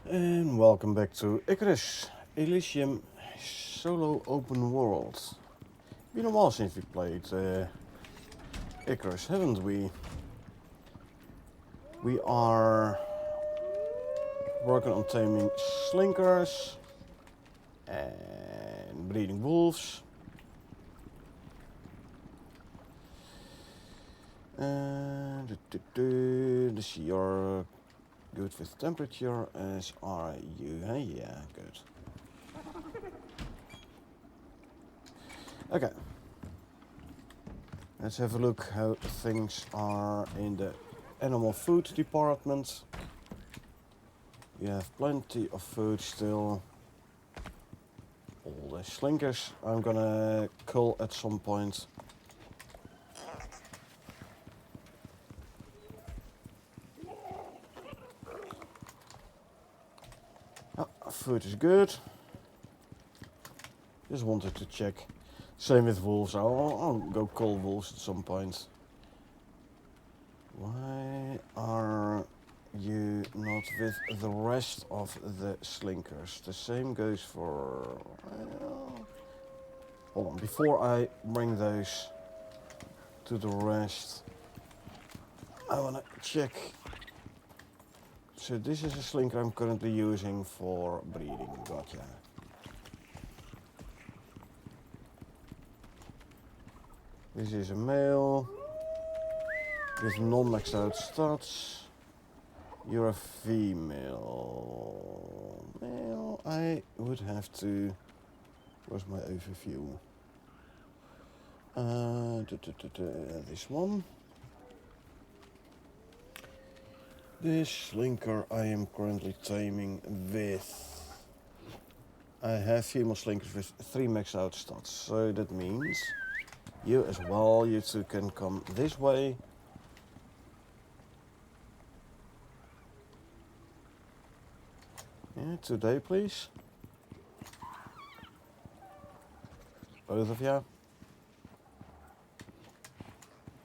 And welcome back to Icarus, Elysium solo open world. Been a while since we played Icarus, haven't we? We are working on taming slinkers and breeding wolves. And you're good with temperature, as are you. Hey, yeah, good. Okay. Let's have a look how things are in the animal food department. We have plenty of food still. All the slinkers I'm gonna cull at some point. Food is good. Just wanted to check. Same with wolves. I'll go cull wolves at some point. Why are you not with the rest of the slinkers? The same goes for... hold on, before I bring those to the rest, I want to check. So this is a slinker I'm currently using for breeding. Gotcha. This is a male with non-maxed out stats. You're a female. Male, I would have to... Where's my overview? This one. This slinker I am currently taming with. I have female slinkers with 3 maxed out stats, so that means you as well, you two can come this way. Yeah, today please. Both of you.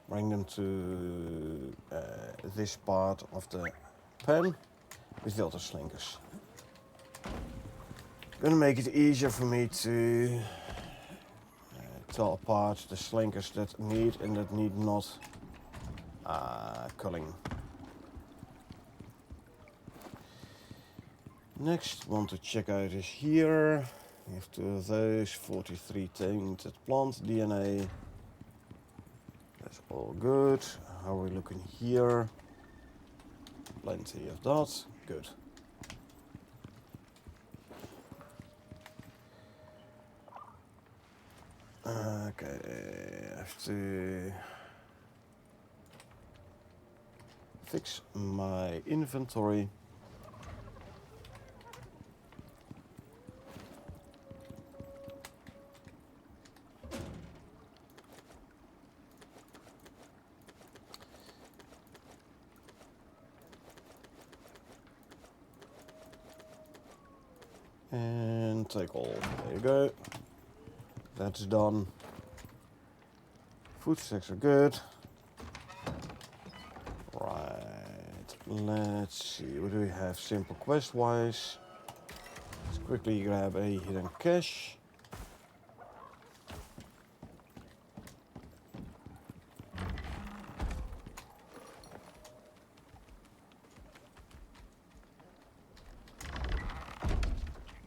Bring them to this part of the pen with the other slinkers. Gonna make it easier for me to tell apart the slinkers that need and that need not culling. Next, want to check out is here. We have 2 of those, 43 tainted plant DNA. That's all good. How are we looking here? Plenty of that. Good. Okay, I have to fix my inventory. And take all. There you go. That's done. Food stacks are good. Right. Let's see. What do we have? Simple quest wise. Let's quickly grab a hidden cache.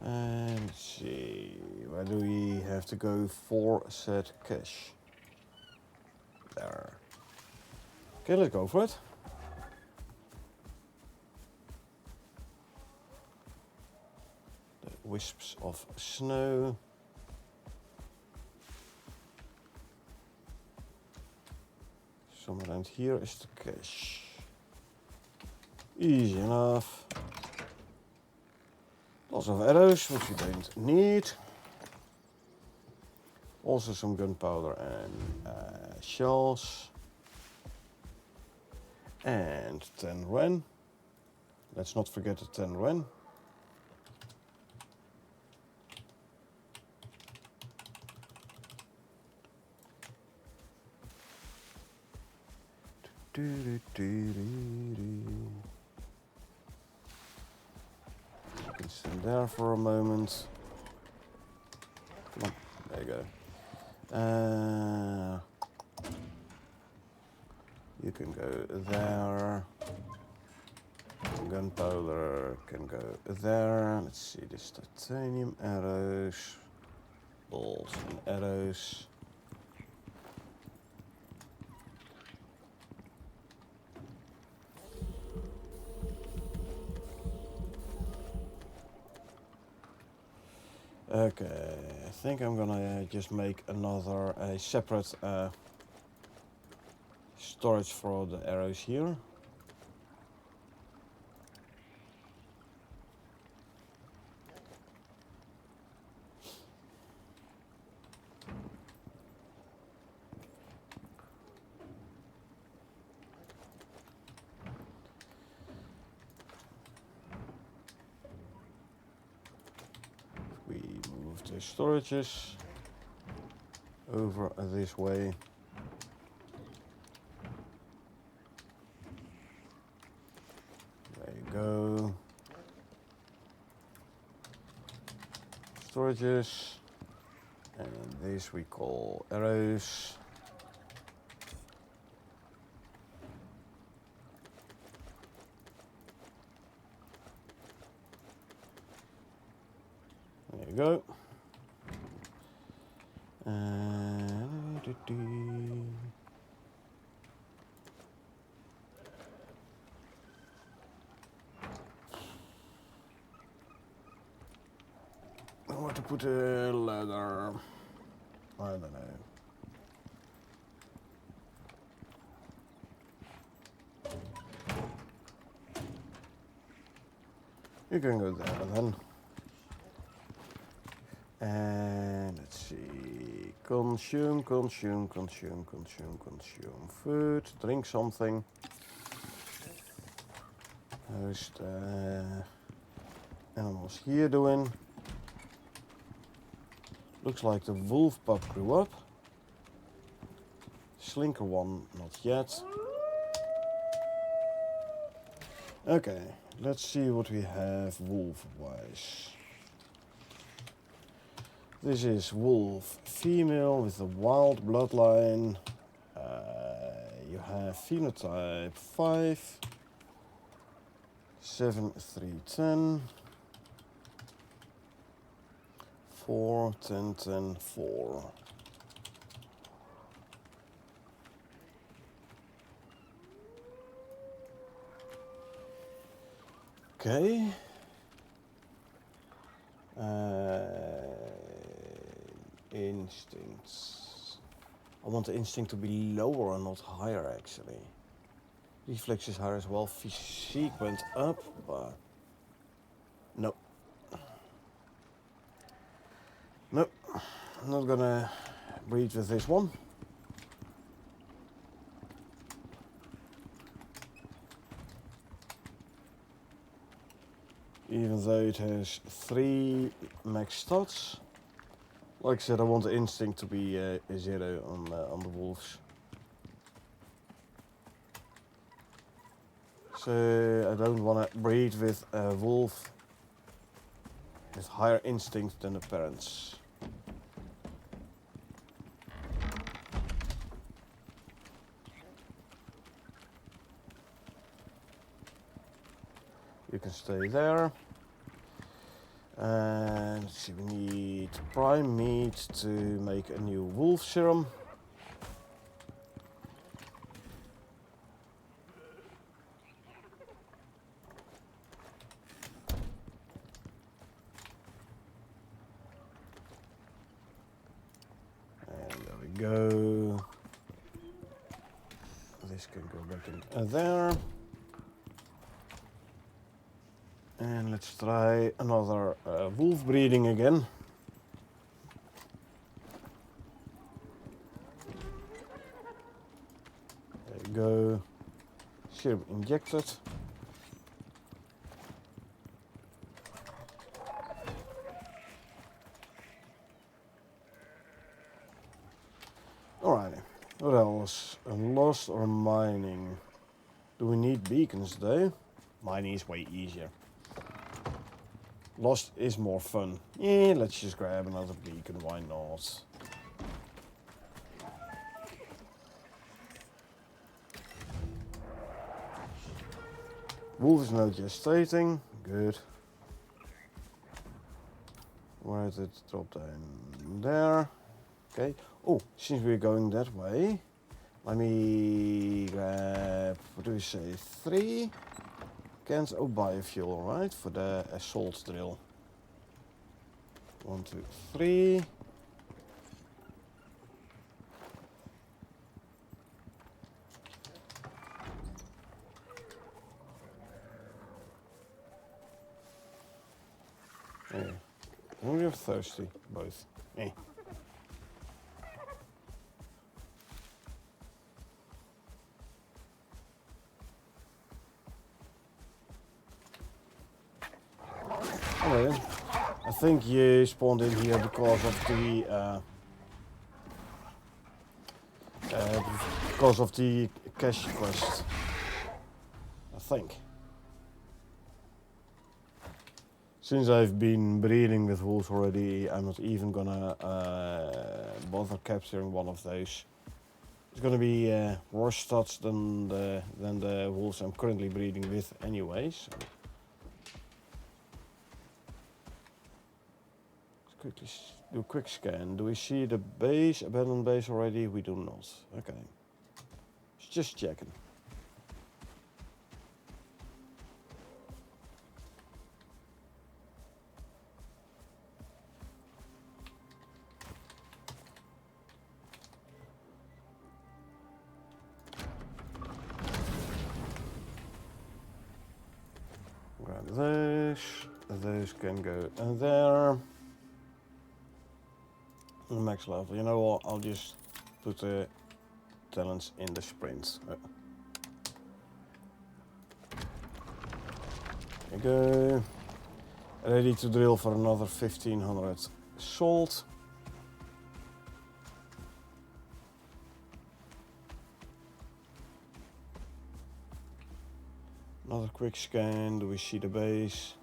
And let's see, where do we have to go for said cache? There. Okay, let's go for it. The wisps of snow. Somewhere around here is the cache. Easy enough. Lots of arrows, which we don't need. Also some gunpowder and shells. And 10 ren. Let's not forget the 10 ren. You can stand there for a moment. Come on, there you go. You can go there. Gunpowder can go there. Let's see, this titanium arrows. Balls and arrows. Okay, I think I'm gonna just make another separate storage for the arrows here. We move the storages over this way. There you go. Storages. And this we call arrows. There you go. Where to put a ladder? I don't know. You can go there then. And let's see. Consume food. Drink something. How's the animals here doing? Looks like the wolf pup grew up. Slinker one, not yet. Okay, let's see what we have wolf-wise. This is wolf female with a wild bloodline. You have phenotype 5, 7, 3, 10, 4, 10, 10, 4. Okay. Instincts. I want the instinct to be lower and not higher, actually. Reflex is higher as well. Physique went up, but no. Nope. I'm not gonna breed with this one. Even though it has 3 max stats. Like I said, I want the instinct to be a 0 on the wolves. So I don't want to breed with a wolf with higher instinct than the parents. You can stay there. And let's see, we need prime meat to make a new wolf serum. And there we go. This can go back in there. And let's try another wolf breeding again. There you go. Serum injected. Alrighty, what else? was lost or mining. Do we need beacons though? Mining is way easier. Lost is more fun. Yeah, let's just grab another beacon, why not? Wolf is now gestating. Good. Where did it drop down? There. Okay. Oh, since we're going that way, let me grab, what do we say, 3 cans of biofuel, right? For the assault drill. 1, 2, 3. Yeah. Hungry or thirsty? Both. Eh. Anyway, I think you spawned in here because of the cash quest. I think. Since I've been breeding with wolves already, I'm not even gonna bother capturing one of those. It's gonna be worse stats than the wolves I'm currently breeding with anyways. So. Let's quickly do a quick scan. Do we see the base, abandoned base already? We do not. Okay. Just checking. Grab those. Those can go in there. Max level. You know what? I'll just put the talents in the sprint. There you go. Ready to drill for another 1500 salt. Another quick scan. Do we see the base?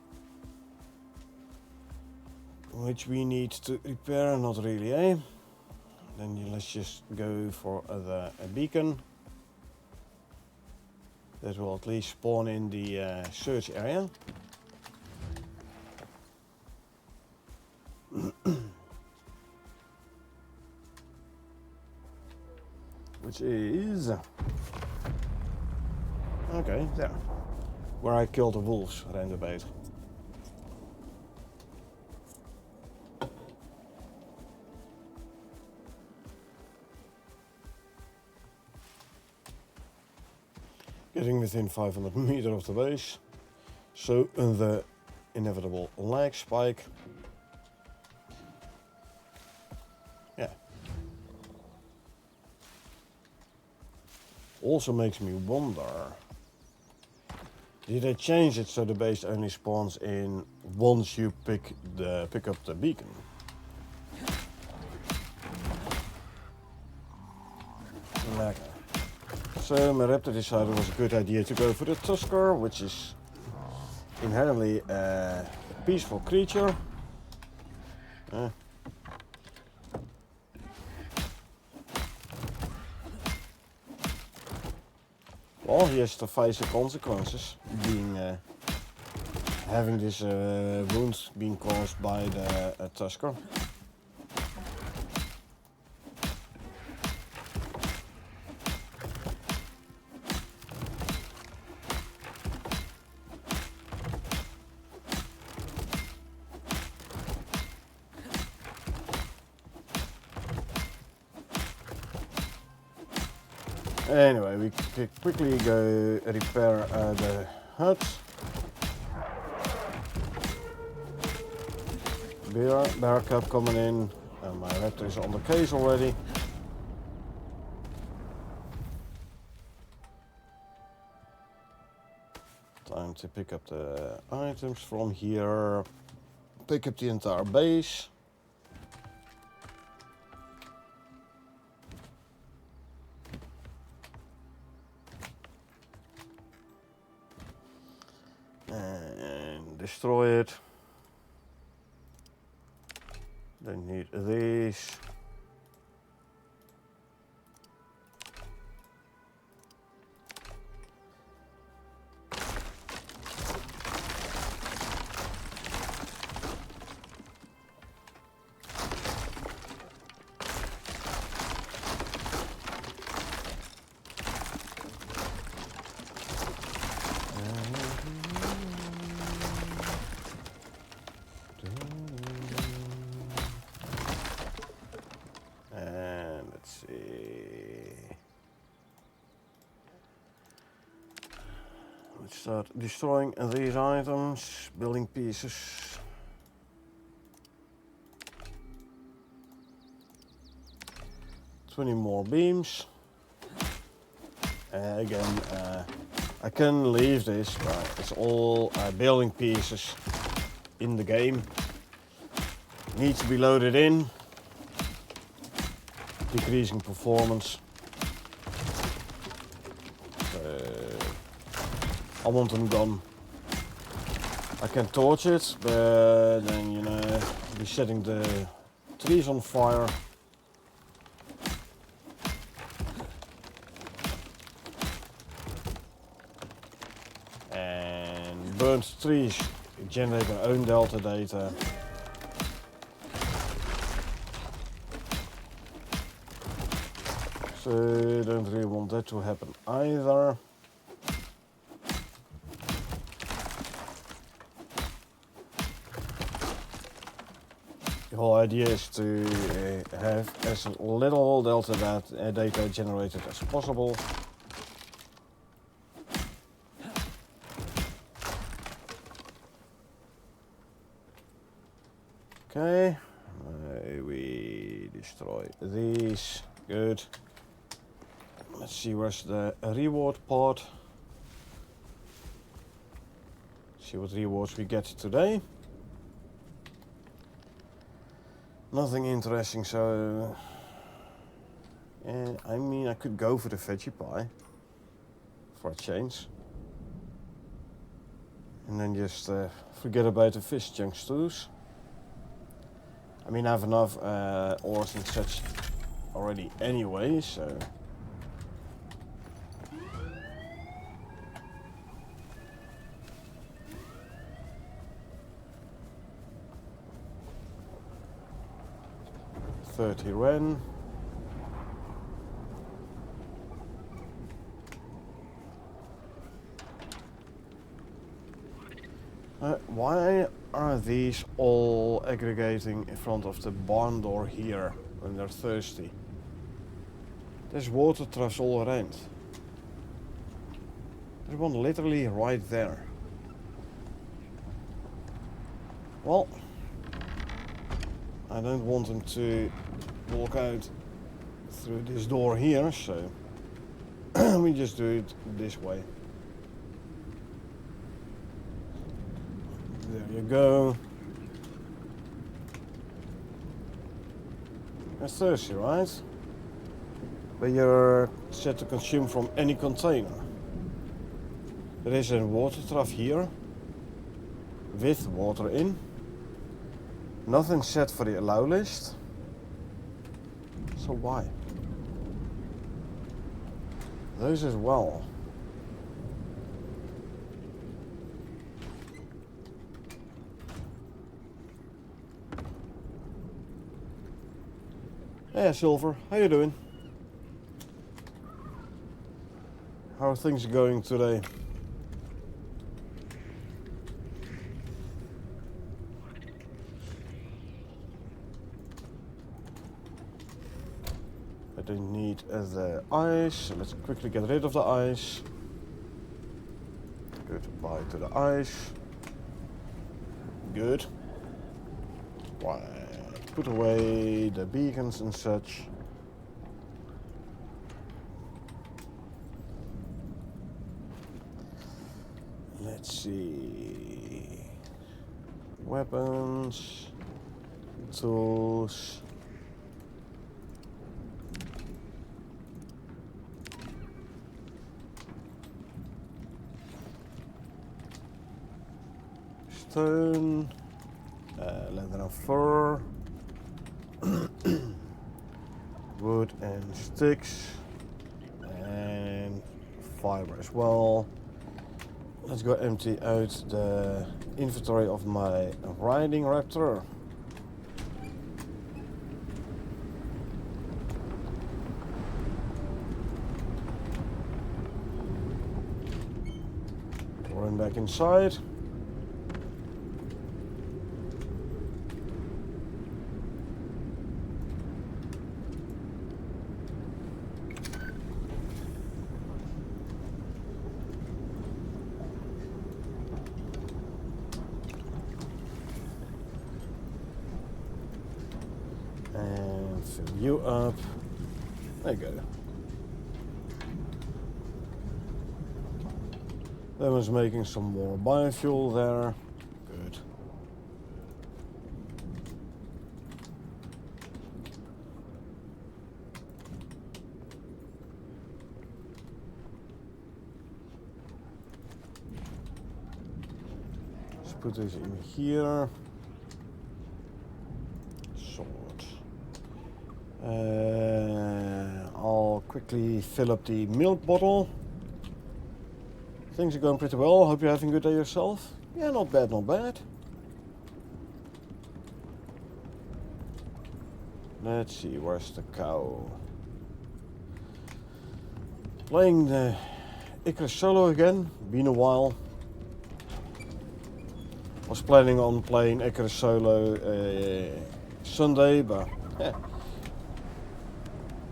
Which we need to repair, not really, eh? Then let's just go for a beacon. That will at least spawn in the search area. Which is... okay, there. Where I killed the wolves, roundabout. Getting within 500 meters of the base. So the inevitable lag spike. Yeah. Also makes me wonder. Did they change it so the base only spawns in once you pick up the beacon? Lekker. So my raptor decided it was a good idea to go for the Tusker, which is inherently a peaceful creature. Well, he has to face the consequences, having this wound being caused by the Tusker. Anyway, we can quickly go repair the hut. Bear cub coming in, and my raptor is on the case already. Time to pick up the items from here. Pick up the entire base. destroy it. Don't need these. And let's see. Let's start destroying these items, building pieces. Twenty more beams. Again, I can leave this, but it's all building pieces in the game. Needs to be loaded in. Decreasing performance. I want them gone. I can torch it, but then be setting the trees on fire. And burnt trees generate their own delta data. So don't really want that to happen either. The whole idea is to have as little delta data generated as possible. Okay, we destroy these. Good. Let's see where's the reward part. See what rewards we get today. Nothing interesting, so I mean I could go for the veggie pie for a change. And then just forget about the fish junk stews. I mean I have enough ores and such already anyway, so. $30 Ren. Why are these all aggregating in front of the barn door here when they're thirsty? There's water troughs all around. There's one literally right there. Well, I don't want them to walk out through this door here, so we just do it this way. There you go. That's thirsty, right? But you're set to consume from any container. There is a water trough here with water in. Nothing set for the allow list. So why? Those as well. Hey Silver, how you doing? How are things going today? I don't need the ice, so let's quickly get rid of the ice. Goodbye to the ice. Good. Right. Put away the beacons and such. Let's see. Weapons, tools. stone, leather and fur, wood and sticks, and fiber as well. Let's go empty out the inventory of my riding raptor. Run back inside. And fill you up. There you go. That was making some more biofuel there. Good. Let's put this in here. Sword. I'll quickly fill up the milk bottle. Things are going pretty well. Hope you're having a good day yourself. Yeah, not bad, not bad. Let's see, where's the cow? Playing the Icarus solo again. Been a while. Was planning on playing Icarus solo Sunday, but yeah.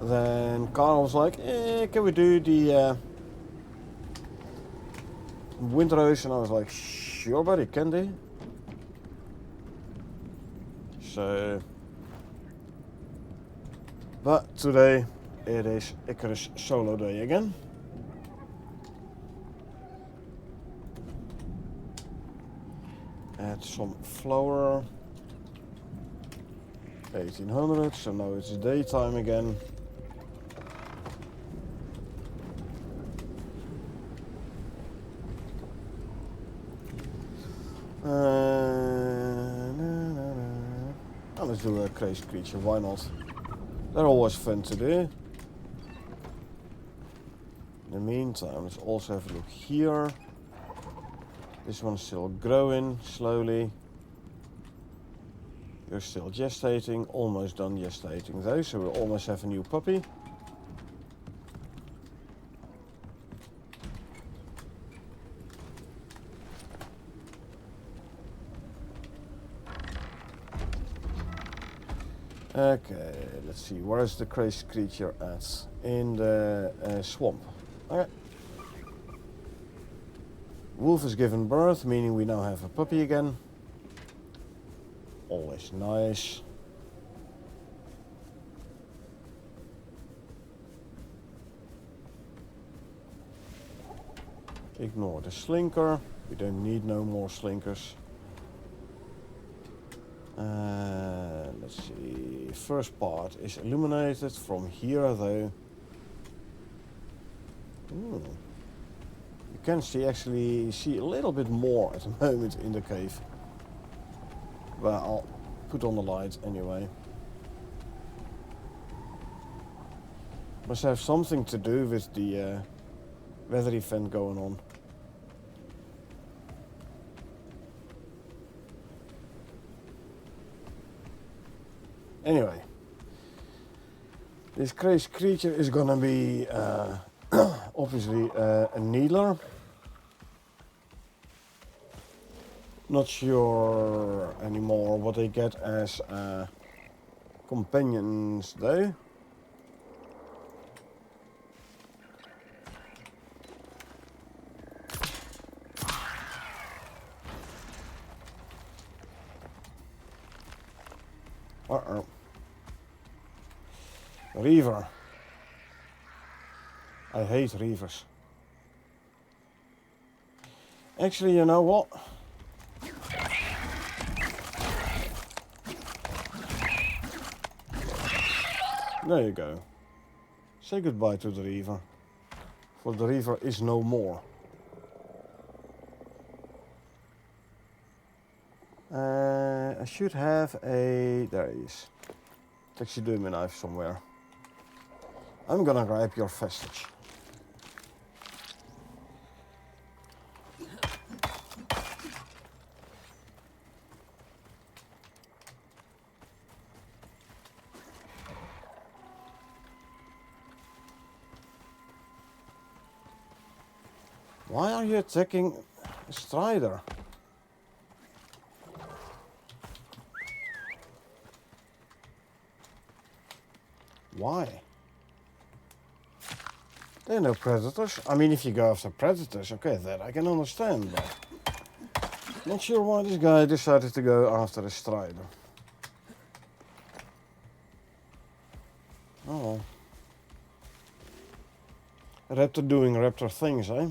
Then Carl was like, can we do the winter race? And I was like, sure buddy, can do. So, but today it is Icarus solo day again. Add some flour. 1800, so now it's daytime again. Let's do a crazy creature, why not? They're always fun to do. In the meantime, let's also have a look here. This one's still growing slowly. You're still gestating, almost done gestating though, so we'll almost have a new puppy. Okay, let's see, where is the crazy creature at? In the swamp. Okay. Wolf has given birth, meaning we now have a puppy again. Always nice. Ignore the slinker. We don't need no more slinkers. Let's see. First part is illuminated from here though. You can actually see a little bit more at the moment in the cave. But I'll put on the light anyway. Must have something to do with the weather event going on. Anyway, this crazy creature is gonna be obviously a needler. Not sure anymore what they get as companions though. Uh-oh. Reaver. I hate reavers. Actually, you know what? There you go. Say goodbye to the reaver. For the reaver is no more. I should have a... There he is. Taxidermy knife somewhere. I'm gonna grab your vestige. Why are you attacking a Strider? Why? They're no predators. I mean, if you go after predators, okay, that I can understand, but... Not sure why this guy decided to go after a Strider. Oh well. Raptor doing raptor things, eh?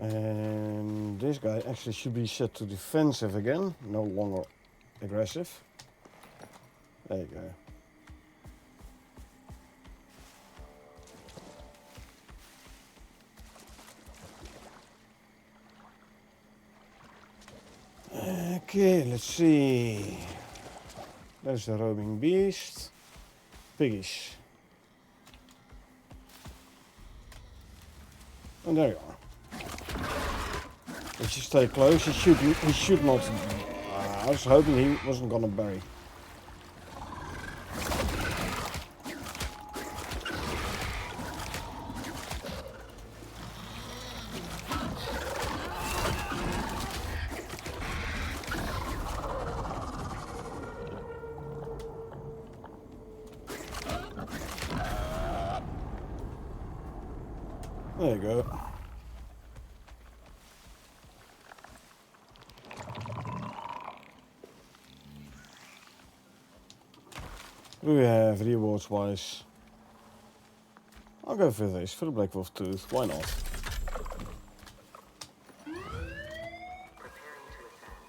And this guy actually should be set to defensive again, no longer aggressive. There you go. Okay, let's see. There's the roaming beast. Piggies. And there you are. If you stay close, he should not. I was hoping he wasn't gonna bury. There you go. We have rewards wise. I'll go for this, for the Black Wolf Tooth, why not?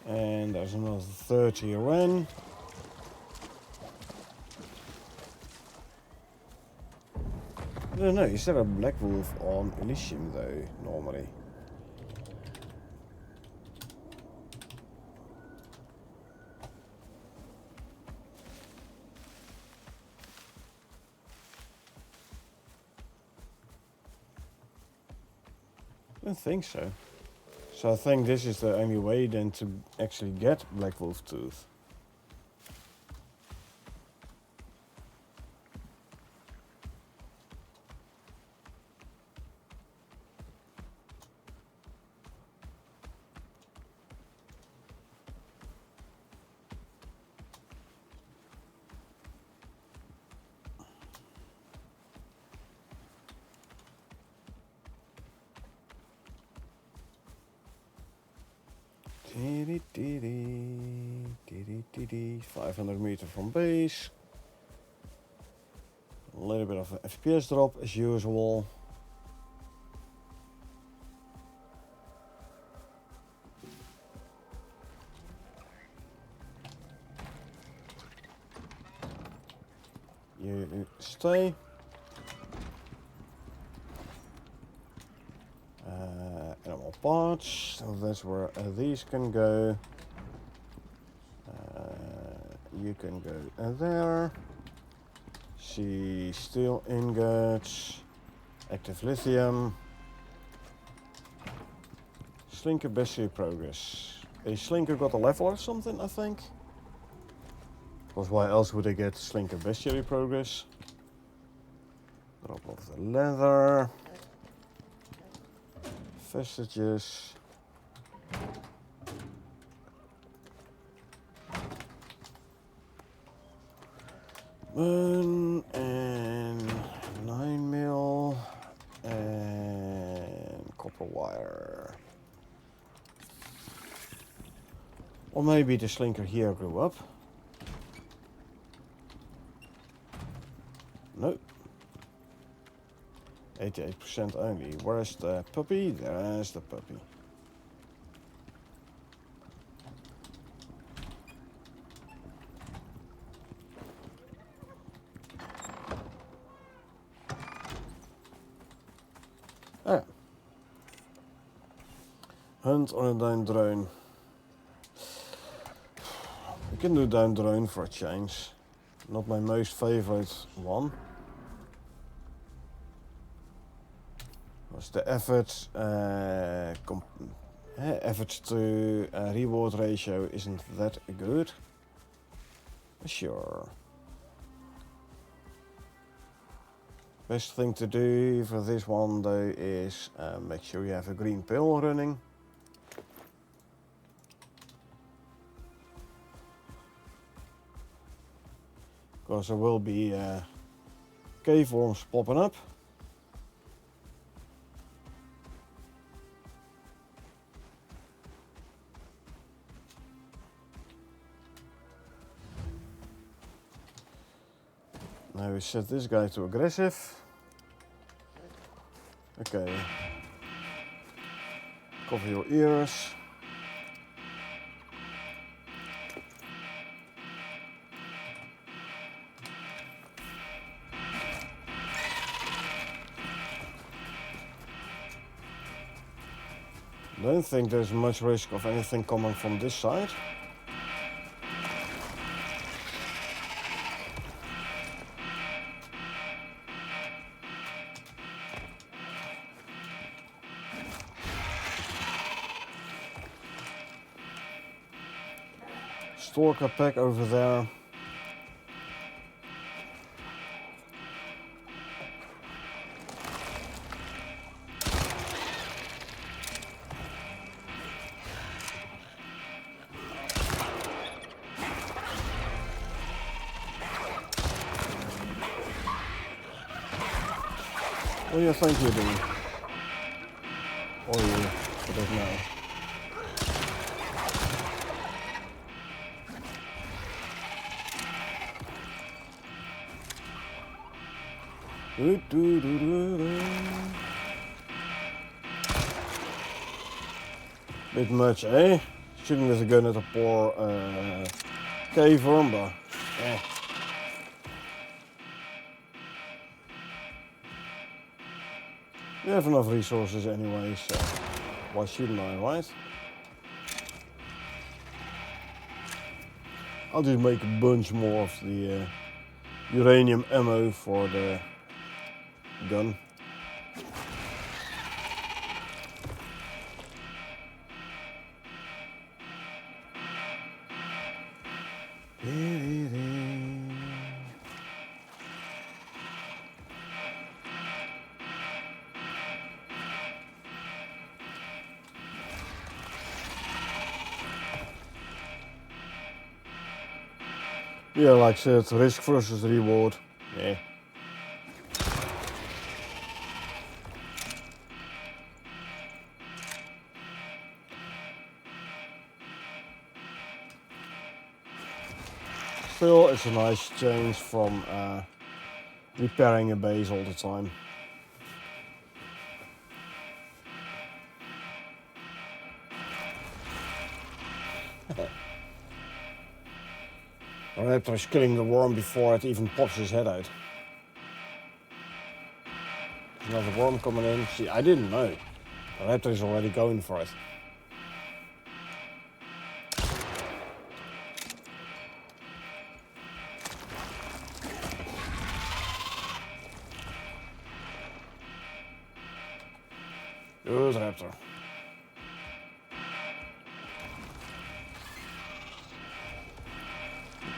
And there's another 30 Ren. I don't know, is there a Black Wolf on Elysium though, normally? I don't think so. So I think this is the only way then to actually get Black Wolf Tooth. Dee dee dee dee, 500 meters from base. A little bit of an FPS drop as usual. You stay. Animal parts, so that's where these can go. You can go there. See steel ingots, active lithium, slinker bestiary progress. A slinker got a level or something, I think. Because why else would they get slinker bestiary progress? Drop off the leather. Vestiges. And 9 mil and there. Or maybe the slinker here grew up. Nope. 88% only. Where's the puppy? There's the puppy. Ah. Hunt on a down drone. We can do down drone for a change. Not my most favorite one. Because the efforts to reward ratio isn't that good. Sure. Best thing to do for this one though is make sure you have a green pill running. Because there will be cave worms popping up. Now we set this guy to aggressive. Okay. Cover your ears. Don't think there's much risk of anything coming from this side. Stalker pack over there. What do you think you're doing? Or you, I don't know. Bit much, eh? Shooting with a gun at a poor cave worm, but eh. We have enough resources anyway, so why shouldn't I, right? I'll just make a bunch more of the uranium ammo for the gun. Yeah, like I said, risk versus reward. Yeah. Still, it's a nice change from repairing a base all the time. The raptor is killing the worm before it even pops his head out. There's another worm coming in. See, I didn't know. The raptor is already going for it. Good raptor.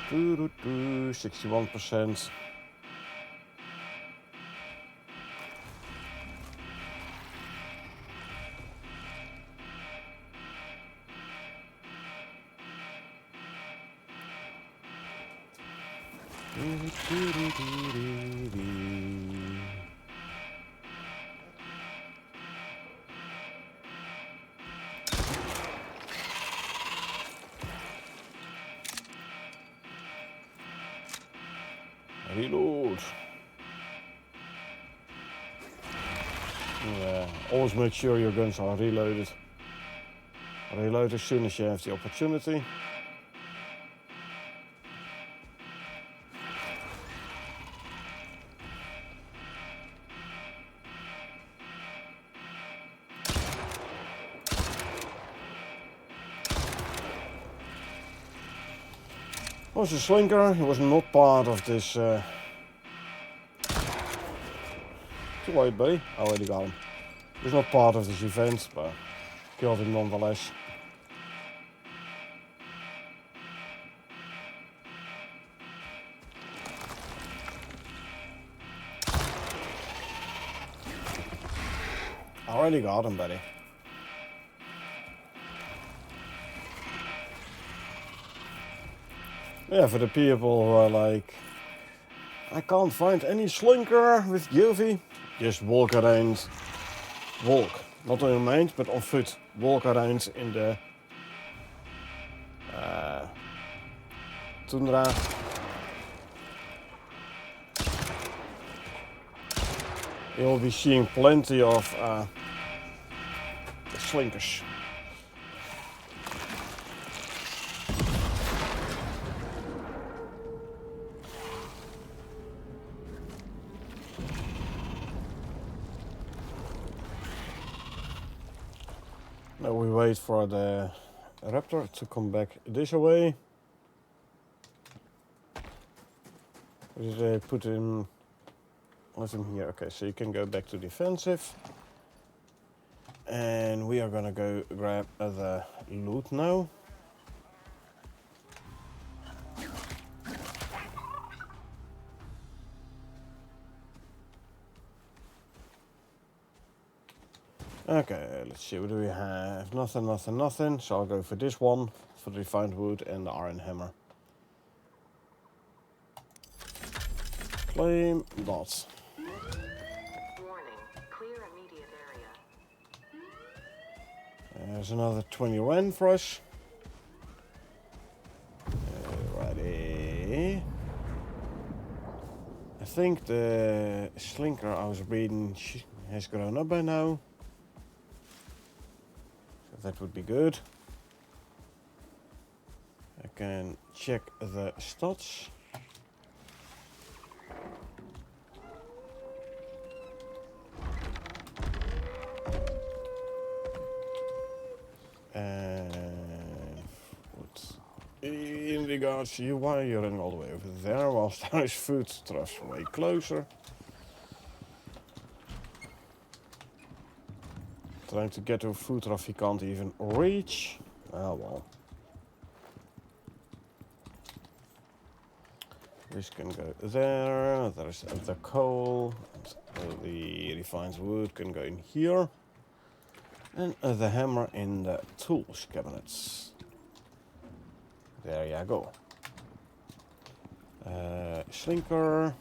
Doo, 61%. Reload. Yeah, always make sure your guns are reloaded. Reload as soon as you have the opportunity. Was a slinker. He was not part of this. Too late, buddy. I already got him. He was not part of this event, but killed him nonetheless. I already got him, buddy. Yeah, for the people who are like, I can't find any slinker with UV. Just walk around. Walk. Not on your mind, but on foot. Walk around in the tundra. You'll be seeing plenty of slinkers. Now we wait for the raptor to come back this way. Did they put him? Let him here. Okay, so you can go back to defensive. And we are gonna go grab the loot now. Okay, let's see, what do we have? Nothing. So I'll go for this one, for the refined wood and the iron hammer. Claim dots. Warning, clear immediate area. There's another 20 Ren for us. Ready. I think the slinker I was reading has grown up by now. That would be good. I can check the stats. And in regards to you, why are you running all the way over there whilst there is food trucks way closer? Trying to get to a food truck he can't even reach. Ah well. This can go there. There's the coal. The refined wood can go in here. And the hammer in the tools cabinets. There you go. Slinker.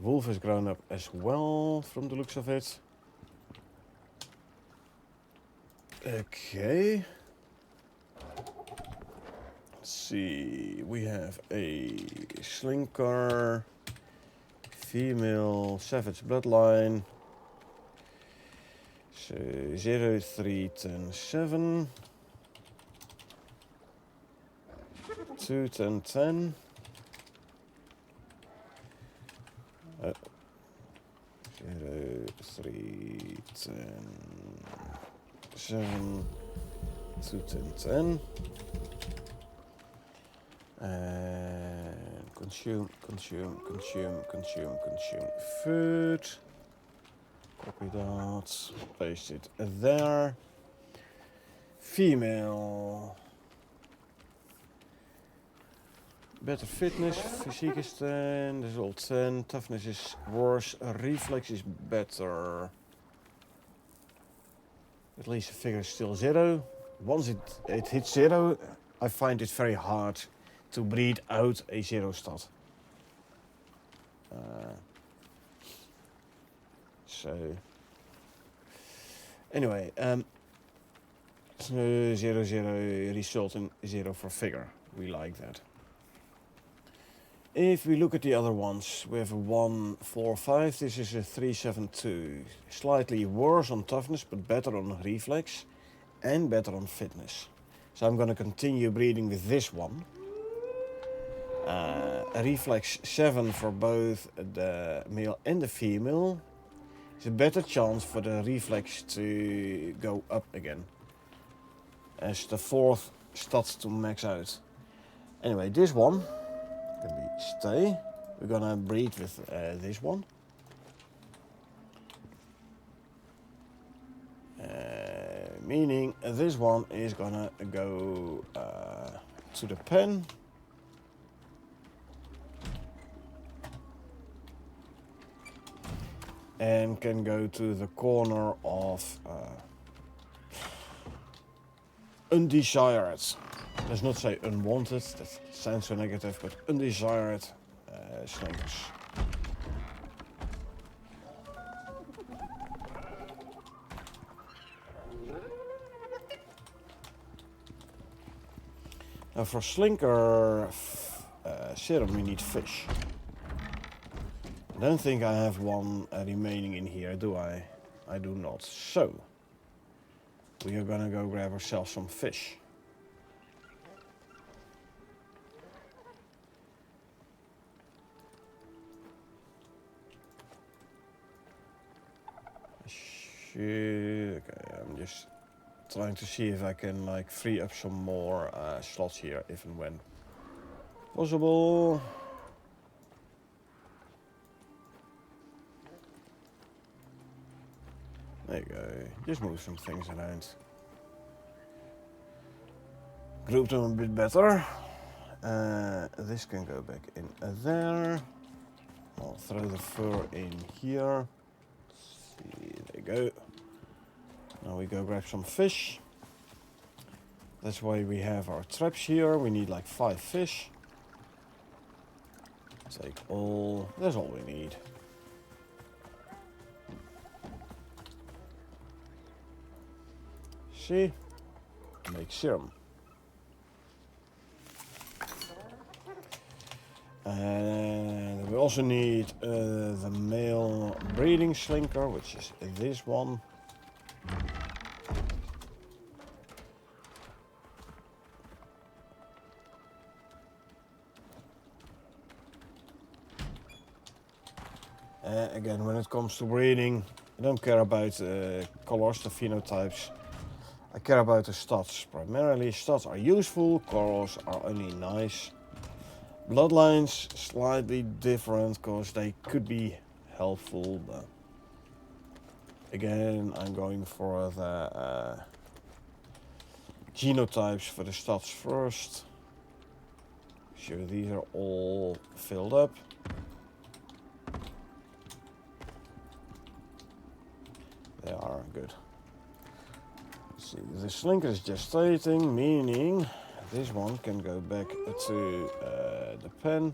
Wolf has grown up as well from the looks of it. Okay. Let's see. We have a slinker, female, savage bloodline. So 0310 21010. 0310 21010. And consume food. Copy that, paste it there. Female. Better fitness, physique is 10, this is all 10, toughness is worse, reflex is better. At least the figure is still 0. Once it hits 0, I find it very hard to breed out a 0 stat. So anyway, 0, 0 result in 0 for figure. We like that. If we look at the other ones, we have a 145, this is a 372. Slightly worse on toughness, but better on reflex and better on fitness. So I'm going to continue breeding with this one. A reflex 7 for both the male and the female. It's a better chance for the reflex to go up again, as the fourth starts to max out. Anyway, this one can we stay. We're gonna breed with this one. Meaning this one is gonna go to the pen. And can go to the corner of undesired. Let's not say unwanted, that sounds so negative, but undesired slinkers. Now for slinker serum we need fish. I don't think I have one remaining in here, do I? I do not. So, we are gonna go grab ourselves some fish. Okay, I'm just trying to see if I can like free up some more slots here, if and when possible. There you go, just move some things around. Group them a bit better. This can go back in there. I'll throw the fur in here. See, there you go. Now we go grab some fish. That's why we have our traps here. We need like 5 fish. Take all, that's all we need. See? Make serum. And we also need the male breeding slinker, which is this one. Again, when it comes to breeding, I don't care about colors, the phenotypes. I care about the stats primarily. Stats are useful, colors are only nice. Bloodlines slightly different because they could be helpful, but again I'm going for the genotypes for the stats first. So these are all filled up. They are good. See, the slinker is gestating, meaning this one can go back to the pen.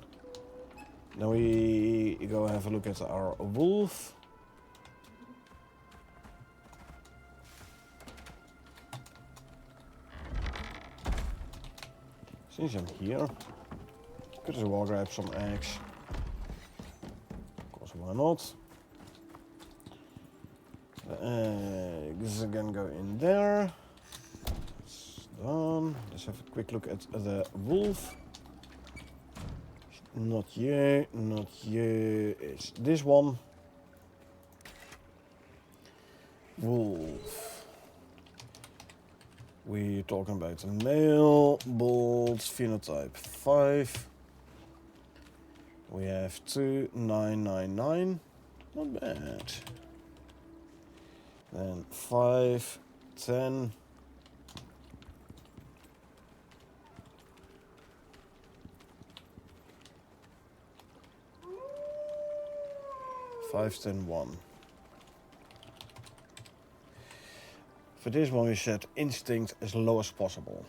Now we go have a look at our wolf. Since I'm here, could as well grab some eggs. Of course, why not? The eggs again go in there. That's done. Let's have a quick look at the wolf. Not you, not you. It's this one. Wolf. We're talking about a male, bald, phenotype 5. We have 2999. Not bad. Then 5, 10. Five, 10, 1. For this one we set instinct as low as possible.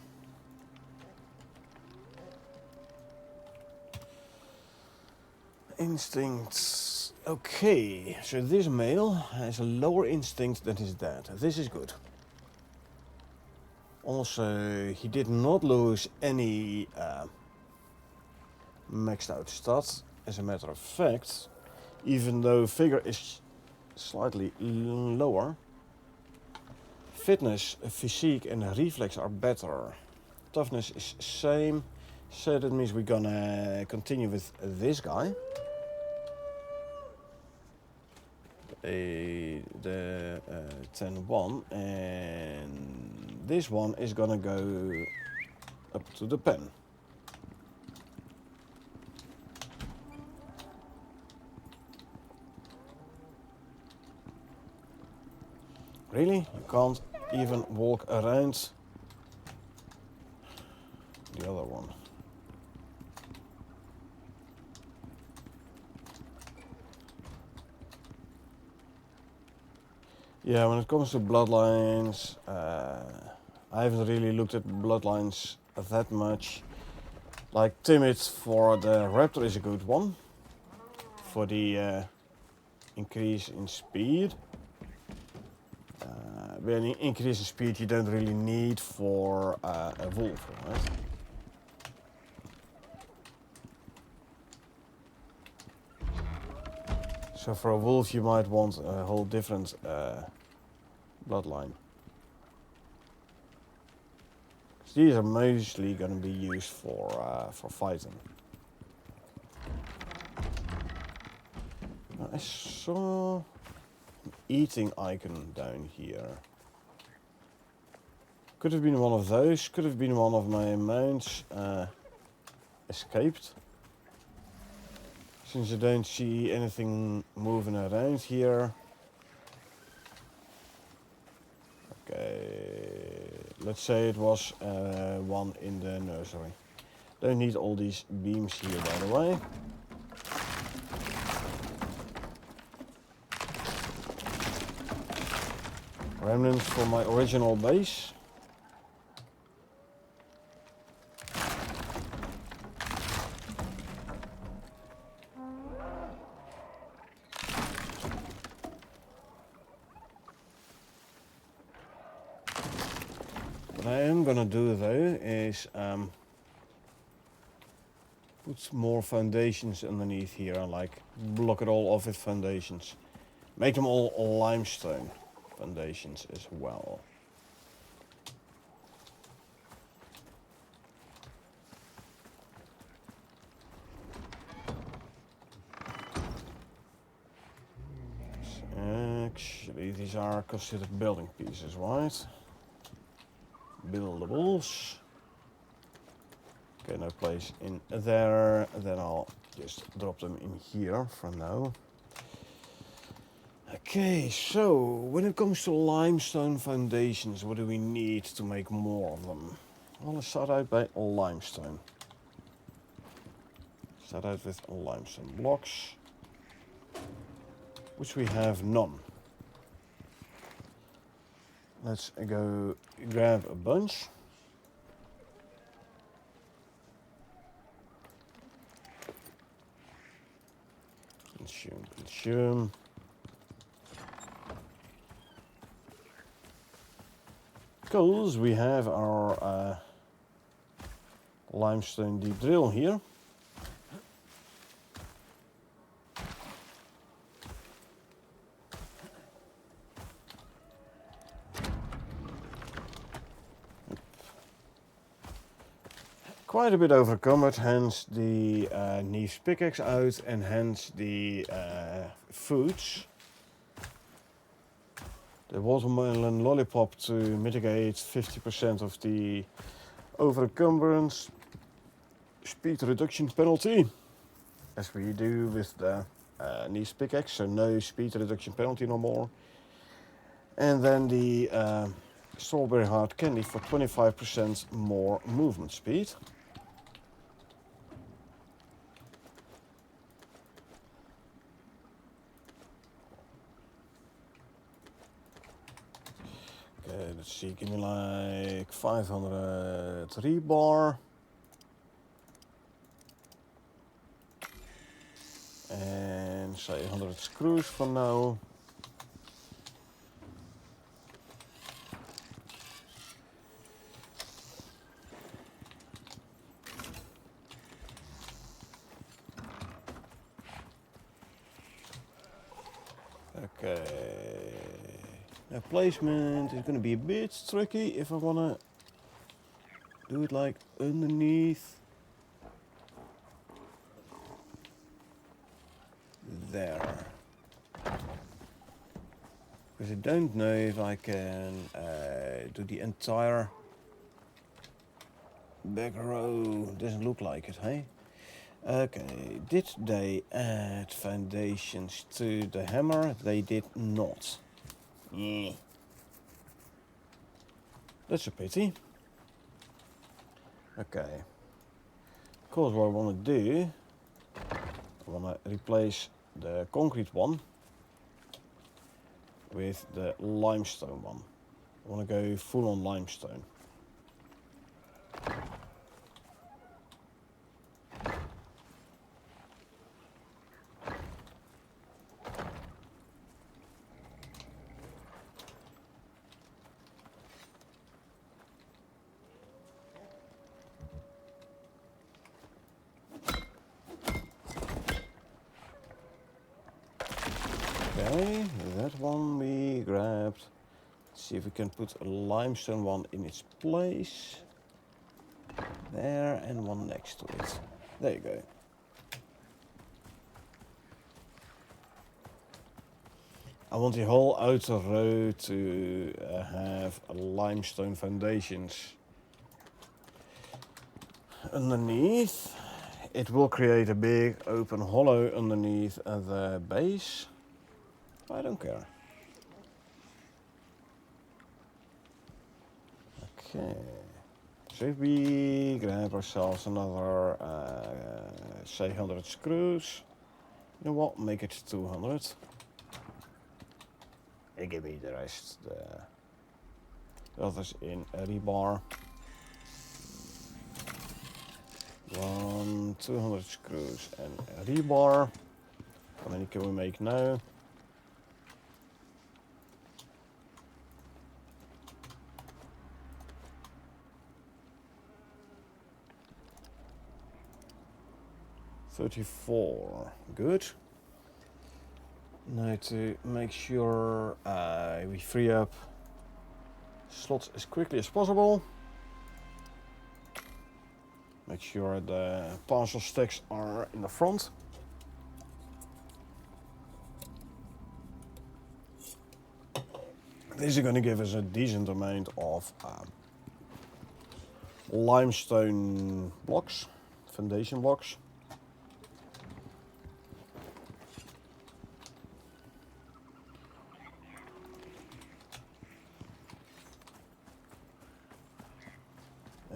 Instincts. Okay, so this male has a lower instinct than his dad. This is good. Also, he did not lose any maxed out stats. As a matter of fact, even though vigor is slightly lower, fitness, physique and reflex are better. Toughness is same, so that means we're gonna continue with this guy. The 10-1, and this one is gonna go up to the pen. Really? You can't even walk around the other one. Yeah, when it comes to bloodlines, I haven't really looked at bloodlines that much. Like timid for the raptor is a good one for the increase in speed. But an increase in speed you don't really need for a wolf, right? So for a wolf you might want a whole different bloodline. These are mostly going to be used for fighting. Now, I saw an eating icon down here. Could have been one of those. Could have been one of my mounts escaped. Since I don't see anything moving around here. Okay, let's say it was one in the nursery. Don't need all these beams here, by the way. Remnants from my original base. What I am gonna do though is put more foundations underneath here, like block it all off with foundations. Make them all limestone foundations as well. Actually, these are considered building pieces, right? Buildables. Okay, no place in there. Then I'll just drop them in here for now. Okay, so when it comes to limestone foundations, what do we need to make more of them? Well, let's start out by limestone. Start out with limestone blocks, which we have none. Let's go grab a bunch. Consume. Because we have our limestone deep drill here. Quite a bit overcumbered, hence the Neve's pickaxe out, and hence the foods. The watermelon lollipop to mitigate 50% of the overencumbrance speed reduction penalty, as we do with the Neve's pickaxe, so no speed reduction penalty no more. And then the strawberry hard candy for 25% more movement speed. Okay, let's see, give me like 500 rebar. And say 100 screws for now. Okay. Now placement is going to be a bit tricky if I want to do it like underneath. There. Because I don't know if I can do the entire back row. Doesn't look like it, hey? Okay, did they add foundations to the hammer? They did not. That's a pity. Okay. Of course, what I want to do, I want to replace the concrete one with the limestone one. I want to go full on limestone. Okay, that one we grabbed. Let's see if we can put a limestone one in its place. There, and one next to it. There you go. I want the whole outer row to have limestone foundations underneath. It will create a big open hollow underneath the base. I don't care. Okay. So if we grab ourselves another, say 100 screws, you know what, make it 200. And give me the rest, the others in a rebar. 200 screws and a rebar. How many can we make now? $34. Good. Now to make sure we free up slots as quickly as possible. Make sure the parcel stacks are in the front. This is going to give us a decent amount of limestone blocks, foundation blocks.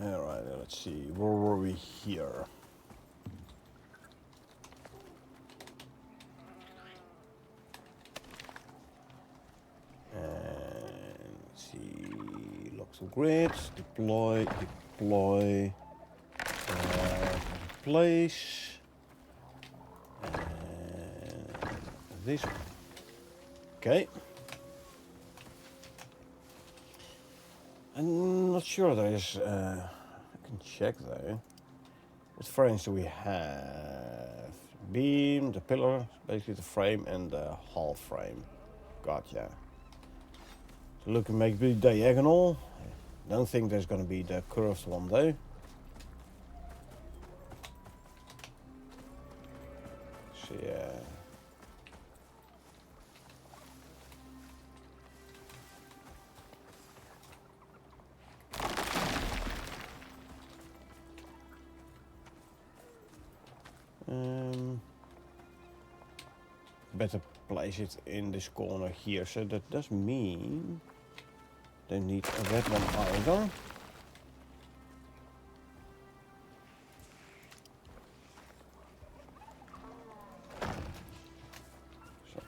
Alright, let's see, where were we here? And let's see, lock to grid, deploy, place, and this one. Okay. I'm not sure there is, I can check though. What frames do we have? Beam, the pillar, basically the frame, and the half frame. Gotcha. So look, make the diagonal. Don't think there's gonna be the curved one though. So yeah. Better place it in this corner here. So that does mean they need a red one either. So.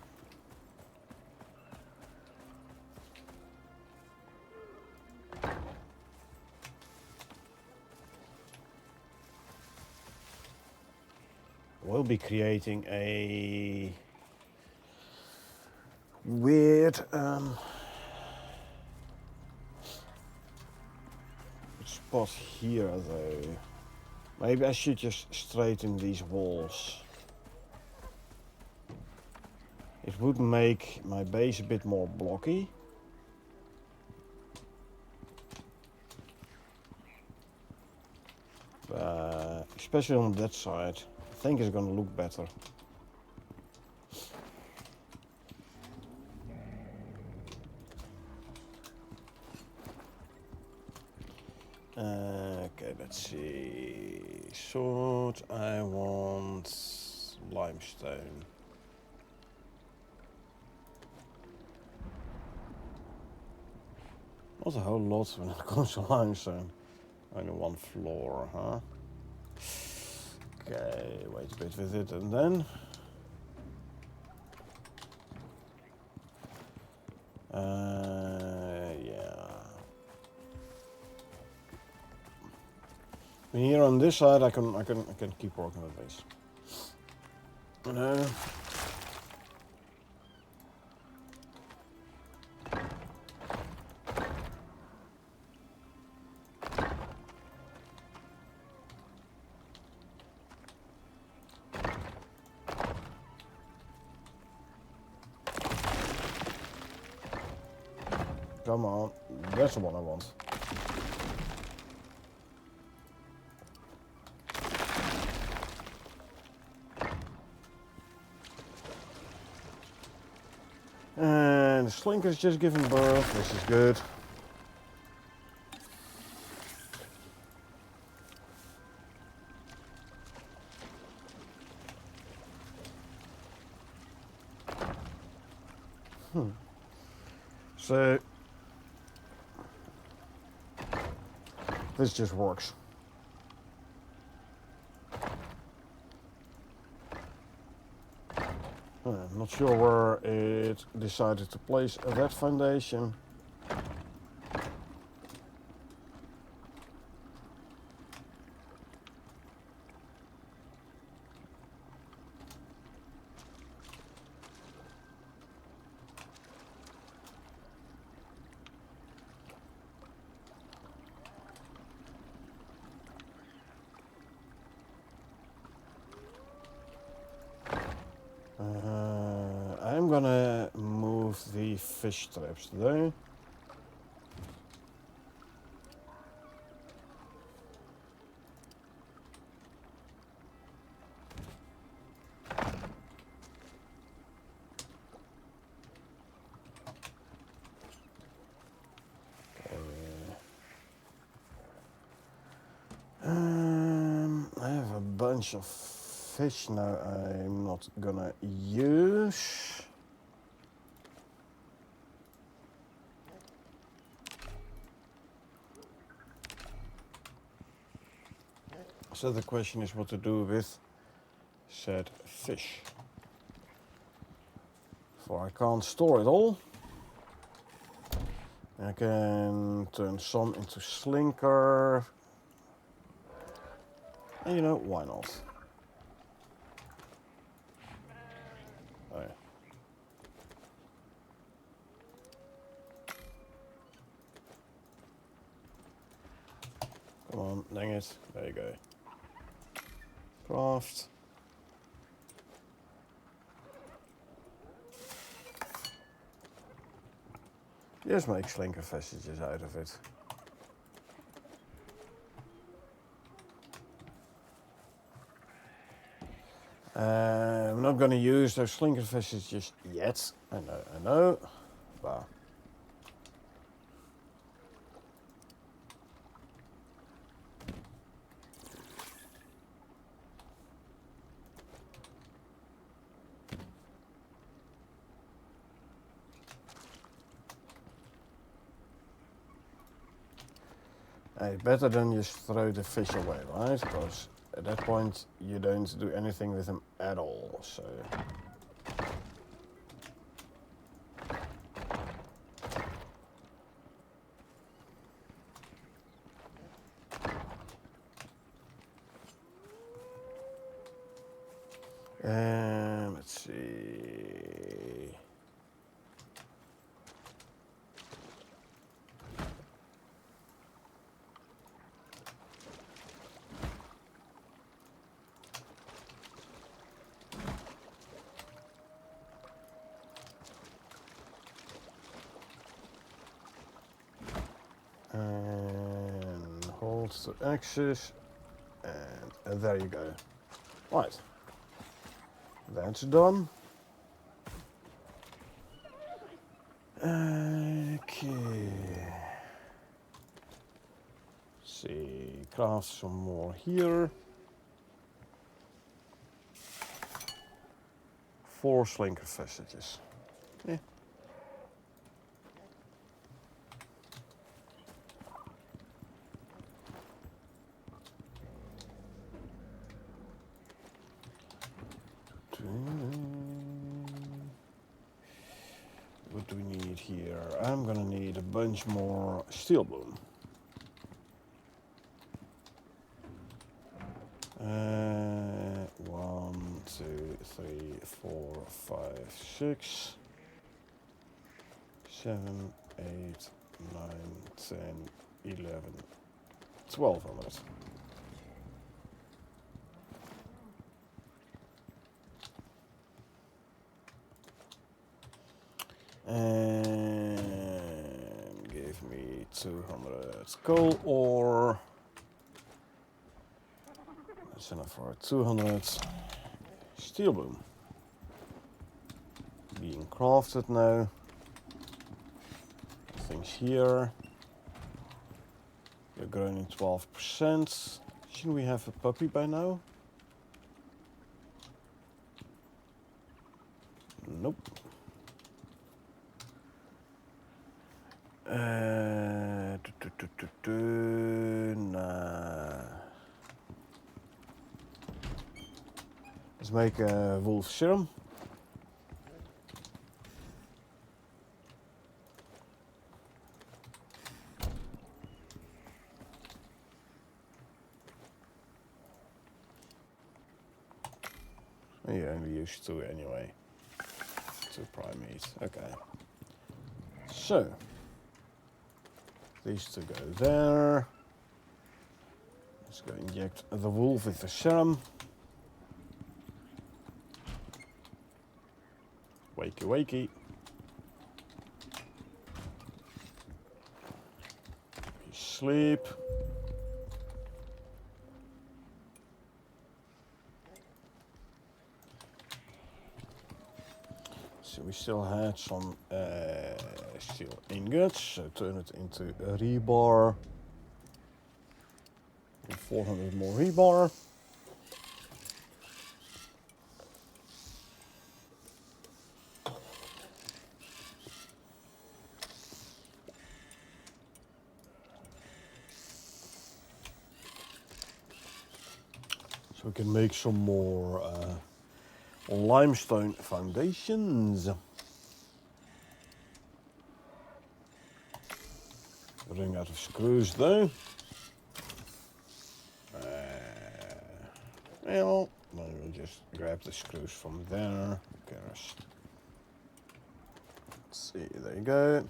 We'll be creating a weird spot here though. Maybe I should just straighten these walls. It would make my base a bit more blocky. Especially on that side, I think it's gonna look better. Okay, let's see. Sword, I want limestone. Not a whole lot when it comes to limestone. Only one floor, huh? Okay, wait a bit with it and then. Yeah. And here on this side, I can keep working with this. You know. Come on, that's the one I want. And the slinker's just given birth, this is good. So, this just works. I'm not sure where it decided to place that foundation. I'm gonna move the fish traps there. I have a bunch of fish now I'm not gonna use. So the question is what to do with said fish. For I can't store it all. I can turn some into slinker. And you know, why not? Oh, yeah. Come on, dang it. There you go. Craft. Just make slinker vestiges out of it. I'm not going to use those slinker vestiges yet. I know. But hey, better than just throw the fish away, right? Because at that point you don't do anything with them at all. So. Let's see. wants to access, and there you go. Right, that's done. Okay. See, craft some more here. 4 slinker vestiges. Yeah. What do we need here? I'm gonna need a bunch more steel boom. 1, 2, 3, 4, 5, 6, 7, 8, 9, 10, 11, 1200. And give me 200 coal ore. That's enough for 200 steel boom. Being crafted now. Things here. You're growing in 12%. Shouldn't we have a puppy by now? Nope. Nah. Let's make a wolf serum. You only use 2 anyway. 2 primates. Okay. So these 2 go there. Let's go inject the wolf with the serum. Wakey wakey. Sleep. So we still had some steel ingots, so turn it into a rebar. And 400 more rebar. So we can make some more limestone foundations. Running out of screws though. Well, then we'll just grab the screws from there. Icarus. Let's see, there you go.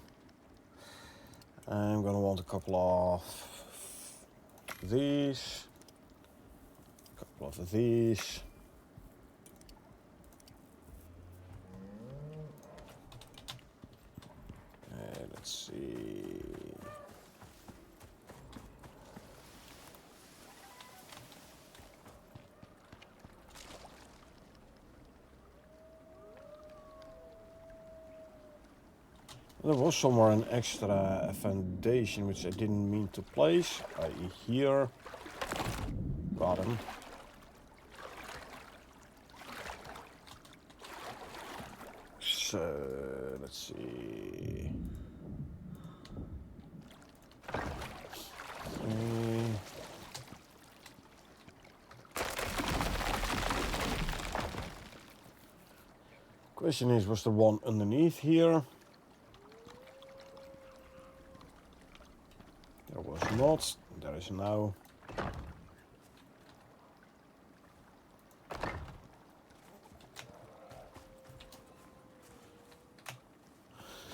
I'm gonna want a couple of these. A couple of these. Let's see. There was somewhere an extra foundation which I didn't mean to place, i.e. here. Got him. So, let's see. Question is, was the one underneath here? There was not. There is now.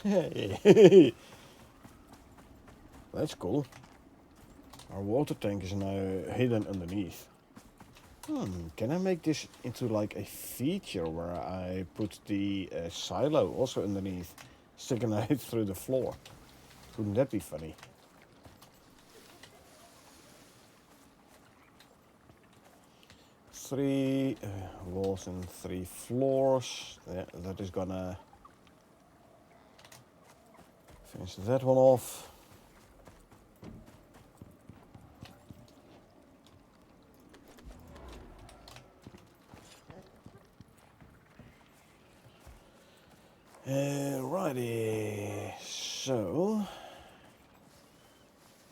Hey, that's cool. Our water tank is now hidden underneath. Can I make this into like a feature where I put the silo also underneath, sticking out through the floor? Wouldn't that be funny? 3 walls and 3 floors. Yeah, that is gonna finish that one off. Righty, so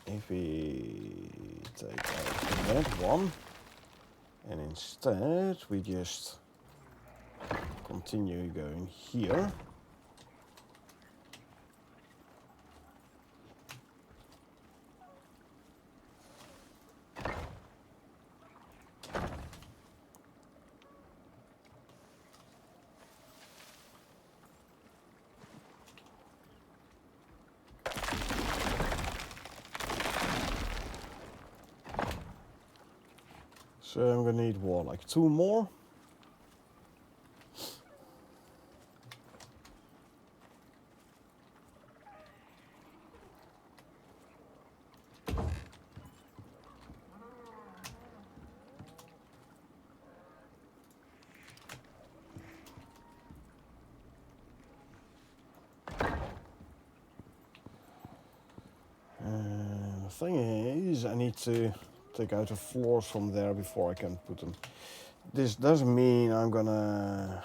if we take out that one and instead we just continue going here. So I'm gonna need what, like 2 more? The thing is, I need to take out the floors from there before I can put them. This doesn't mean I'm gonna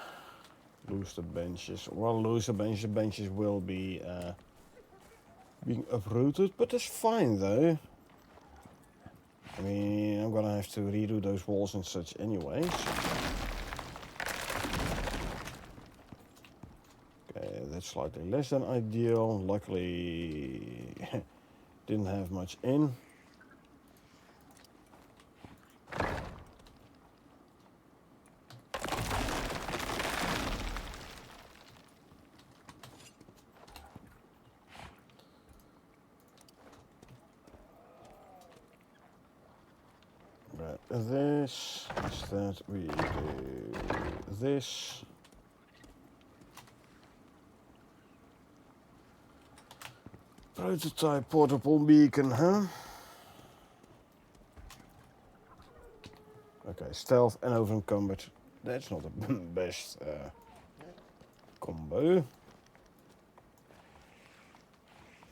lose the benches. Well, lose the benches. The benches will be being uprooted, but that's fine though. I mean, I'm gonna have to redo those walls and such anyways. Okay, that's slightly less than ideal. Luckily, didn't have much in. This, instead we do this. Prototype portable beacon, huh? Okay, stealth and over encumbered. That's not the best combo.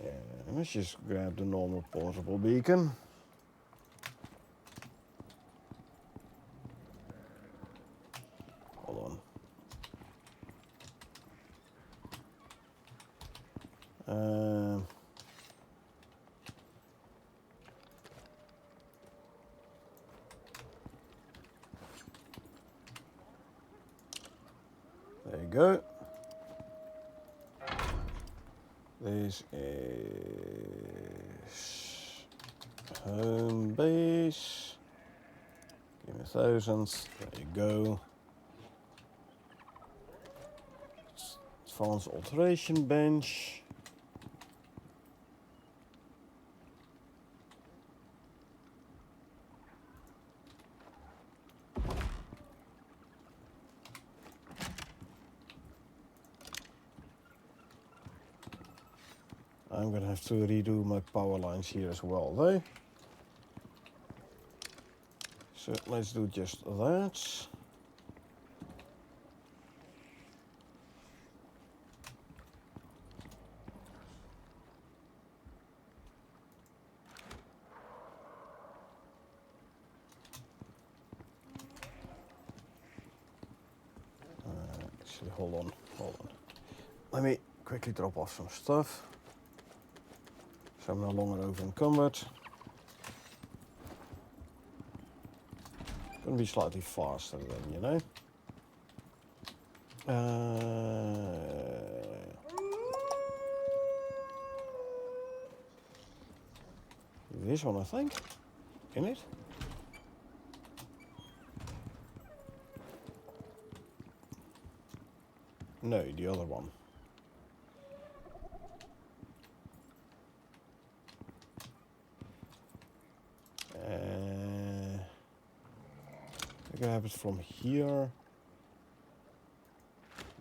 Yeah, let's just grab the normal portable beacon. Hold on. There you go. This is home base. Give me 1,000. There you go. Advanced alteration bench. I'm gonna have to redo my power lines here as well, though. So let's do just that. Actually, hold on. Let me quickly drop off some stuff. So I'm no longer over encumbered. Gonna be slightly faster then, you know. This one, I think. In it? No, the other one. Grab it from here.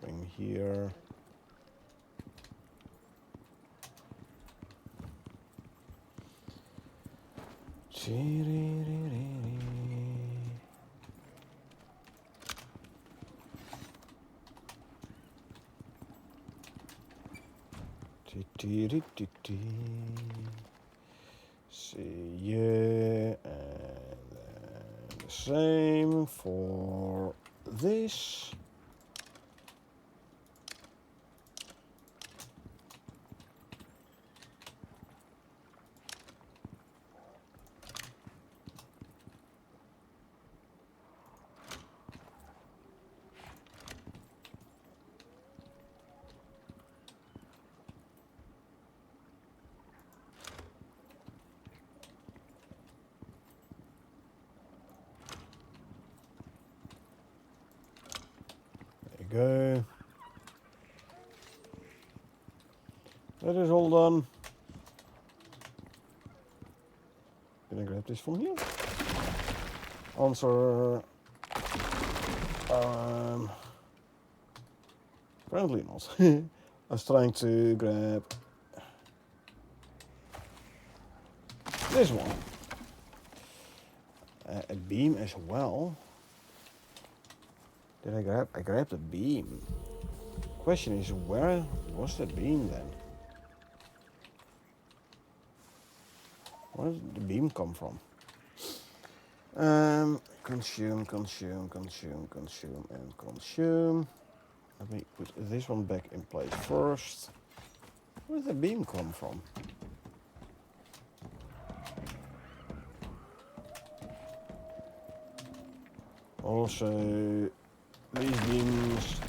Bring here. See, yeah, and then the same for this. Go. That is all done. Can I grab this from here? Answer. Apparently not. I was trying to grab this one. A beam as well. Did I grab? I grabbed a beam. Question is, where was the beam then? Where did the beam come from? Consume, consume, consume, consume, and consume. Let me put this one back in place first. Where did the beam come from? Also, these beams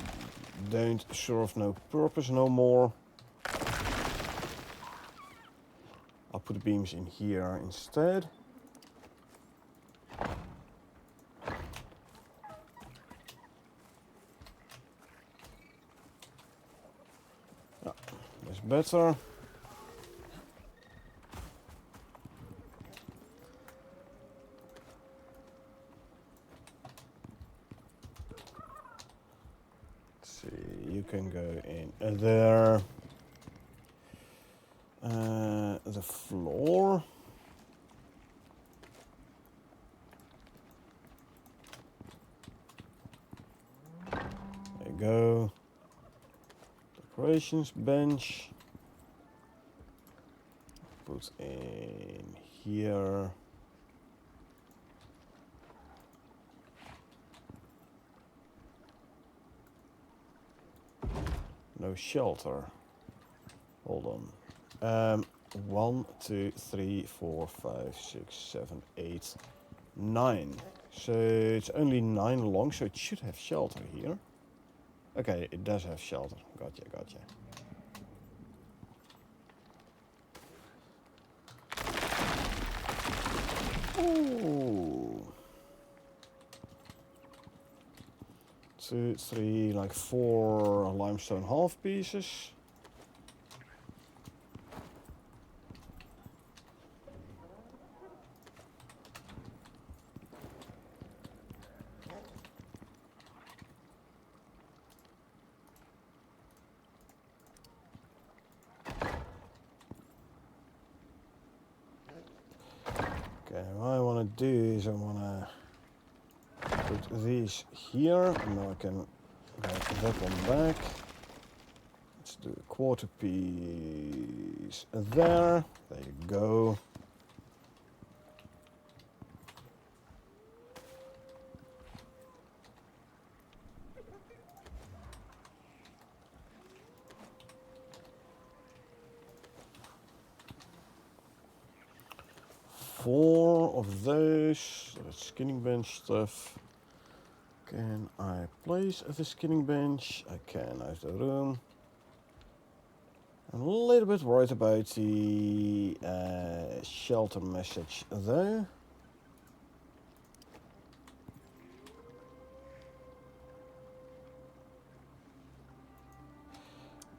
don't serve no purpose no more. I'll put the beams in here instead. Ah, that's better. See, you can go in there. The floor. There you go. Decorations bench. Put in here. No shelter. Hold on. 1, 2, 3, 4, 5, 6, 7, 8, 9. So it's only 9 long, so it should have shelter here. Okay, it does have shelter. Gotcha, gotcha. Ooh. 2, 3, like 4 limestone half pieces. Okay, what I want to do is I want to put these here, and now I can grab that one back. Let's do a quarter piece there. There you go. Four of those. That's skinning bench stuff. Can I place the skinning bench? I can. I have the room. I'm a little bit worried about the shelter message though.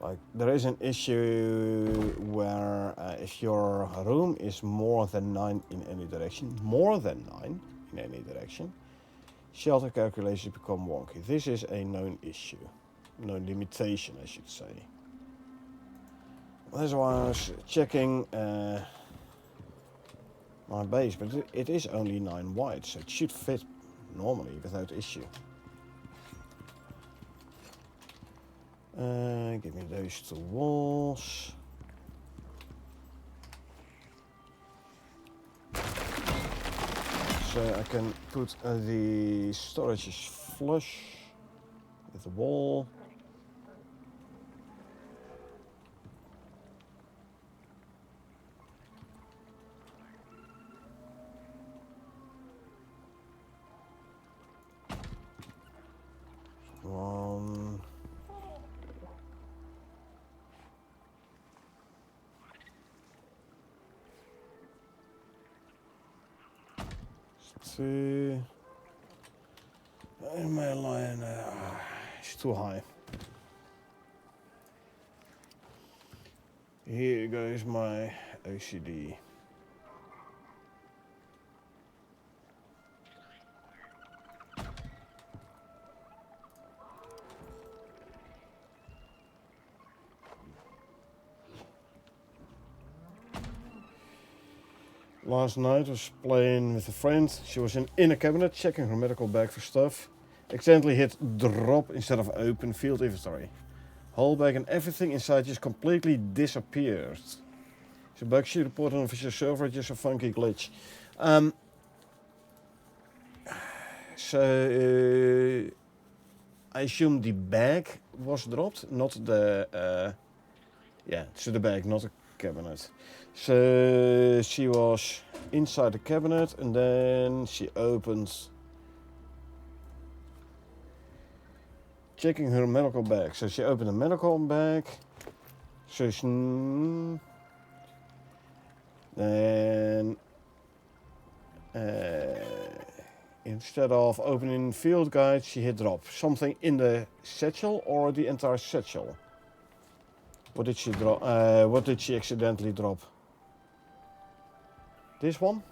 Like, there is an issue where if your room is more than 9 in any direction, shelter calculations become wonky. This is a known issue, known limitation, I should say. That's why I was checking my base, but it is only 9 wide, so it should fit normally without issue. Give me those 2 walls. So I can put the storage is flush with the wall. One. Two. And my line is too high. Here goes my OCD. Last night I was playing with a friend. She was in a cabinet checking her medical bag for stuff. Accidentally hit drop instead of open field inventory. Whole bag and everything inside just completely disappeared. So bug she reported on official server, just a funky glitch. So I assume the bag was dropped, not the yeah, so the bag, not the cabinet. So she was inside the cabinet and then she opened, checking her medical bag. So she opened a medical bag. So she, then instead of opening field guide, she hit drop. Something in the satchel or the entire satchel? What did she drop? What did she accidentally drop? This one?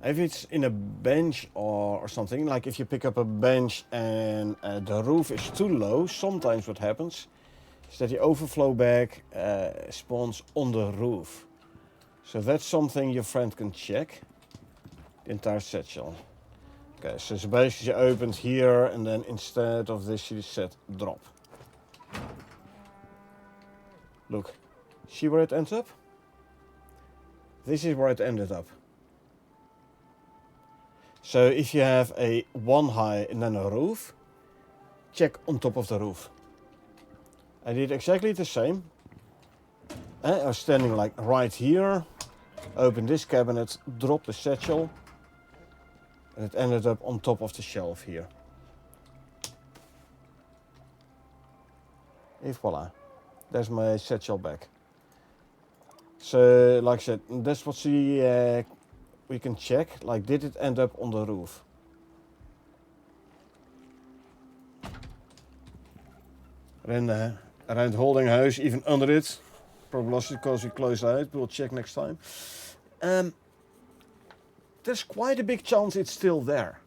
If it's in a bench or something, like if you pick up a bench and the roof is too low, sometimes what happens is that the overflow bag spawns on the roof. So that's something your friend can check. The entire satchel. Okay, so she basically opened here and then instead of this she said drop. Look, see where it ends up? This is where it ended up. So if you have a one high and then a roof, check on top of the roof. I did exactly the same. I was standing like right here, opened this cabinet, dropped the satchel, and it ended up on top of the shelf here. And voila, there's my satchel back. So like I said, that's what we can check, like did it end up on the roof? Around holding house, even under it. Probably lost it because we closed out, we'll check next time. There's quite a big chance it's still there.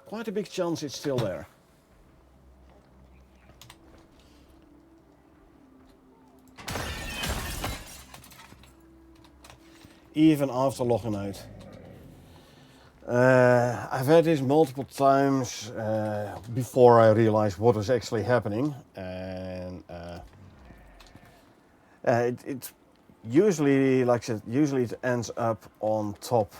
Quite a big chance it's still there. Even after logging out. I've had this multiple times before I realized what was actually happening, and it usually, like I said, usually it ends up on top.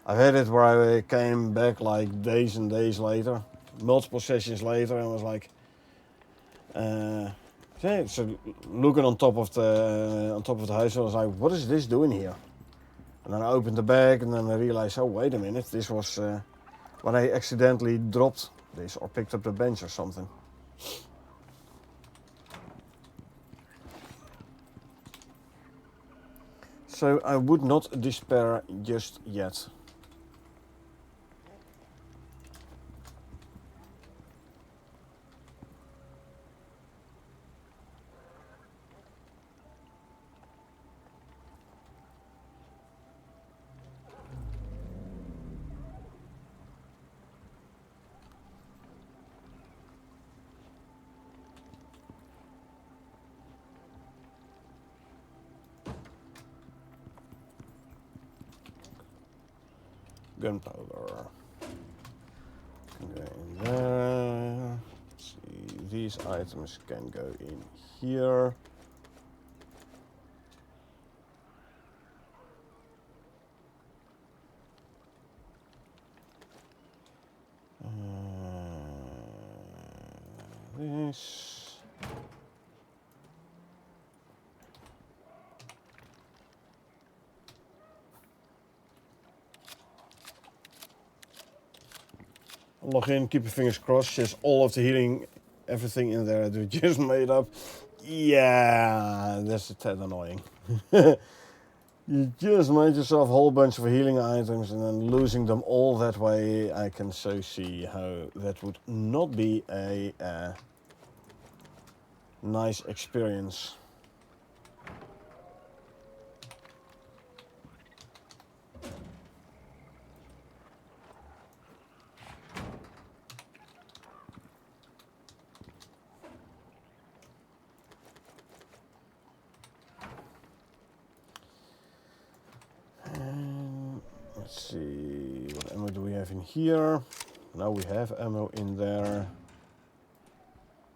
I've had it where I came back like days and days later, multiple sessions later, and was like, so looking on top of the house, I was like, what is this doing here? And then I opened the bag and then I realized, oh wait a minute, this was when I accidentally dropped this or picked up the bench or something. So I would not despair just yet. Gunpowder. Can go in there. Let's see, these items can go in here. this. Log in, keep your fingers crossed. Yes, all of the healing, everything in there that we just made up. Yeah, that's a tad annoying. You just made yourself a whole bunch of healing items and then losing them all that way. I can so see how that would not be a nice experience. Let's see, what ammo do we have in here? Now we have ammo in there.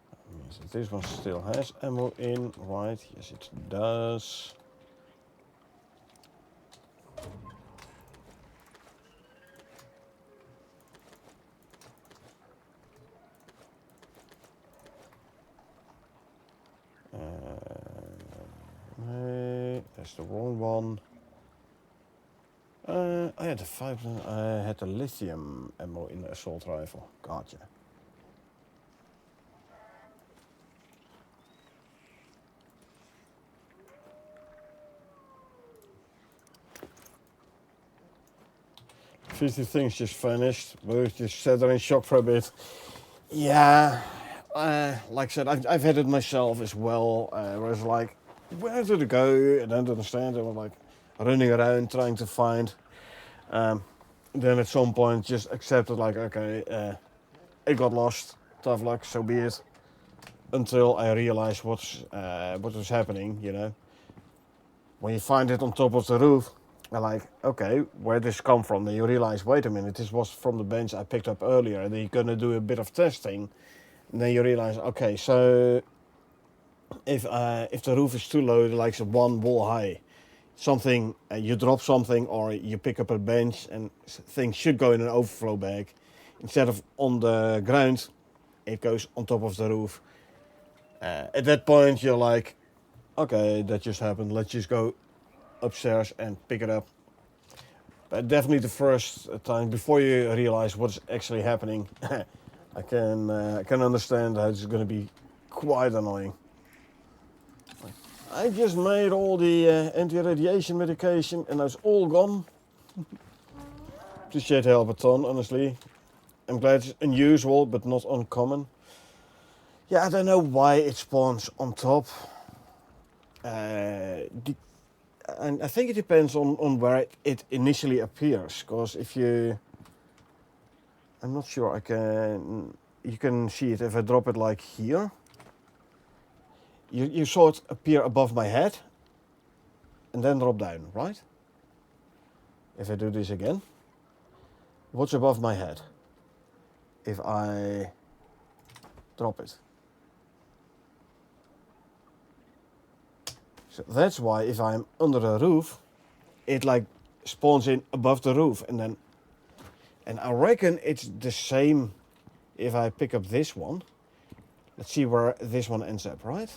That means that this one still has ammo in, right? Yes, it does. Nee, that's the wrong one. I had the 5. I had the lithium ammo in the assault rifle. Gotcha. Fifty things just vanished. We just sat there in shock for a bit. Yeah, like I said, I've had it myself as well. Where it's like, where did it go? I don't understand. I was like running around trying to find. Then at some point just accepted like, okay, it got lost. Tough luck, so be it. Until I realized what was happening, you know. When you find it on top of the roof, I'm like, okay, where did this come from? Then you realize, wait a minute, this was from the bench I picked up earlier. And then you're gonna do a bit of testing. And then you realize, okay, so if the roof is too low, like one wall high, something you drop something or you pick up a bench and things should go in an overflow bag. Instead of on the ground, it goes on top of the roof. At that point, you're like, okay, that just happened. Let's just go upstairs and pick it up. But definitely the first time before you realize what's actually happening, I can understand how it's going to be quite annoying. I just made all the anti-radiation medication and it's all gone. Appreciate the help a ton, honestly. I'm glad it's unusual but not uncommon. Yeah, I don't know why it spawns on top. And I think it depends on where it initially appears. Because if you... I'm not sure you can see it if I drop it like here. You saw it appear above my head. And then drop down, right? If I do this again. What's above my head? If I drop it. So that's why if I'm under a roof, it like spawns in above the roof and I reckon it's the same if I pick up this one. Let's see where this one ends up, right?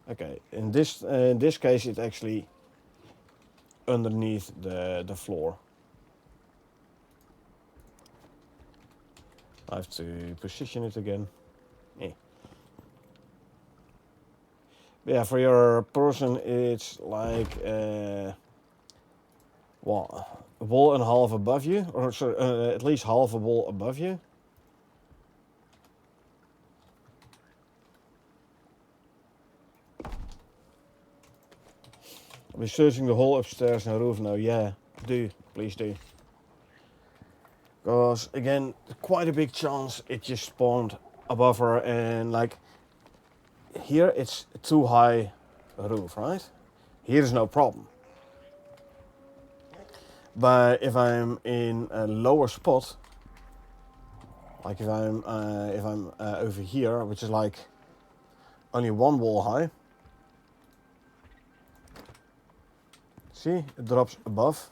Okay, in this case it's actually underneath the floor. I have to position it again. Yeah, for your person, it's like a wall and a half above you, or sorry, at least half a wall above you. I'll be searching the whole upstairs and roof now. Yeah, please do. Because again, quite a big chance it just spawned above her, and like here it's too high a roof, right? Here is no problem. But if I'm in a lower spot, like if I'm over here, which is like only one wall high, see, it drops above.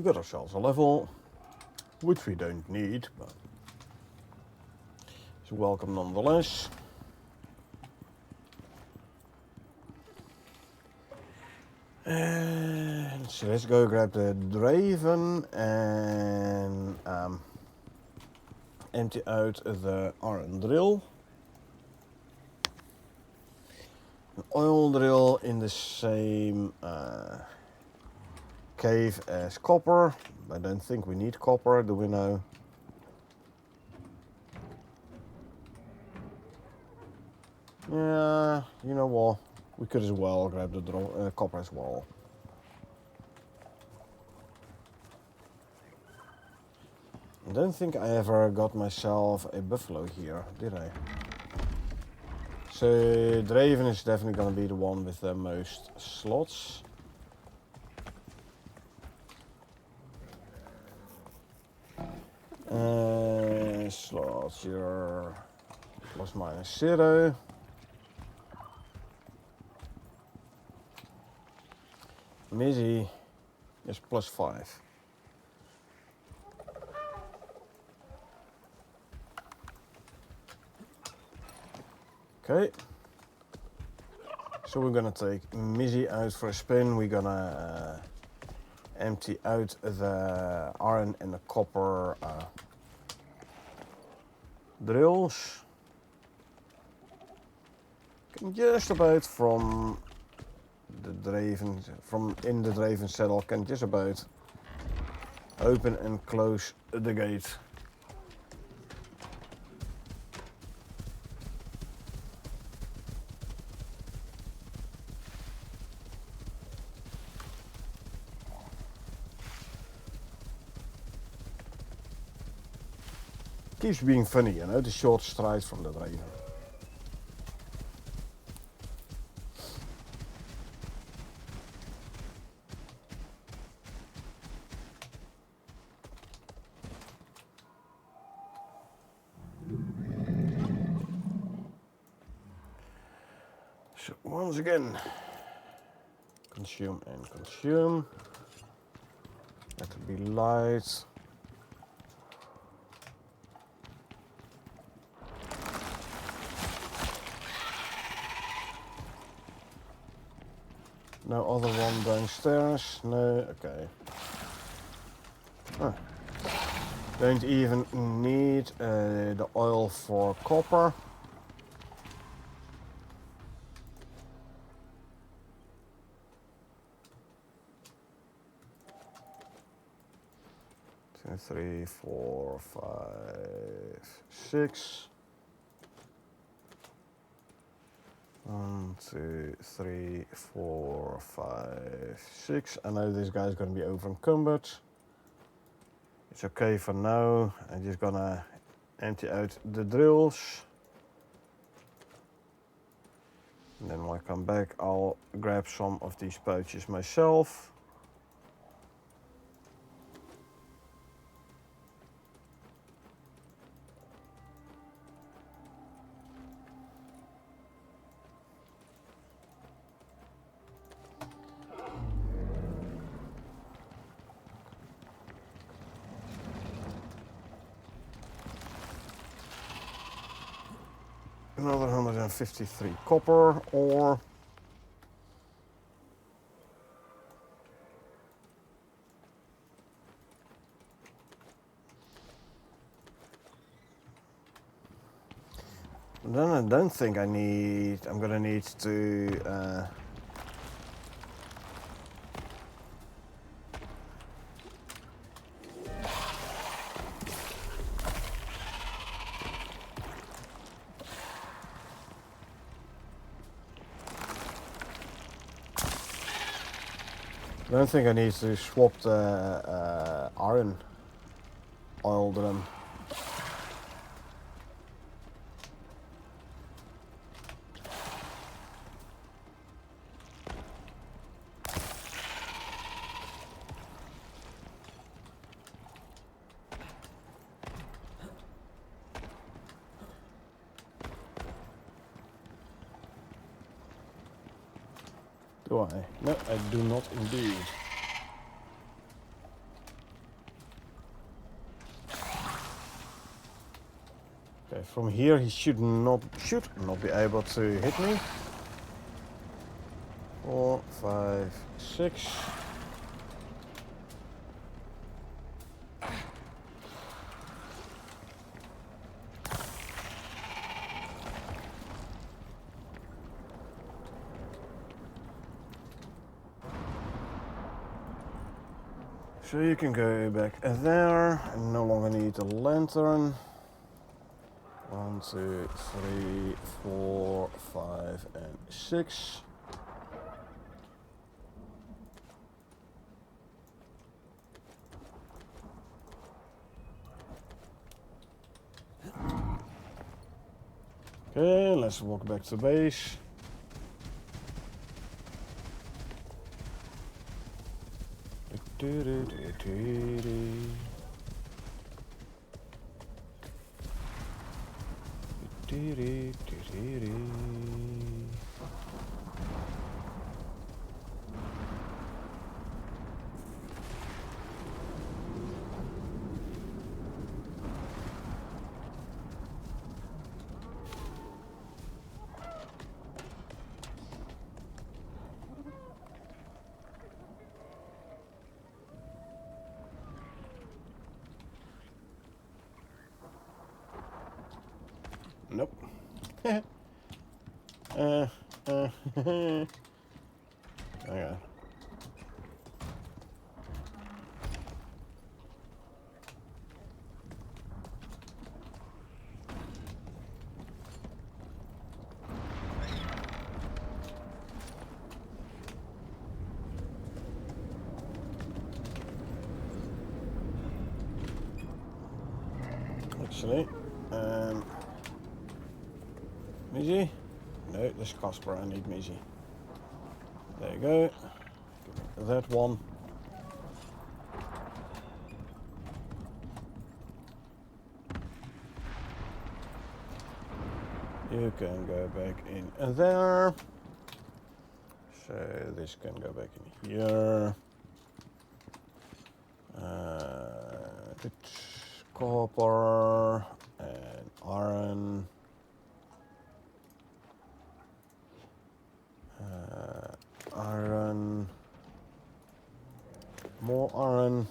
We got ourselves a level, which we don't need, but it's welcome nonetheless. And so let's go grab the Draven and empty out the iron drill. An oil drill in the same cave as copper. I don't think we need copper, do we know? Yeah, you know what? We could as well grab the copper as well. I don't think I ever got myself a buffalo here, did I? So Draven is definitely going to be the one with the most slots. Slots here, plus minus 0. Mizzy is plus 5. Okay. So we're gonna take Mizzy out for a spin. We're gonna empty out the iron and the copper drills. Can just about from the Draven, from in the Draven saddle, can just about open and close the gate. Keeps being funny, you know, the short stride from the Draven. So once again, consume and consume. Let it be light. No other one downstairs. No, okay. Huh. Don't even need the oil for copper. Two, 3, 4, 5, 6. 1, 2, 3, 4, 5, 6. I know this guy's going to be over encumbered. It's okay for now. I'm just gonna empty out the drills. And then when I come back, I'll grab some of these pouches myself. Another 153 copper ore. Then I don't think I'm gonna need to I don't think I need to swap the iron oil drum. Do I? No, I do not indeed. Okay, from here he should not be able to hit me. 4, 5, 6. So you can go back there and no longer need a lantern. 1, 2, 3, 4, 5, and 6. Okay, let's walk back to base. Nope. Okay. Actually, Mizzy? No, this Casper, I need Mizzy. There you go. Give me that one. You can go back in there. So this can go back in here. It's copper and iron. Iron. More iron.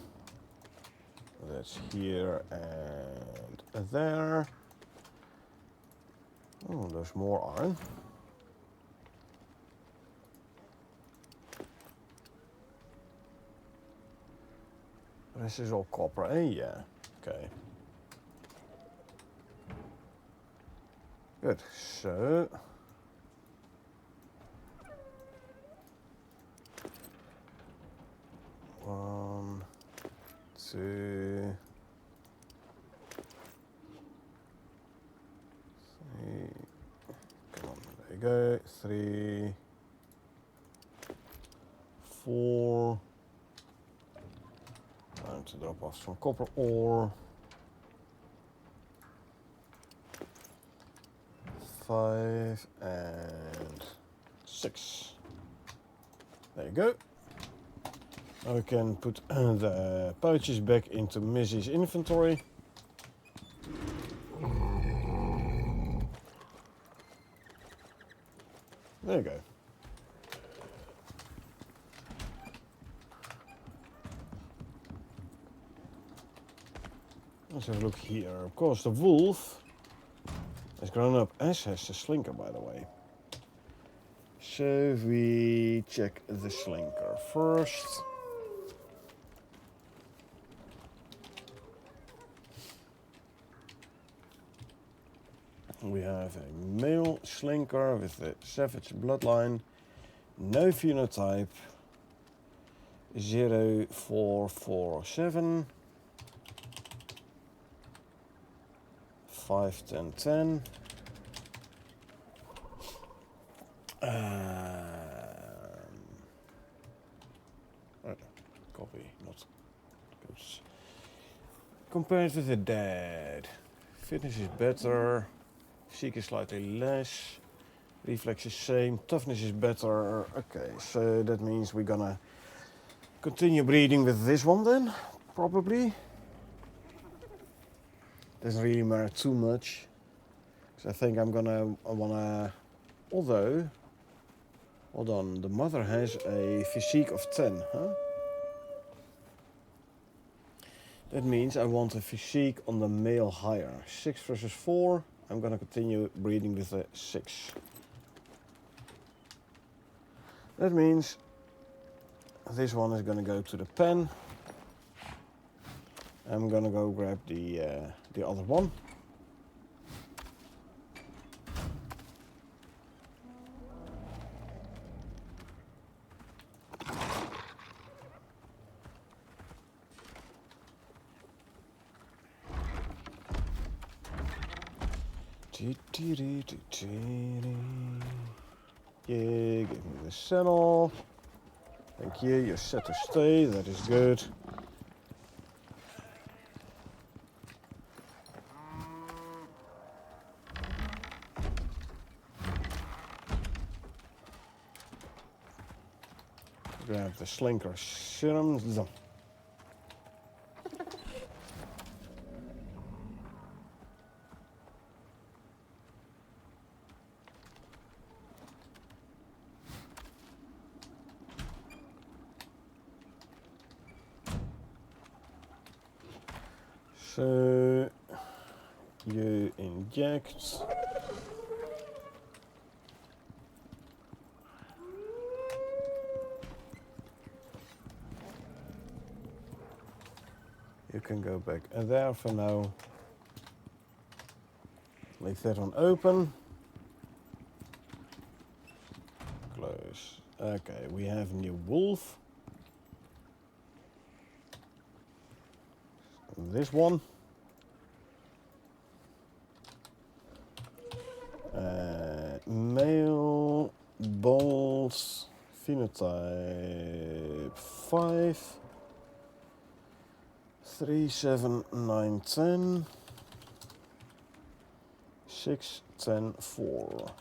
That's here and there. Oh, there's more iron. This is all copper, eh? Yeah. Okay. Good. So. One, two, three. Come on, there you go. 3, 4. Time to drop off some copper ore. 5 and 6. There you go. Now we can put the pouches back into Missy's inventory. There you go. Let's have a look here. Of course, the wolf has grown up, as has the slinker, by the way. So we check the slinker first. We have a male slinker with a savage bloodline, no phenotype, 0447, 51010. Copy, not goods. Compared to the dead, fitness is better. Physique is slightly less. Reflex is same. Toughness is better. Okay, so that means we're gonna continue breeding with this one then, probably. Doesn't really matter too much. So I think I wanna, although, hold on, the mother has a physique of 10, huh? That means I want a physique on the male higher. 6 versus 4, I'm gonna continue breeding with a 6. That means this one is gonna go to the pen. I'm gonna go grab the other one. Yeah, give me the saddle. Thank you, you're set to stay, that is good. Grab the slinker serum. So you inject. You can go back there for now. Leave that one open. Close. Okay, we have a new wolf. This one. Male, bold, phenotype 5. 3, 7, 9, 10. 6, 10, 4.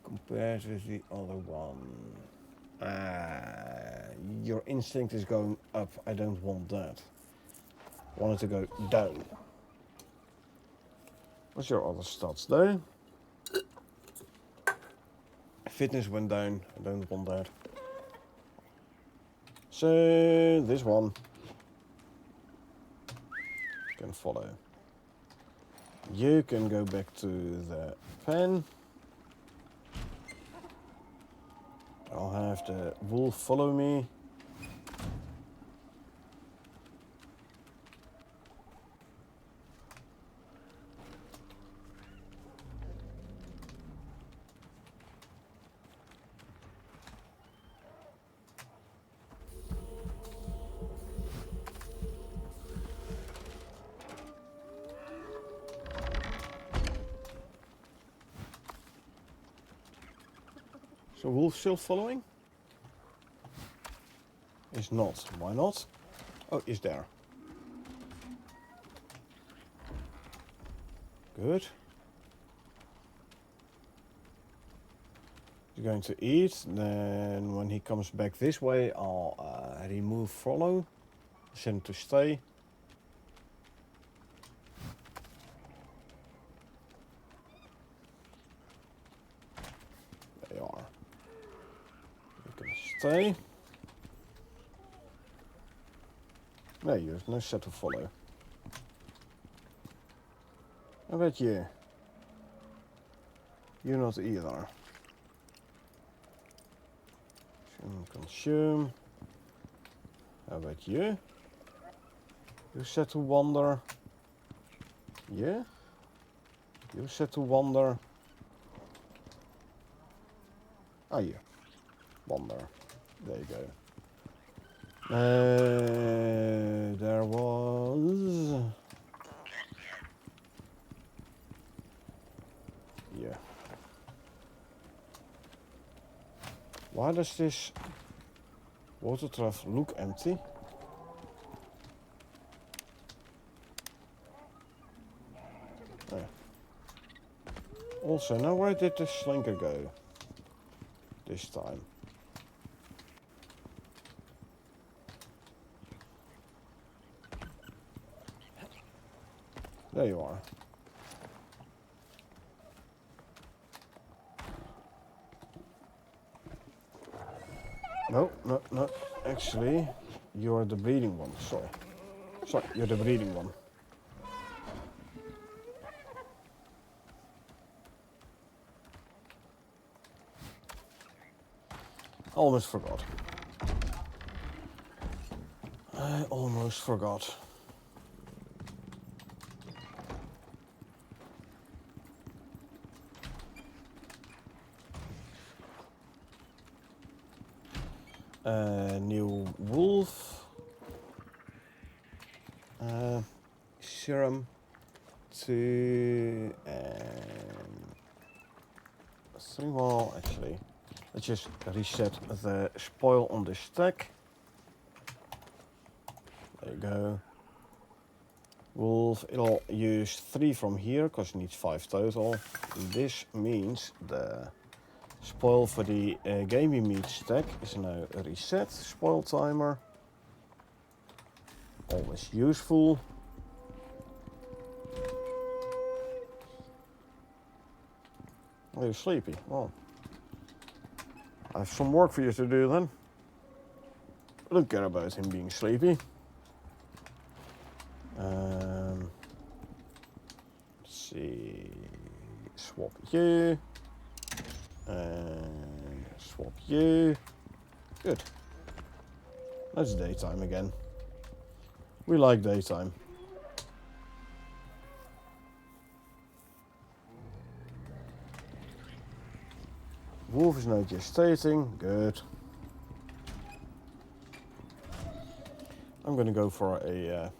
Compared with the other one. Your instinct is going up. I don't want that. I want it to go down. What's your other stats though? Fitness went down. I don't want that. So this one can follow. You can go back to the pen. I'll have the wolf follow me. So wolf still following? Is not. Why not? Oh, is there. Good. He's going to eat. Then when he comes back this way, I'll remove follow. Send him to stay. They are. You can stay. No, there's no set to follow. How about you? You're not either. Consume. How about you? You set to wander. Yeah? You set to wander. Ah, you. Wander. There you go. There was... Yeah. Why does this water trough look empty? Oh. Also, now where did the slinker go? This time. There you are. No, no, no. Actually, you're the breeding one. Sorry. Sorry, you're the breeding one. Almost forgot. I almost forgot. New wolf. Serum. 2 and 3. Well, actually, let's just reset the spoil on the stack. There you go. Wolf, it'll use 3 from here because it needs 5 total. This means the spoil for the gaming meat stack is now reset. Spoil timer. Always useful. Are you sleepy? Well, I have some work for you to do then. I don't care about him being sleepy. Let's see. Swap you. And swap you. Good. That's daytime again. We like daytime. Wolf is now gestating. Good. I'm gonna go for a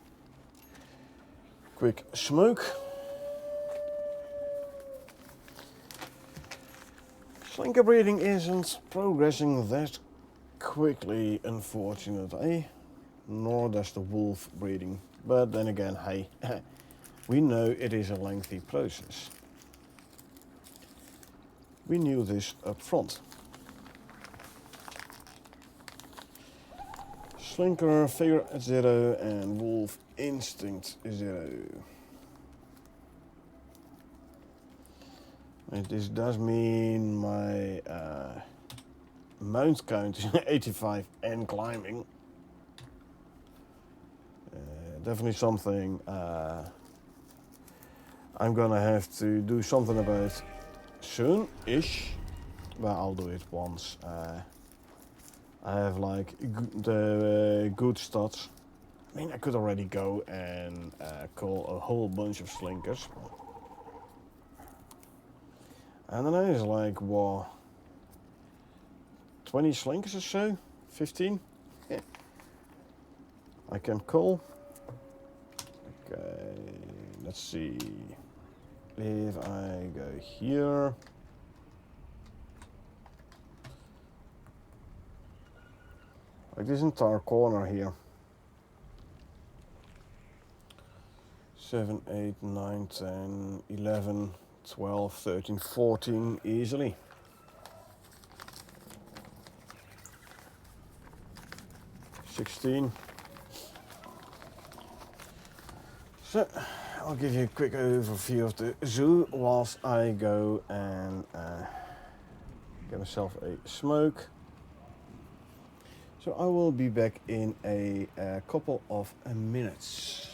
quick smoke. Slinker breeding isn't progressing that quickly, unfortunately. Nor does the wolf breeding. But then again, hey, we know it is a lengthy process. We knew this up front. Slinker figure at 0 and wolf instinct 0. And this does mean my mount count is 85 and climbing. Definitely something I'm gonna have to do something about soon-ish, but I'll do it once I have like the good stats. I mean, I could already go and call a whole bunch of slinkers. And then there's like, what, 20 slinkers or so? 15? Yeah. I can call. Okay, let's see. If I go here, like this entire corner here, 7, 8, 9, 10, 11, 12, 13, 14 easily. So, I'll give you a quick overview of the zoo whilst I go and get myself a smoke. So I will be back in a couple of minutes.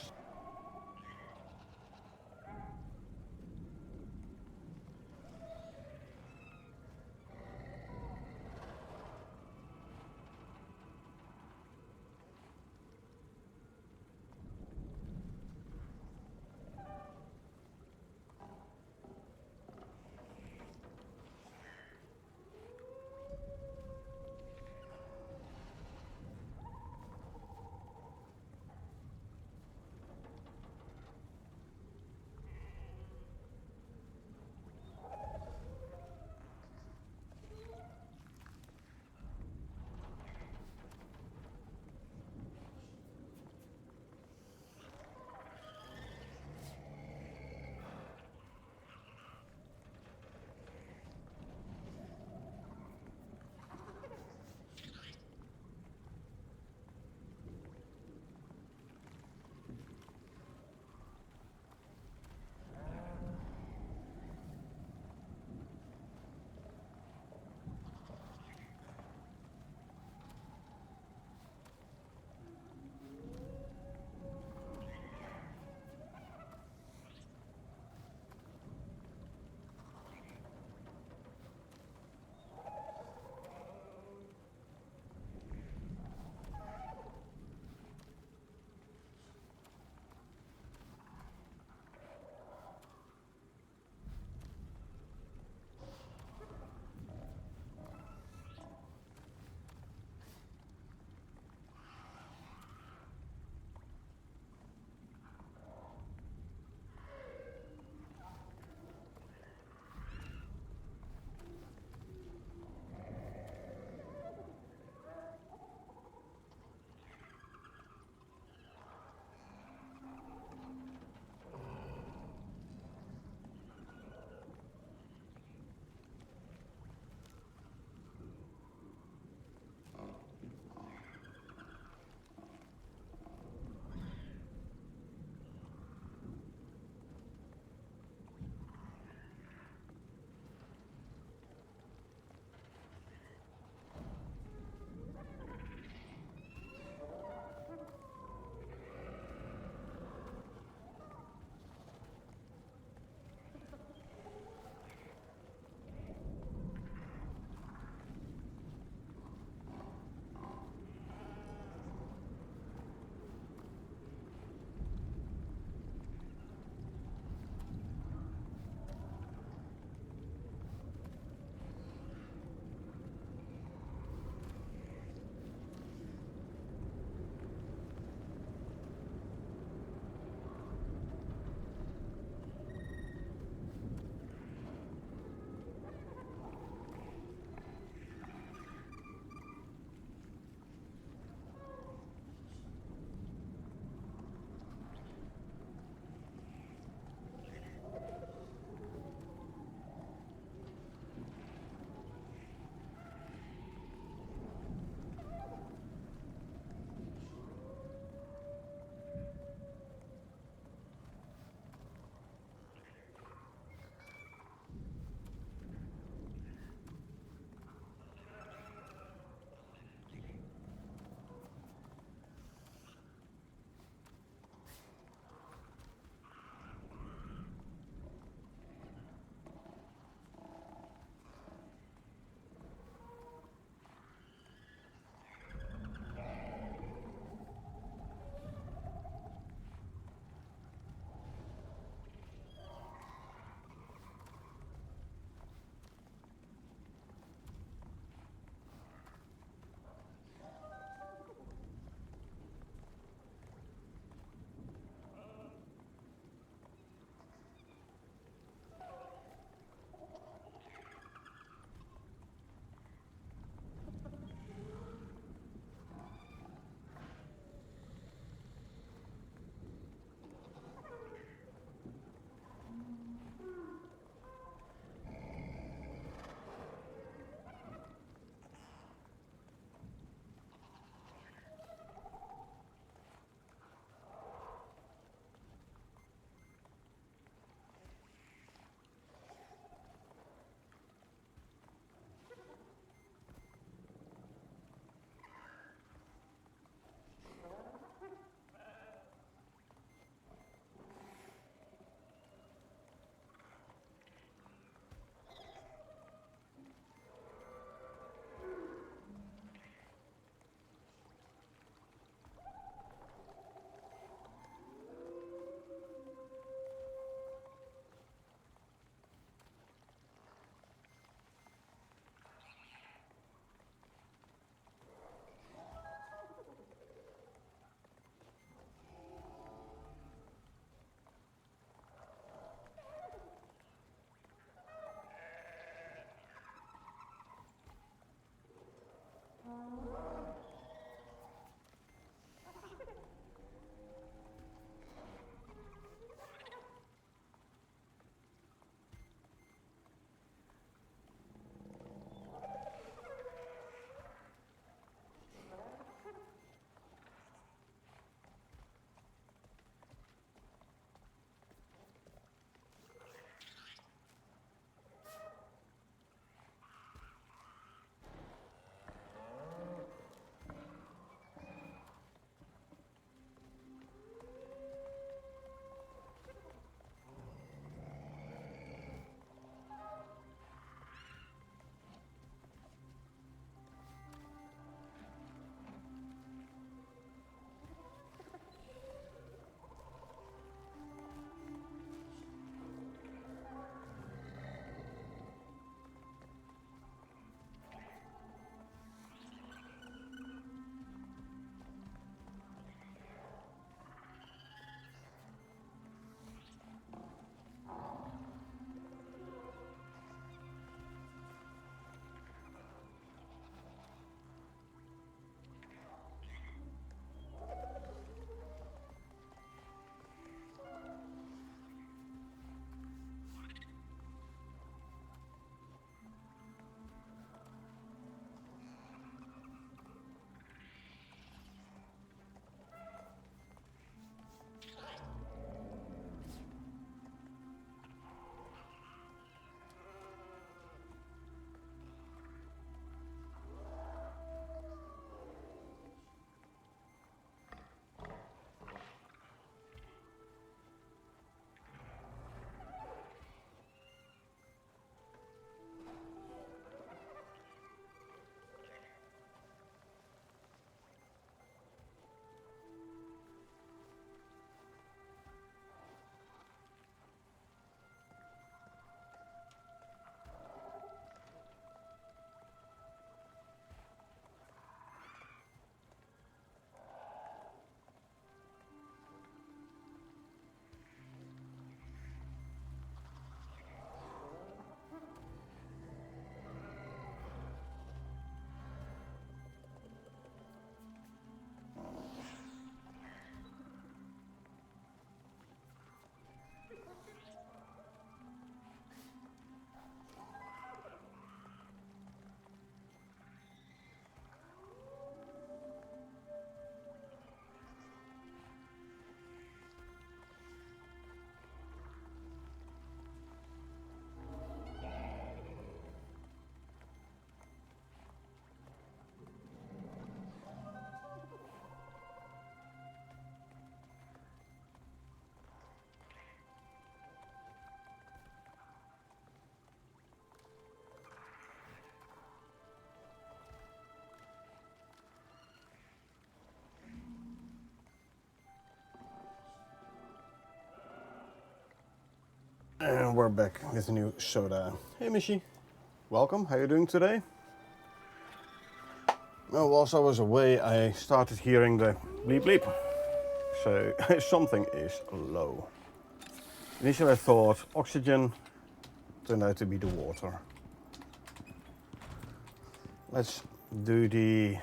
And we're back with a new soda. Hey Mishy, welcome. How are you doing today? Well, whilst I was away, I started hearing the bleep bleep. So something is low. Initially I thought oxygen, turned out to be the water. Let's do the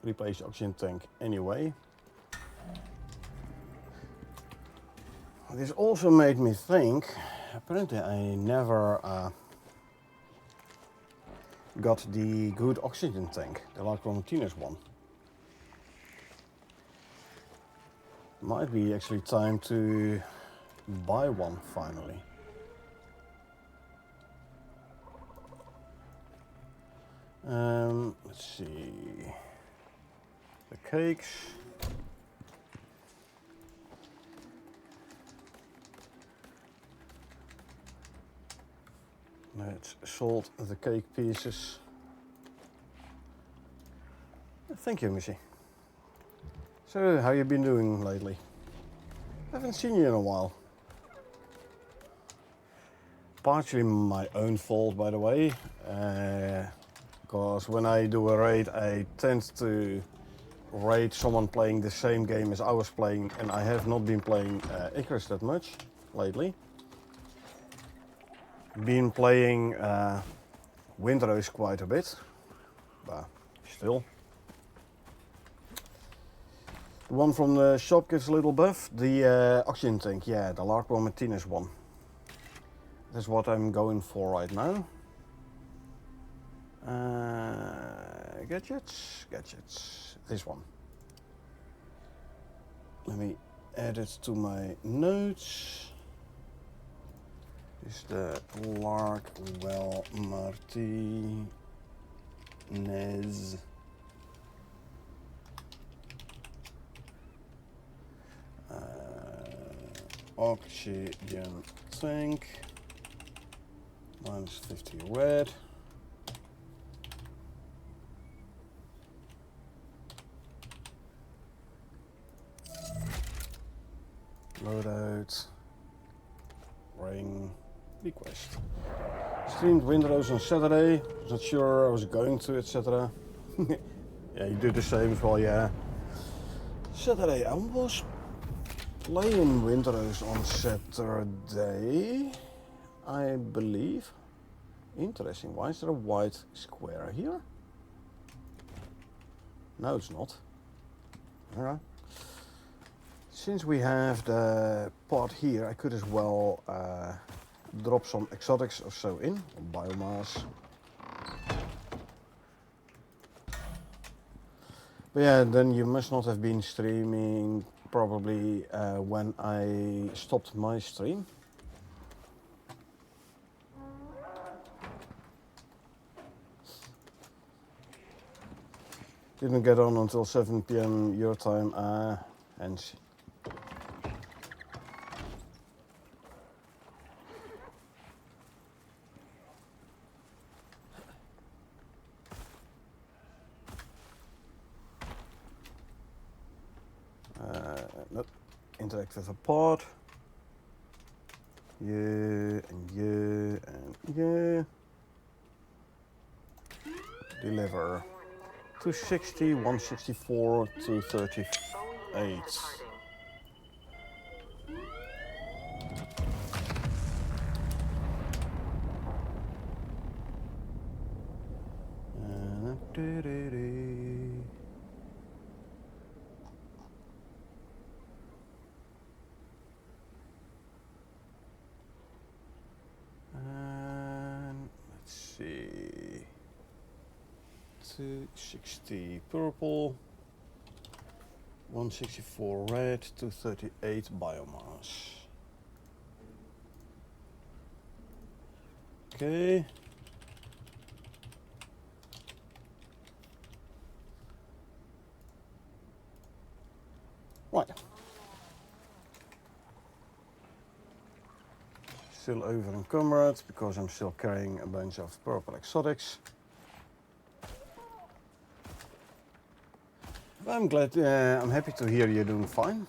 replace oxygen tank anyway. This also made me think, apparently I never got the good oxygen tank, the Lark Martinez one. Might be actually time to buy one finally. Let's see, the cakes. Let's salt the cake pieces. Thank you, Missy. So, how you been doing lately? Haven't seen you in a while. Partially my own fault, by the way, because when I do a raid, I tend to raid someone playing the same game as I was playing, and I have not been playing Icarus that much lately. Been playing Windrose quite a bit, but still. The one from the shop gives a little buff. The oxygen tank, yeah, the Lark Martinez one. That's what I'm going for right now. Gadgets, this one. Let me add it to my notes. Is the Lark Martinez. Oxygen tank. Minus 50 red. Loadout. Ring. Request. Streamed Windrose on Saturday. Was not sure I was going to, etc. Yeah, you do the same as well, yeah. Saturday, I was playing Windrose on Saturday, I believe. Interesting. Why is there a white square here? No, it's not. Alright. Since we have the pot here, I could as well drop some exotics or so in, on biomass. But yeah, then you must not have been streaming probably when I stopped my stream. Didn't get on until 7 PM your time, hence. Nope. Interact with a pod. Yeah, and yeah, and yeah. Deliver. 260, 164, 238. And let's see. 260 purple, 164 red, 238 biomass. Okay. Right. Still over encumbered because I'm still carrying a bunch of purple exotics. I'm glad, I'm happy to hear you're doing fine.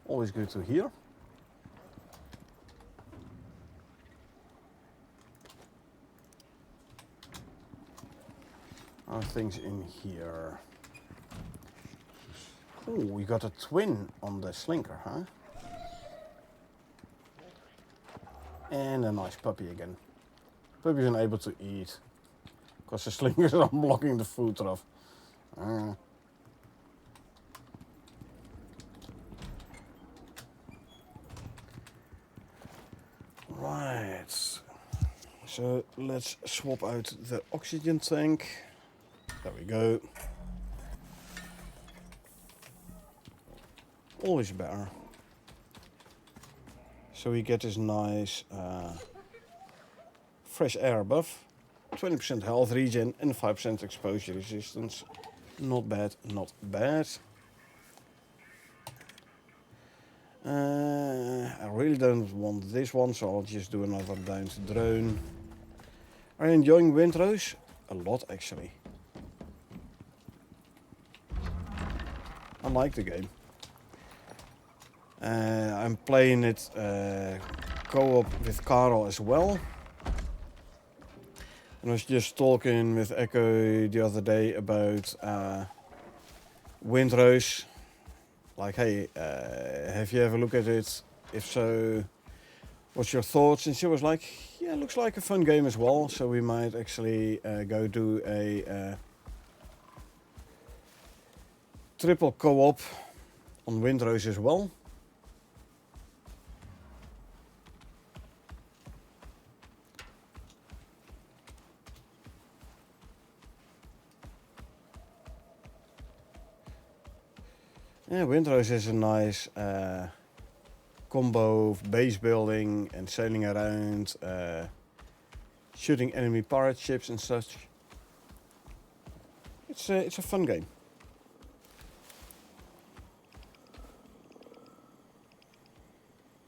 Always good to hear. Are things in here? Oh, we got a twin on the slinker, huh? And a nice puppy again. Puppy's unable to eat because the slingers are blocking the food trough. Right. So let's swap out the oxygen tank. There we go. Always better. So we get this nice fresh air buff. 20% health regen and 5% exposure resistance. Not bad, not bad. I really don't want this one, so I'll just do another downed drone. Are you enjoying Windrose? A lot, actually. I like the game. I'm playing it co-op with Karel as well. And I was just talking with Echo the other day about Windrose. Like, hey, have you ever looked at it? If so, what's your thoughts? And she was like, yeah, looks like a fun game as well. So we might actually go do a triple co-op on Windrose as well. Yeah, Windrose is a nice combo of base building and sailing around, shooting enemy pirate ships and such. It's a fun game.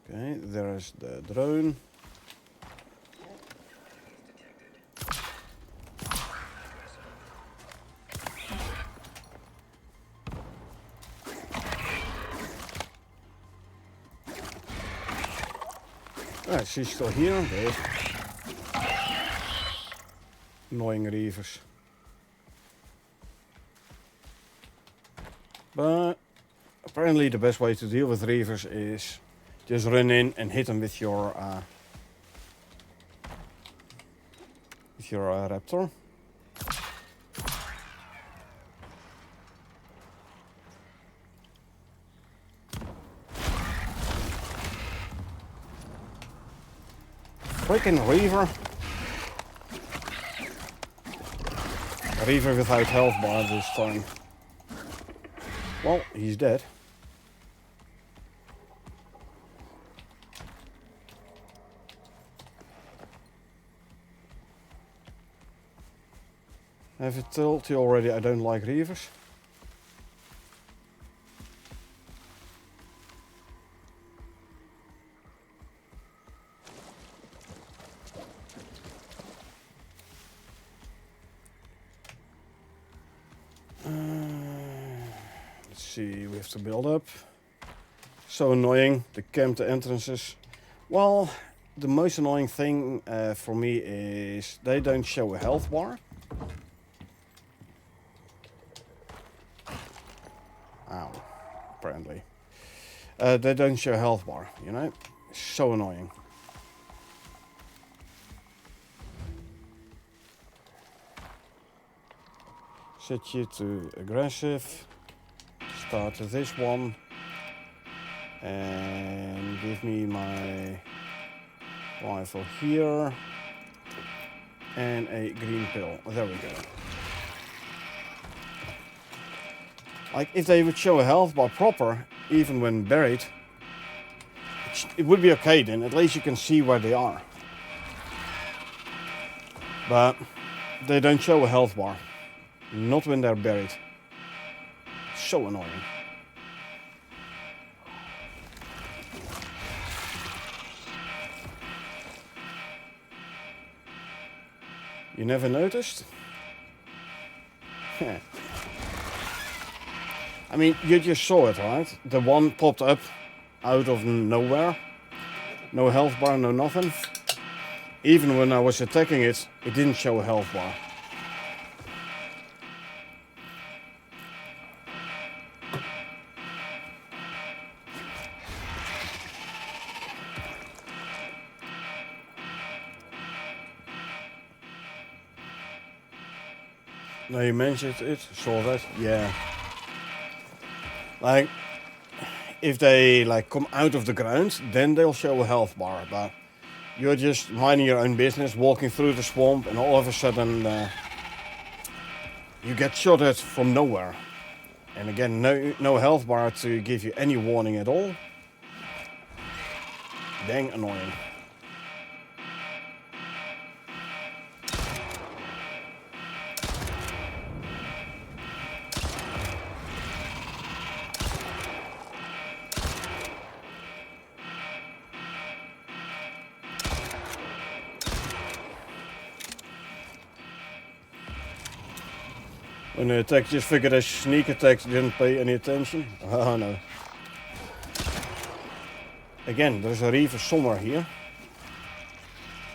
Okay, there's the drone. Ah, she's still here. Good. Annoying reavers. But apparently the best way to deal with reavers is just run in and hit them with your raptor. Freaking Reaver. Reaver without health bar this time. Well, he's dead. Have I told you already I don't like Reavers? Let's see, we have to build up. So annoying, the camped entrances. Well, the most annoying thing for me is they don't show a health bar. Ow, apparently. They don't show a health bar, you know? So annoying. Set you to aggressive. Start this one. And give me my rifle here. And a green pill. There we go. Like, if they would show a health bar proper, even when buried, it would be okay then. At least you can see where they are. But they don't show a health bar. Not when they're buried. So annoying. You never noticed? I mean, you just saw it, right? The one popped up out of nowhere. No health bar, no nothing. Even when I was attacking it, it didn't show a health bar. Now you mentioned it, saw that, yeah. Like, if they like come out of the ground, then they'll show a health bar, but you're just minding your own business, walking through the swamp, and all of a sudden you get shot at from nowhere. And again, no health bar to give you any warning at all. Dang annoying. When the attack just figured a sneak attack, didn't pay any attention. Oh no. Again, there's a reaver somewhere here.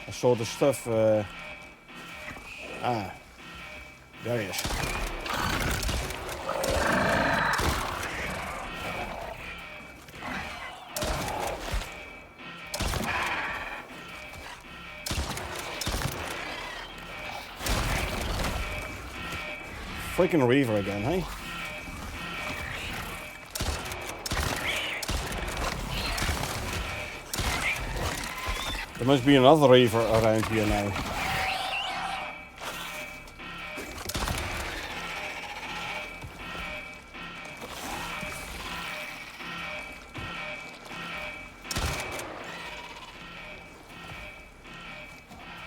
I saw the stuff. There he is. Freaking reaver again, hey? There must be another reaver around here now.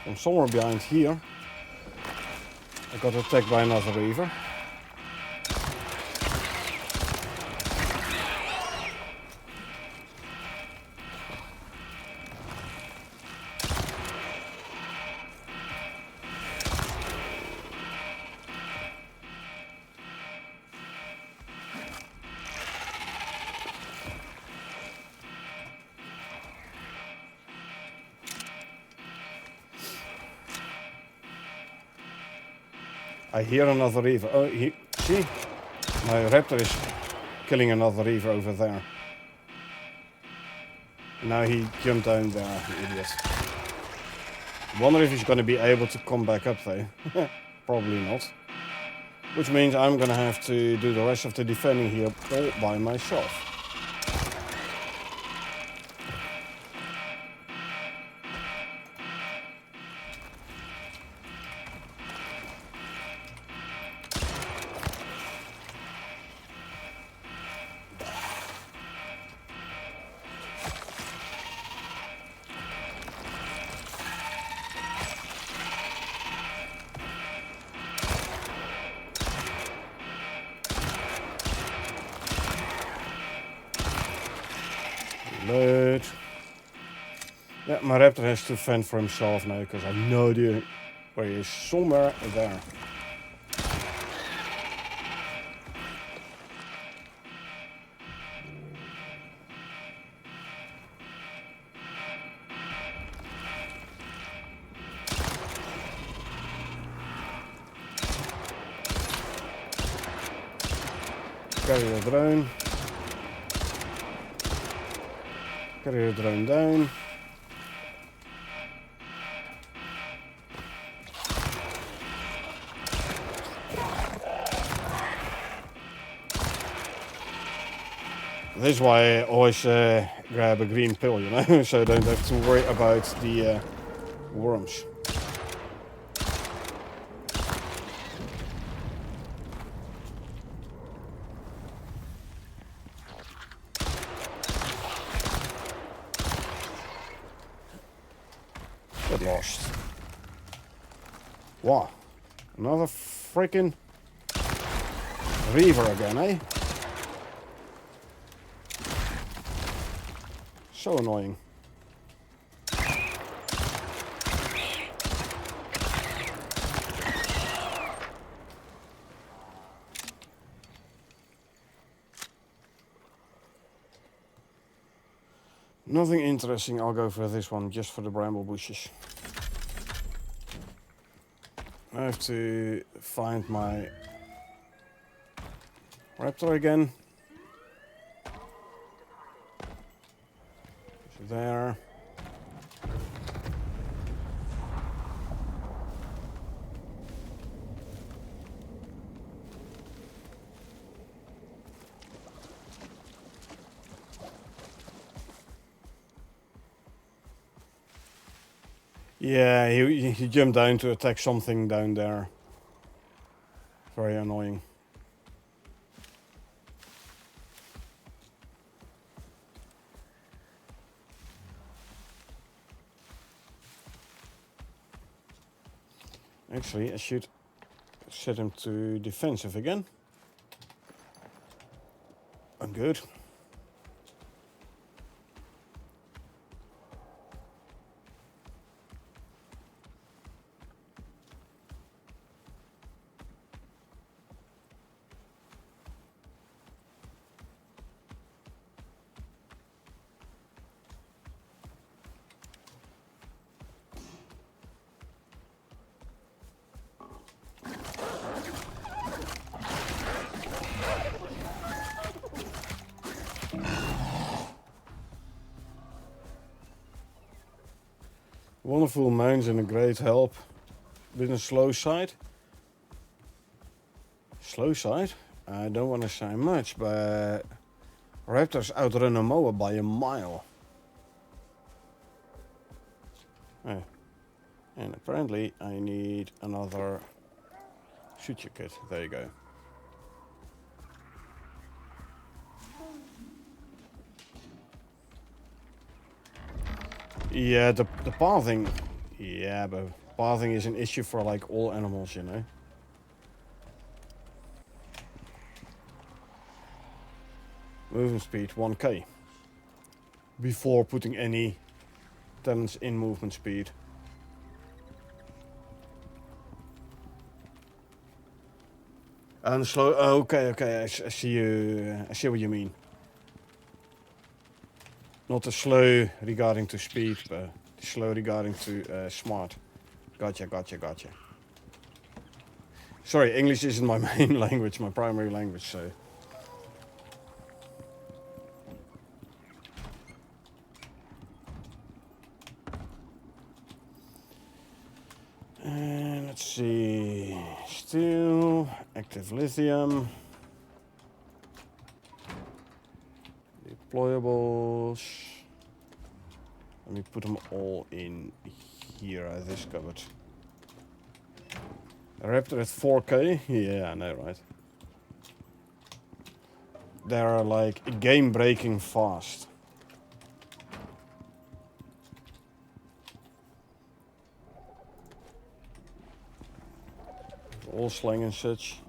From somewhere behind here, I got attacked by another reaver. I hear another reaver. Oh, see? My raptor is killing another reaver over there. Now he jumped down there, the idiot. Wonder if he's gonna be able to come back up there. Probably not. Which means I'm gonna have to do the rest of the defending here all by myself. Load. Yeah, my raptor has to fend for himself now because I have no idea where he is. Somewhere there. Carrier drone. Carrier drone down. This is why I always grab a green pill, you know, so I don't have to worry about the worms. Get lost. Wow. Another freaking reaver again, eh? So annoying. Nothing interesting, I'll go for this one, just for the bramble bushes. I have to find my raptor again. There. Yeah, he jumped down to attack something down there. Very annoying. Actually, I should set him to defensive again. I'm good. Wonderful mounts and a great help. With a slow side. Slow side? I don't want to say much, but raptors outrun a mower by a mile. Oh. And apparently I need another suture kit. There you go. Yeah, the pathing. Yeah, but pathing is an issue for like all animals, you know. Movement speed 1k. Before putting any talents in movement speed. And slow. Oh, okay. I see you. I see what you mean. Not the slow regarding to speed, but the slow regarding to smart. Gotcha. Sorry, English isn't my main language, my primary language, so. And let's see. Steel, active lithium. Deployables. Let me put them all in here, I discovered. A Raptor at 4k? Yeah, I know, right? They're like game-breaking fast. All slang and such.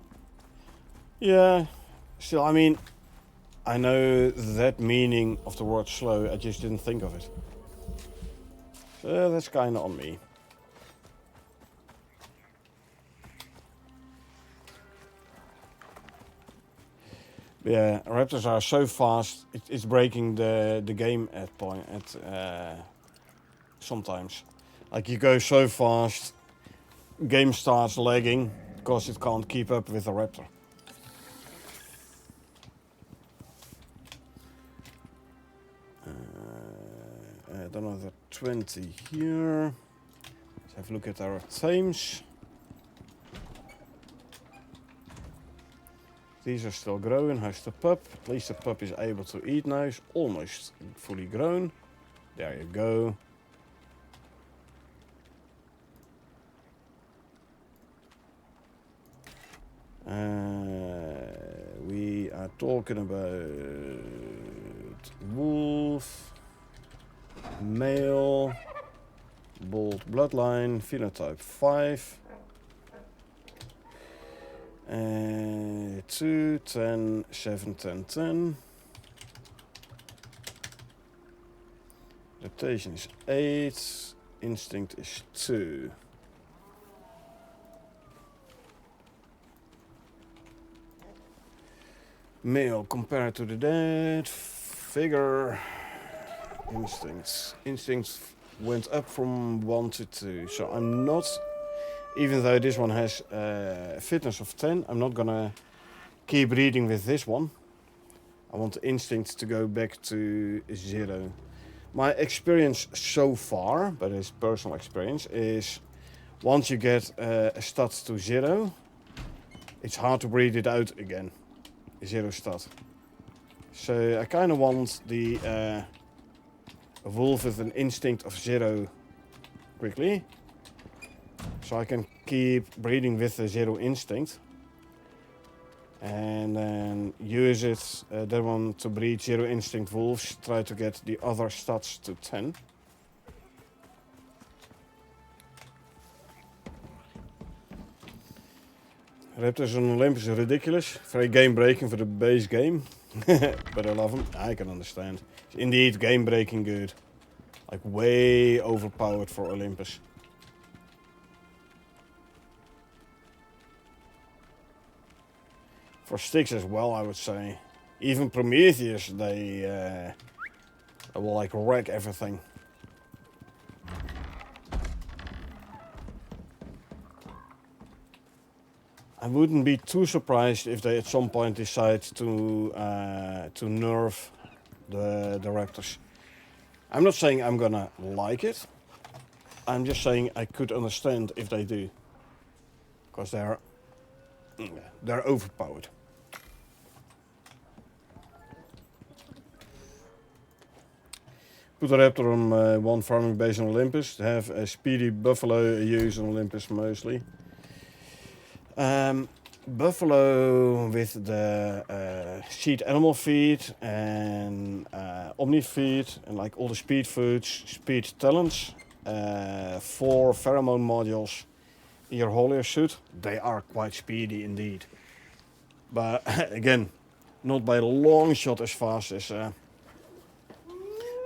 Yeah, still, I mean, I know that meaning of the word slow, I just didn't think of it. So that's kinda on me. Yeah, raptors are so fast, it's breaking the game at sometimes. Like you go so fast, game starts lagging because it can't keep up with the raptor. Add another 20 here. Let's have a look at our themes. These are still growing. How's the pup? At least the pup is able to eat now. It's almost fully grown. There you go. We are talking about wolf, male, bold bloodline, phenotype 5. 2, 10, 7, 10, 10. Adaptation is 8. Instinct is 2. Male compared to the dead. Figure. Instincts. Instincts went up from 1 to 2. So I'm not... Even though this one has fitness of 10, I'm not gonna keep reading with this one. I want the instinct to go back to 0. My experience so far, but it's personal experience, is once you get a stat to 0, it's hard to breed it out again. 0 stat. So I kind of want the wolf with an instinct of 0 quickly. So I can keep breeding with the Zero Instinct. And then use it, that one to breed Zero Instinct wolves. Try to get the other stats to 10. Raptors on Olympus are ridiculous. Very game breaking for the base game. But I love them. I can understand. It's indeed game breaking good. Like way overpowered for Olympus. For sticks as well, I would say. Even Prometheus, they will like wreck everything. I wouldn't be too surprised if they at some point decide to nerf the Raptors. I'm not saying I'm gonna like it. I'm just saying I could understand if they do, because they're overpowered. Put a raptor on one farming base on Olympus. Have a speedy buffalo use on Olympus mostly. Buffalo with the seed animal feed and omni feed and like all the speed foods, speed talents, 4 pheromone modules in your holier suit. They are quite speedy indeed. But again, not by a long shot as fast as the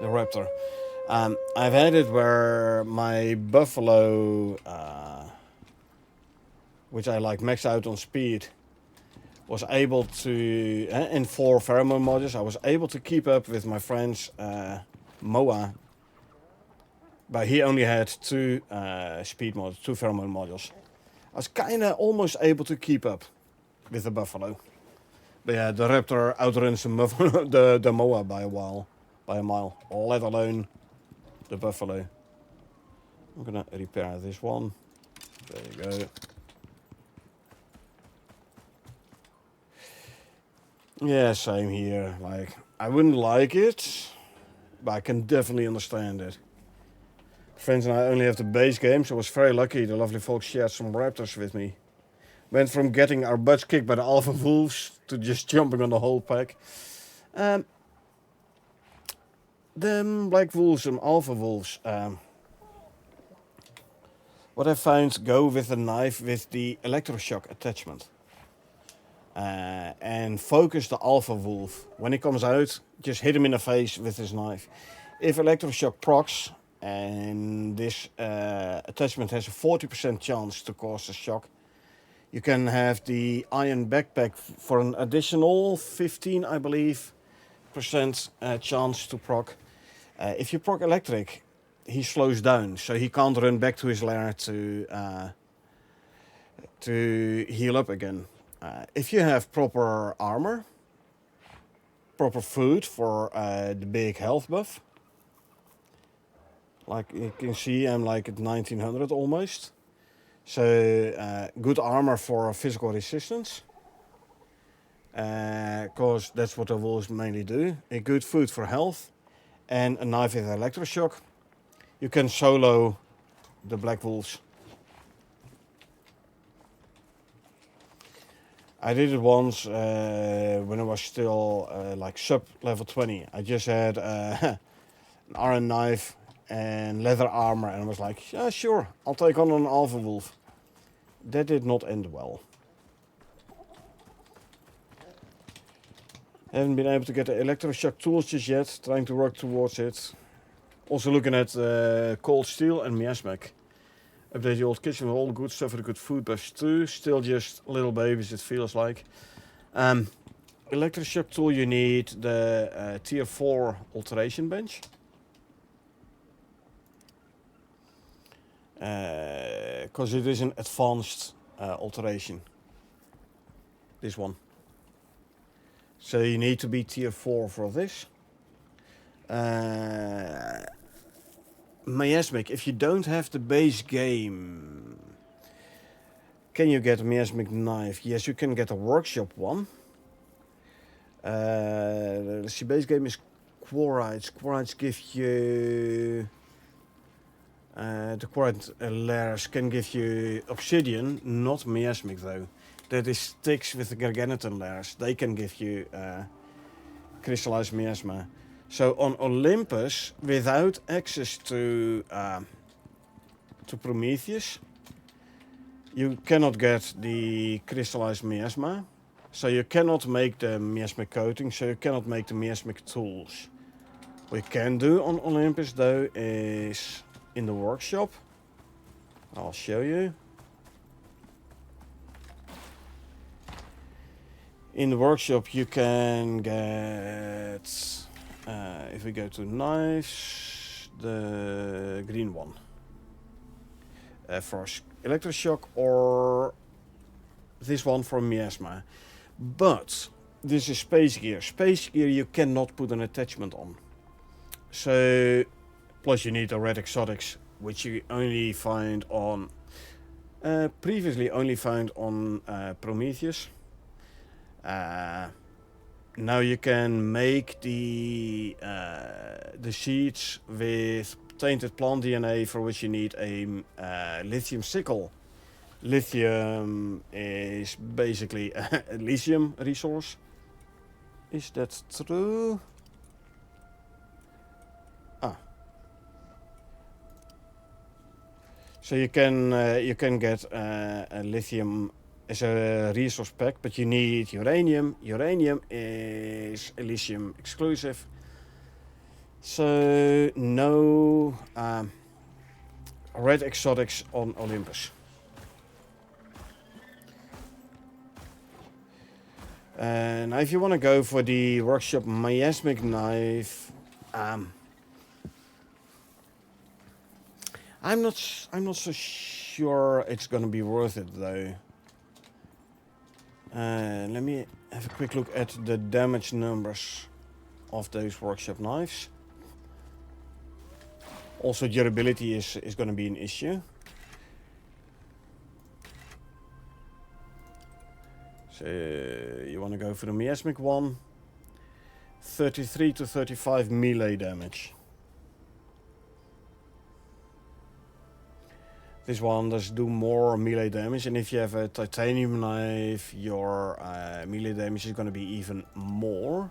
raptor. I've had it where my buffalo, which I like max out on speed, was able to, in 4 pheromone modules, I was able to keep up with my friend's Moa, but he only had 2 speed modules, 2 pheromone modules. I was kinda almost able to keep up with the buffalo. But yeah, the raptor outruns the Moa by a mile, let alone the buffalo. I'm gonna repair this one. There you go. Yeah, same here. Like, I wouldn't like it, but I can definitely understand it. Friends and I only have the base game, so I was very lucky the lovely folks shared some raptors with me. Went from getting our butts kicked by the alpha wolves to just jumping on the whole pack. The black wolves and alpha wolves, what I found, go with a knife with the electroshock attachment. And focus the alpha wolf. When he comes out, just hit him in the face with his knife. If electroshock procs, and this attachment has a 40% chance to cause a shock, you can have the iron backpack for an additional 15, I believe, percent chance to proc. If you proc electric, he slows down, so he can't run back to his lair to heal up again. If you have proper armor, proper food for the big health buff, like you can see, I'm like at 1900 almost. So good armor for physical resistance, because that's what the wolves mainly do. A good food for health, and a knife with electroshock. You can solo the black wolves. I did it once when I was still like sub level 20. I just had an iron knife and leather armor, and I was like, yeah, sure, I'll take on an alpha wolf. That did not end well. Haven't been able to get the electroshock tools just yet, trying to work towards it. Also looking at cold steel and miasmac. Update the old kitchen with all the good stuff for the good food buffs too. Still just little babies, it feels like. Electroshock tool, you need the tier 4 alteration bench. Because it is an advanced alteration. This one. So you need to be tier 4 for this. Miasmic, if you don't have the base game, can you get a miasmic knife? Yes, you can get a workshop one. Let's see, base game is quarrites. Quarrites give you The quartz layers can give you obsidian, not miasmic though. That is sticks with the garganiton layers. They can give you crystallized miasma. So on Olympus, without access to Prometheus, you cannot get the crystallized miasma. So you cannot make the miasmic coating, so you cannot make the miasmic tools. What you can do on Olympus though is in the workshop. I'll show you. In the workshop you can get, if we go to knives, the green one. For electroshock, or this one for miasma. But this is space gear. Space gear you cannot put an attachment on. So, plus you need a red exotics, which you only find on, previously only found on Prometheus. Now you can make the seeds with tainted plant DNA, for which you need a lithium sickle. Lithium is basically a lithium resource. Is that true? So you can get a lithium as a resource pack, but you need uranium. Uranium is Elysium exclusive. So no red exotics on Olympus. Now if you want to go for the workshop miasmic knife, I'm not so sure it's gonna be worth it though. Let me have a quick look at the damage numbers of those workshop knives. Also, durability is going to be an issue. So you want to go for the miasmic one. 33 to 35 melee damage. This one does do more melee damage, and if you have a titanium knife, your melee damage is going to be even more.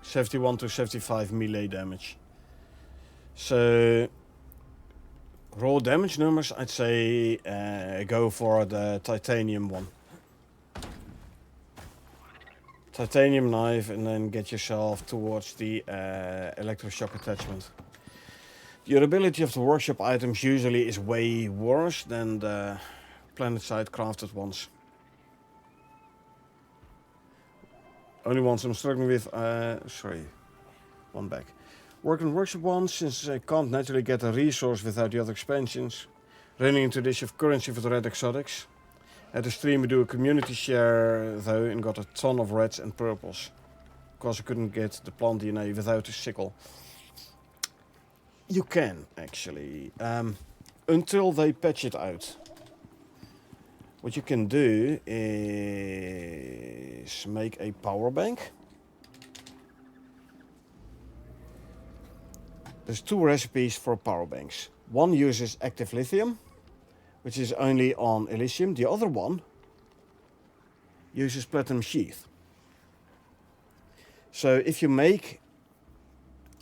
71 to 75 melee damage. So raw damage numbers, I'd say go for the titanium one. Titanium knife, and then get yourself towards the electroshock attachment. The durability of the workshop items usually is way worse than the planet-side crafted ones. Only ones I'm struggling with, one back. Work on workshop ones, since I can't naturally get a resource without the other expansions. Running into this of currency for the red exotics. At the stream we do a community share though, and got a ton of reds and purples. Because I couldn't get the plant DNA without a sickle. You can actually, until they patch it out. What you can do is make a power bank. There's two recipes for power banks. One uses active lithium, which is only on Elysium. The other one uses platinum sheath. So if you make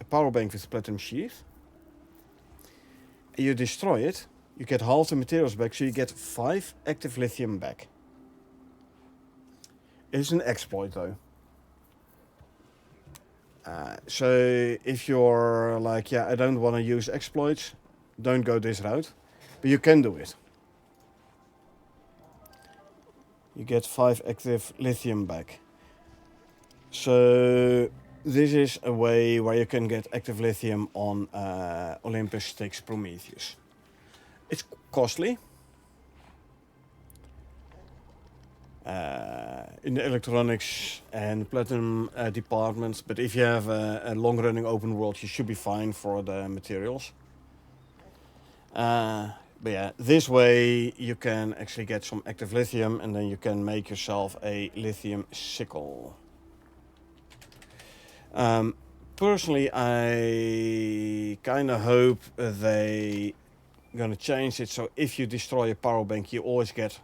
a power bank with platinum sheath, and you destroy it, you get half the materials back, so you get 5 active lithium back. It's an exploit though. So if you're like, yeah, I don't want to use exploits, don't go this route. But you can do it. You get 5 active lithium back. So this is a way where you can get active lithium on Olympus Styx Prometheus. It's costly. In the electronics and platinum departments, but if you have a long-running open world, you should be fine for the materials. But yeah, this way you can actually get some active lithium, and then you can make yourself a lithium sickle. Personally, I kind of hope they gonna change it so if you destroy a power bank, you always get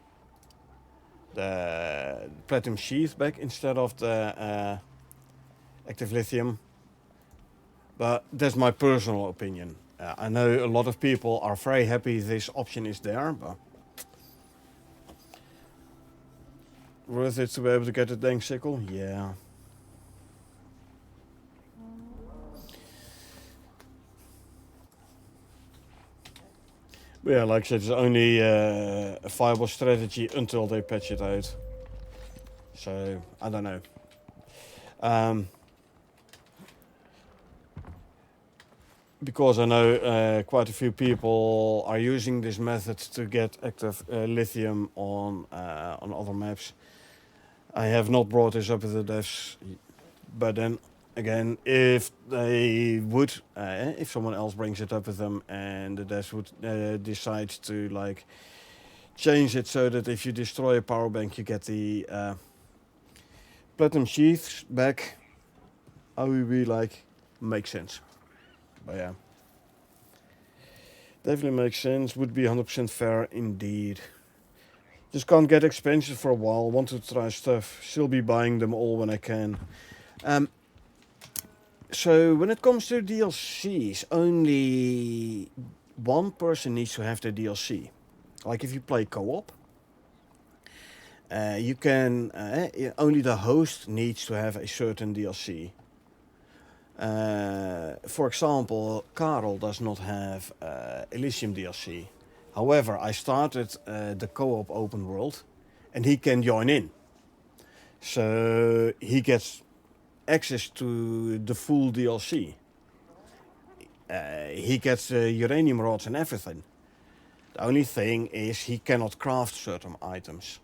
the platinum sheath back instead of the active lithium. But that's my personal opinion. I know a lot of people are very happy this option is there, but worth it to be able to get a dang sickle? Yeah. But yeah, like I said, it's only a viable strategy until they patch it out. So, I don't know. Because I know quite a few people are using this method to get active lithium on other maps. I have not brought this up with the devs, but then again, if they would, if someone else brings it up with them and the devs would decide to like change it so that if you destroy a power bank, you get the platinum sheaths back, I would be like, makes sense. But yeah, definitely makes sense. Would be 100% fair indeed. Just can't get expansions for a while. Want to try stuff. Still be buying them all when I can. So when it comes to DLCs, only one person needs to have the DLC. Like if you play co-op, you can only the host needs to have a certain DLC. For example, Karel does not have Elysium DLC. However, I started the co-op open world and he can join in. So he gets access to the full DLC. He gets uranium rods and everything. The only thing is he cannot craft certain items.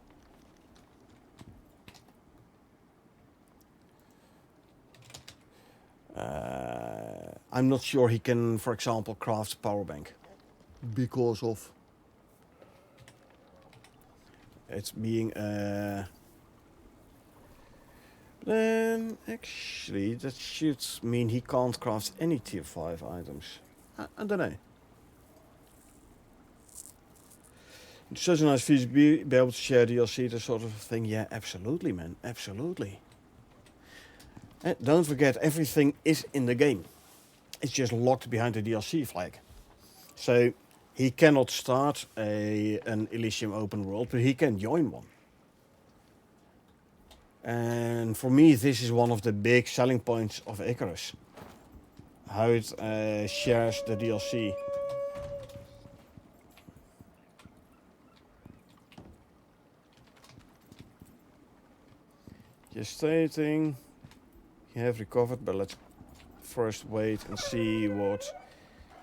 I'm not sure he can, for example, craft a power bank because of it's being then actually that should mean he can't craft any tier 5 items. I don't know. It's such a nice feature to be able to share DLC, that sort of thing. Yeah, absolutely, man, absolutely. Don't forget, everything is in the game. It's just locked behind the DLC flag. So he cannot start an Elysium open world, but he can join one. And for me, this is one of the big selling points of Icarus. How it shares the DLC. Just stating, you have recovered, but let's first wait and see what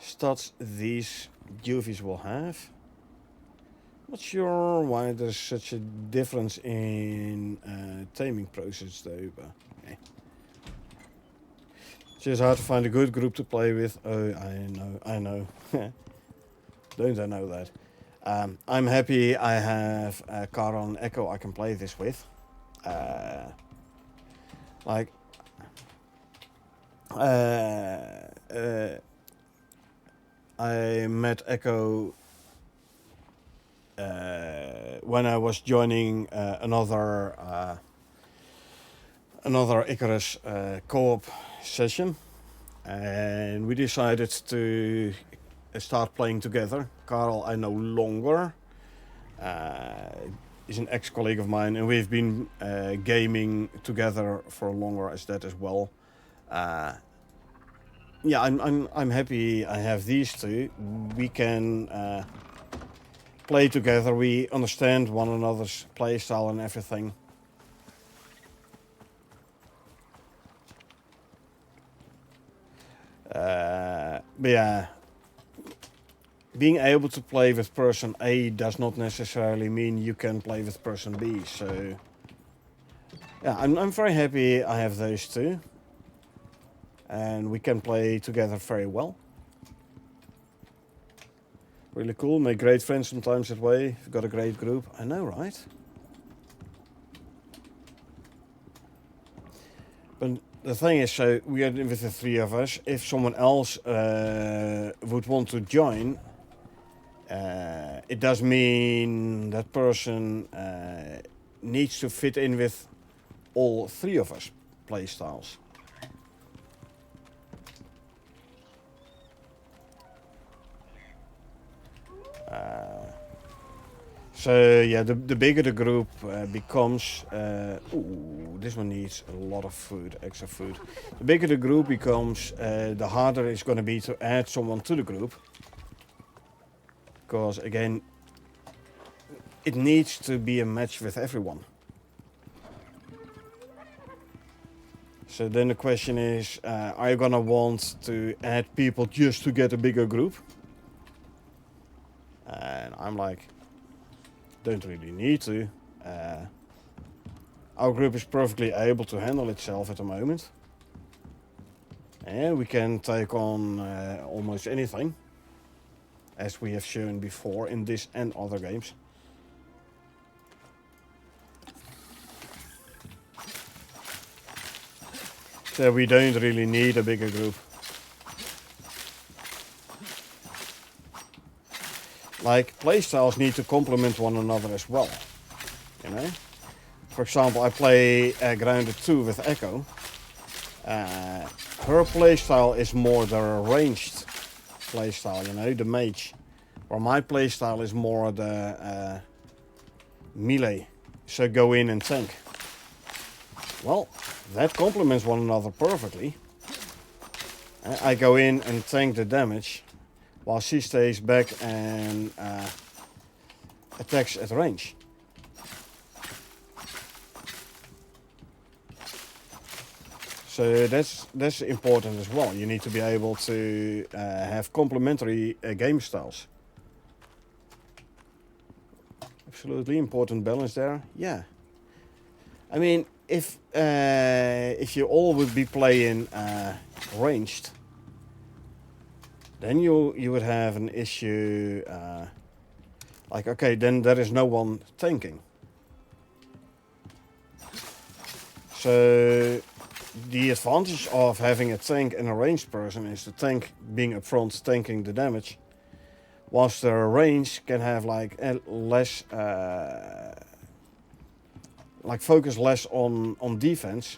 stats these juvies will have. Not sure why there's such a difference in taming process though, but eh. It's just hard to find a good group to play with. Oh, I know. Don't I know that? I'm happy I have Kara and Echo I can play this with. Like, I met Echo when I was joining another Icarus co-op session, and we decided to start playing together. Karel I know longer. Is an ex-colleague of mine, and we've been gaming together for longer as that as well. Yeah, I'm happy I have these two. We can play together. We understand one another's play style and everything. But yeah, being able to play with person A does not necessarily mean you can play with person B. So yeah, I'm very happy I have those two, and we can play together very well. Really cool. Make great friends sometimes that way. We've got a great group. I know, right? But the thing is, so we are with the three of us. If someone else would want to join, it does mean that person needs to fit in with all three of us playstyles. So yeah, the bigger the group becomes, ooh, this one needs a lot of food, extra food. The bigger the group becomes, the harder it's going to be to add someone to the group. Because again, it needs to be a match with everyone. So then the question is, are you gonna want to add people just to get a bigger group? And I'm like, don't really need to. Our group is perfectly able to handle itself at the moment. And we can take on almost anything, as we have shown before in this and other games. So we don't really need a bigger group. Like, playstyles need to complement one another as well, you know? For example, I play Grounded 2 with Echo. Her playstyle is more the ranged playstyle, you know, the mage. Or my playstyle is more the melee, so go in and tank. Well, that complements one another perfectly. I go in and tank the damage, while she stays back and attacks at range. So that's important as well. You need to be able to have complementary game styles. Absolutely important balance there. Yeah. I mean, if you all would be playing ranged, then you would have an issue. Like, okay, then there is no one tanking. So the advantage of having a tank and a ranged person is the tank being up front tanking the damage, whilst the range can have like less, like focus less on defense,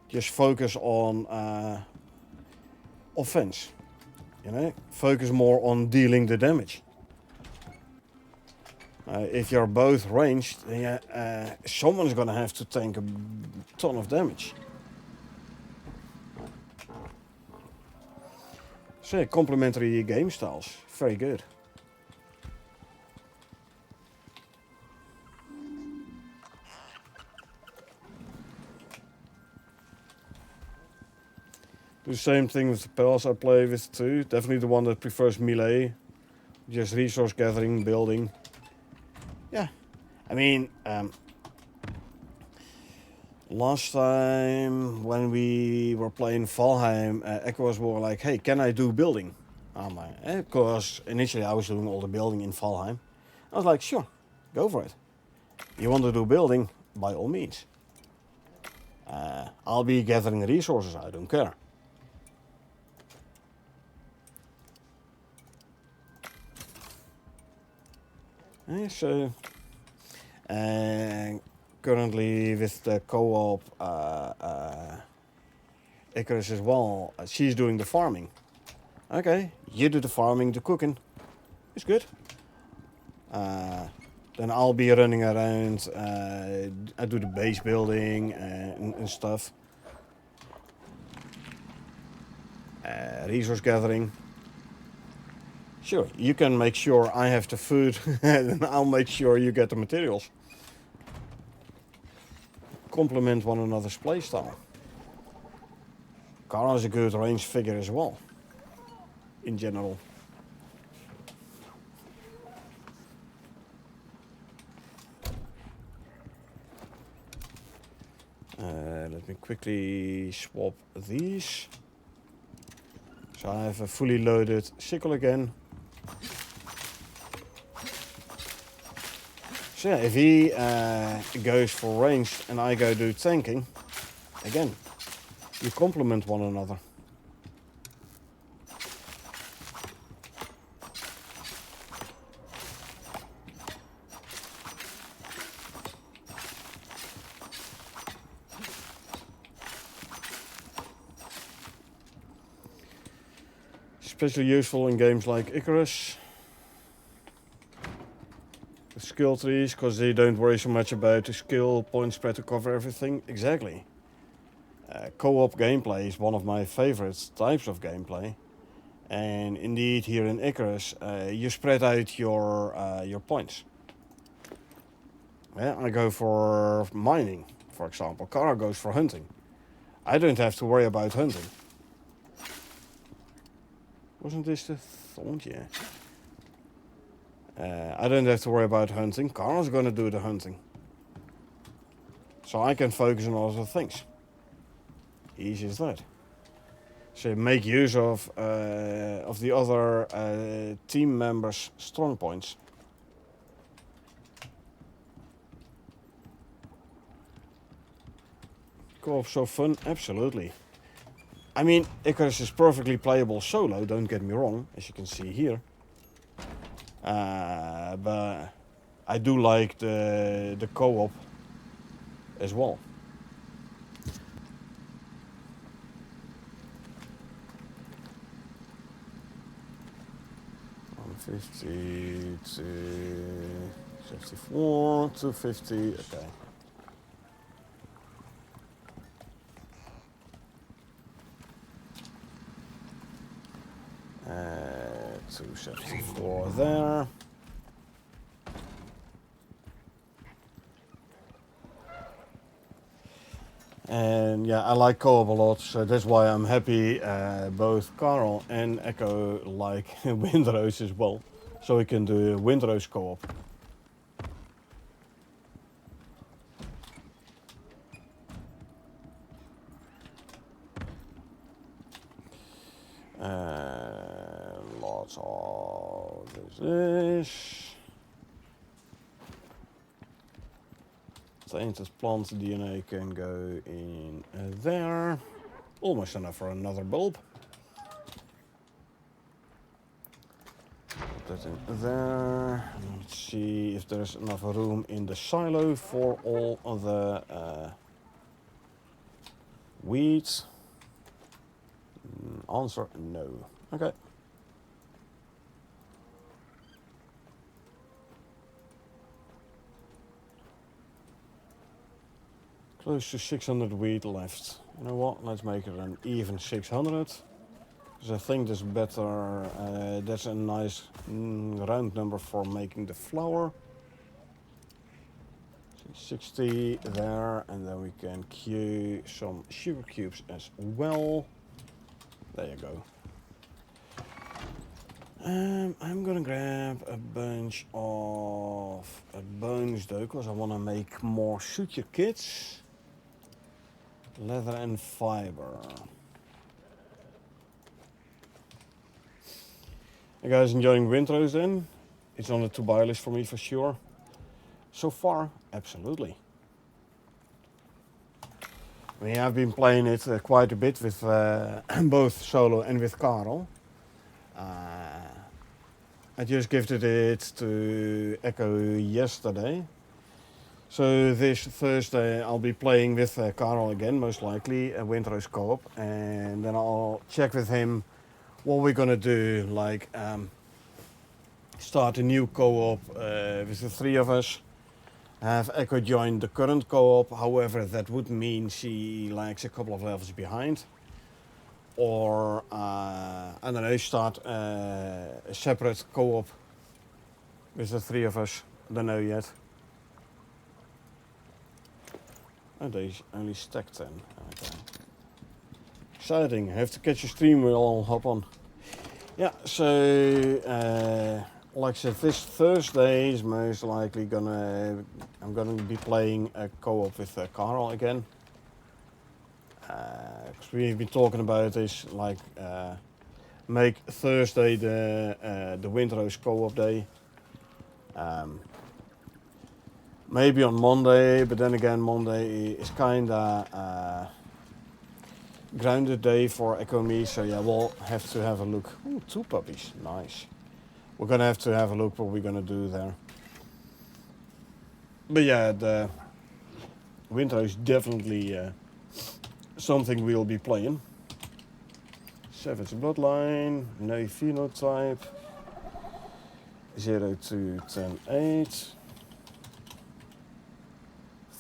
just focus on offense. You know, focus more on dealing the damage. If you're both ranged, then someone's gonna have to tank a ton of damage. So complementary game styles, very good. Do the same thing with the pals I play with too. Definitely the one that prefers melee. Just resource gathering, building. Yeah, I mean, last time when we were playing Valheim, Echo was more like, hey, can I do building? I'm like, because initially I was doing all the building in Valheim. I was like, sure, go for it. You want to do building? By all means. I'll be gathering resources, I don't care. So, currently with the co-op Icarus as well, she's doing the farming. Okay, you do the farming, the cooking. It's good. Then I'll be running around, I do the base building and stuff. Resource gathering. Sure, you can make sure I have the food and I'll make sure you get the materials. Complement one another's playstyle. Kara is a good range figure as well, in general. Let me quickly swap these. So I have a fully loaded sickle again. So yeah, if he goes for ranged and I go do tanking, again, You complement one another. Especially useful in games like Icarus. The skill trees, because they don't worry so much about the skill point spread to cover everything. Exactly. Co-op gameplay is one of my favorite types of gameplay. And indeed, here in Icarus, you spread out your points. Yeah, I go for mining, for example. Kara goes for hunting. I don't have to worry about hunting. Wasn't this the thought? Yeah. I don't have to worry about hunting. Kara's gonna do the hunting. So I can focus on other things. Easy as that. So make use of the other team members' strong points. Co-op so fun? Absolutely. I mean, Icarus is perfectly playable solo, don't get me wrong, as you can see here. But I do like the co-op as well. $150 to 54 to 50. Okay. Uh, 274 there. And yeah, I like co-op a lot, so that's why I'm happy both Carl and Echo like Windrose as well. So we can do Windrose co-op. Lots of this. Tainted plant DNA can go in there. Almost enough for another bulb. Put that in there. Let's see if there's enough room in the silo for all of the weeds. Answer no. Okay. Close to 600 wheat left. You know what? Let's make it an even 600. Because I think that's better. That's a nice round number for making the flour. 60 there, and then we can queue some sugar cubes as well. There you go. I'm gonna grab a bunch of bones though, because I want to make more suture kits. Leather and fiber. You guys enjoying Windrose then? It's on the to-buy list for me for sure. So far, absolutely. I mean, I've been playing it quite a bit with both solo and with Karel. I just gifted it to Echo yesterday. So this Thursday I'll be playing with Karel again, most likely, a Windrose co-op. And then I'll check with him what we're gonna do, like start a new co-op with the three of us. Have Echo join the current co-op, however that would mean she lags a couple of levels behind. Or, I don't know, start a separate co-op with the three of us. I don't know yet. Oh, they only stack 10. Okay. Exciting. I have to catch a stream, we'll all hop on. Yeah, so, like I said, this Thursday is most likely I'm gonna be playing a co-op with Karel again. Because we've been talking about this, like, make Thursday the Windrose co-op day. Maybe on Monday, but then again Monday is kinda grounded day for Echo and me, so yeah, we'll have to have a look. Ooh, 2 puppies, nice. We're gonna have to have a look what we're gonna do there. But yeah, the winter is definitely something we'll be playing. Savage Bloodline, no phenotype, 0 to 10, 8,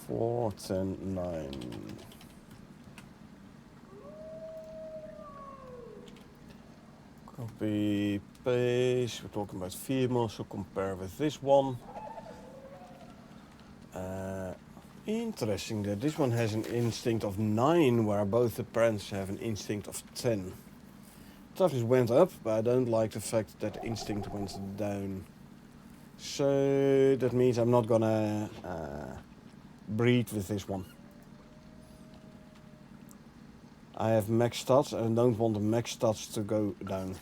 4, 10, 9. Copy, paste, we're talking about female, so compare with this one. Interesting that this one has an instinct of 9, where both the parents have an instinct of 10. Toughness went up, but I don't like the fact that instinct went down. So that means I'm not gonna breed with this one. I have max stats and I don't want the max stats to go down.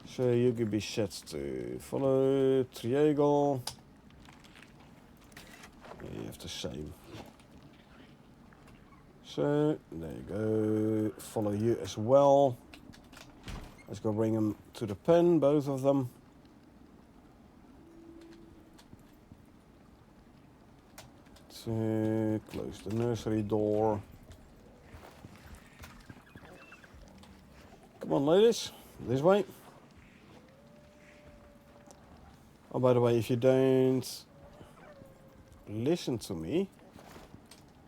So you could be set to follow Triangle. You have the same. So there you go. Follow you as well. Let's go bring them to the pen, both of them. To close the nursery door. Come on, ladies, this way. Oh, by the way, if you don't listen to me,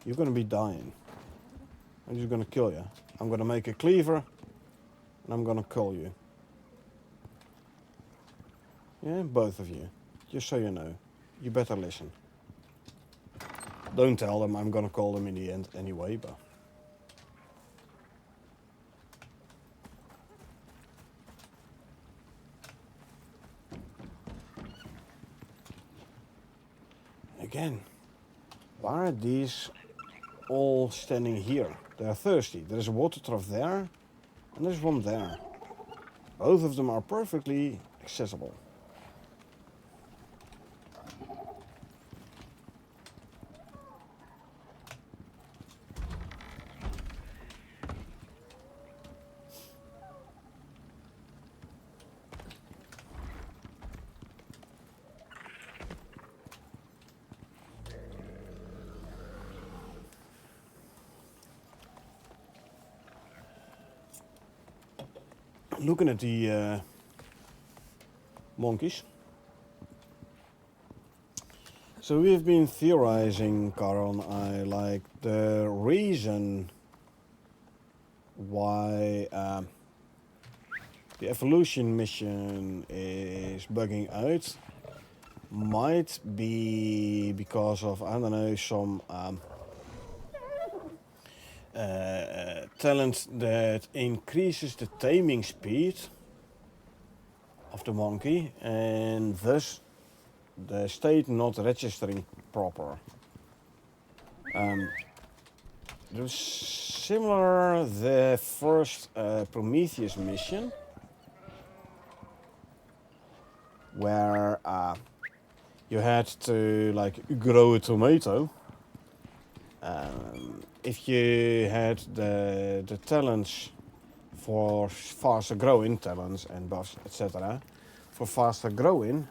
you're gonna be dying. I'm just gonna kill you. I'm gonna make a cleaver, and I'm gonna call you. Yeah, both of you. Just so you know. You better listen. Don't tell them, I'm gonna call them in the end anyway, but... Again, why are these all standing here? They're thirsty. There's a water trough there, and there's one there. Both of them are perfectly accessible. Looking at the monkeys. So we've been theorizing, Carl and I, like the reason why the evolution mission is bugging out might be because of, I don't know, some talent that increases the taming speed of the monkey, and thus the state not registering proper. It was similar the first Prometheus mission, where you had to like grow a tomato. If you had the talents for faster growing, talents and buffs, etc., for faster growing,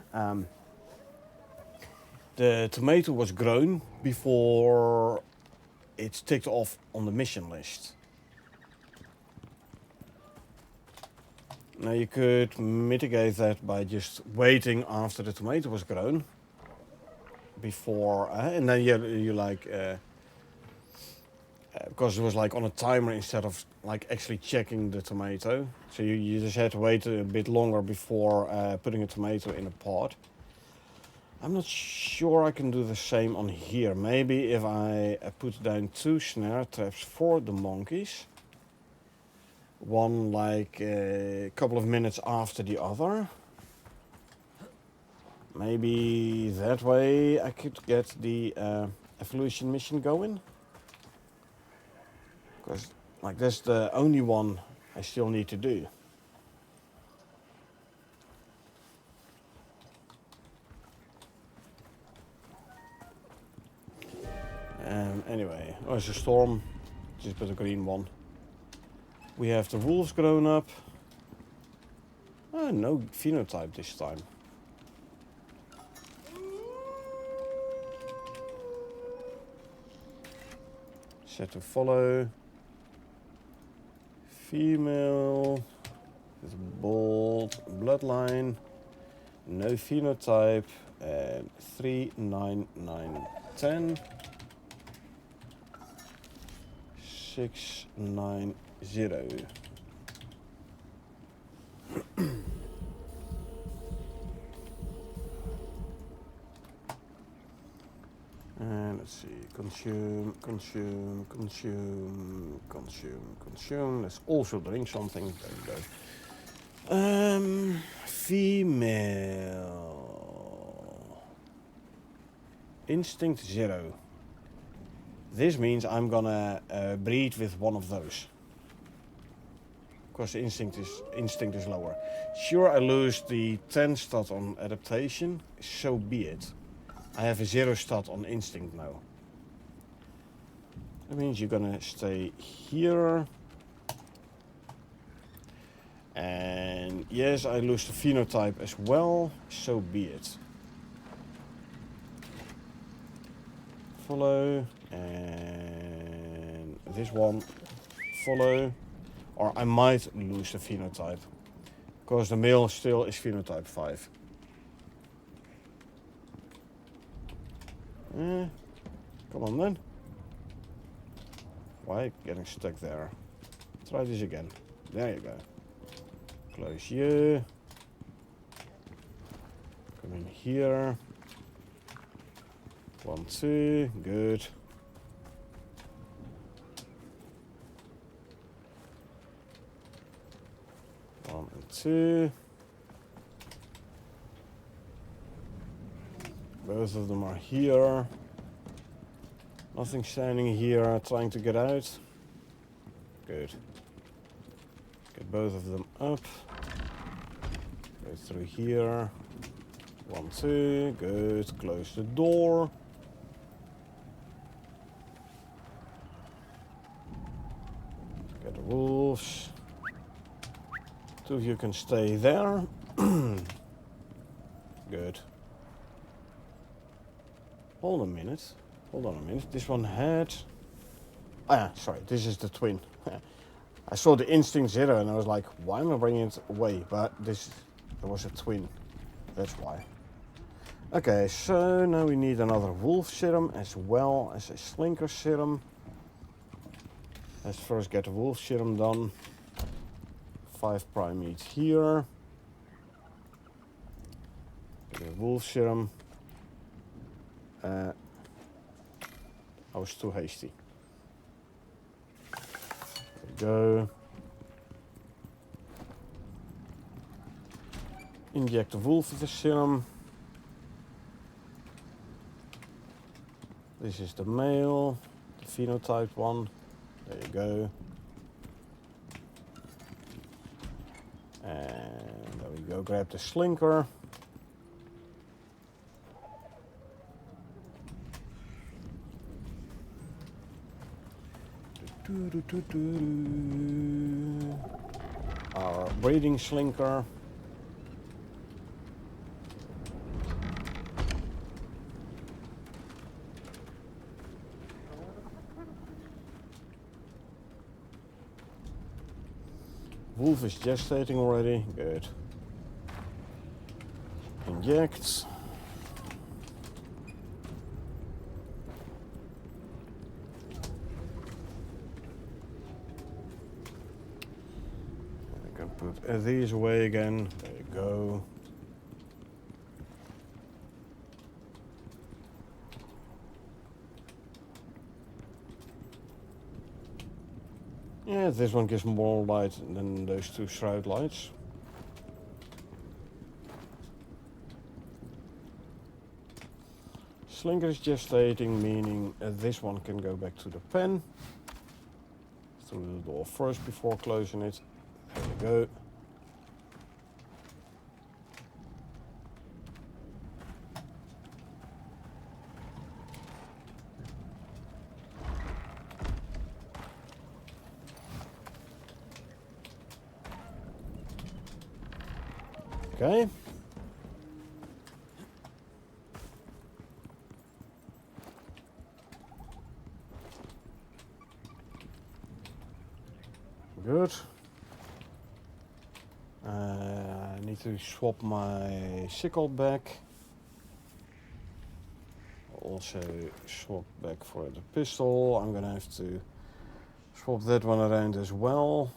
the tomato was grown before it's ticked off on the mission list. Now you could mitigate that by just waiting after the tomato was grown before, and then you like, because it was like on a timer instead of like actually checking the tomato. So you just had to wait a bit longer before putting a tomato in a pot. I'm not sure I can do the same on here. Maybe if I put down 2 snare traps for the monkeys, one like a couple of minutes after the other. Maybe that way I could get the evolution mission going. Because like that's the only one I still need to do. Anyway, oh, it's a storm. this, but a green one. We have the wolves grown up. No phenotype this time. Set to follow. Female. With bold bloodline. No phenotype. And 3, 9, 9, 10. 6, 9, 0. And let's see, consume. Let's also drink something. There we go. Female. Instinct 0. This means I'm gonna breed with one of those. Because the instinct is lower. Sure, I lose the 10 stat on adaptation. So be it. I have a 0 stat on instinct now. That means you're gonna stay here. And yes, I lose the phenotype as well. So be it. Follow. And this one. Follow. Or I might lose the phenotype. Because the male still is phenotype 5. Come on then. Why getting stuck there? Try this again. There you go. Close you. Come in here. 1, 2. Good. One and 2. Both of them are here. Nothing standing here trying to get out. Good. Get both of them up. Go through here. 1, 2. Good. Close the door. Get the wolves. 2 of you can stay there. Good. Hold on a minute. This one had... sorry. This is the twin. I saw the instinct 0 and I was like, why am I bringing it away? But there was a twin. That's why. Okay, so now we need another wolf serum as well as a slinker serum. Let's first get the wolf serum done. 5 primates here. Get a wolf serum. I was too hasty. There we go. Inject the wolf with the serum. This is the male, the phenotype one. There you go. And there we go, grab the slinker. Our breeding slinker. Wolf is gestating already. Good. Inject. I can put these away again. There you go. Yeah, this one gives more light than those 2 shroud lights. Slinker is gestating, meaning this one can go back to the pen. Through the door first before closing it. There you go. Okay. Good. I need to swap my sickle back. Also swap back for the pistol. I'm gonna have to swap that one around as well.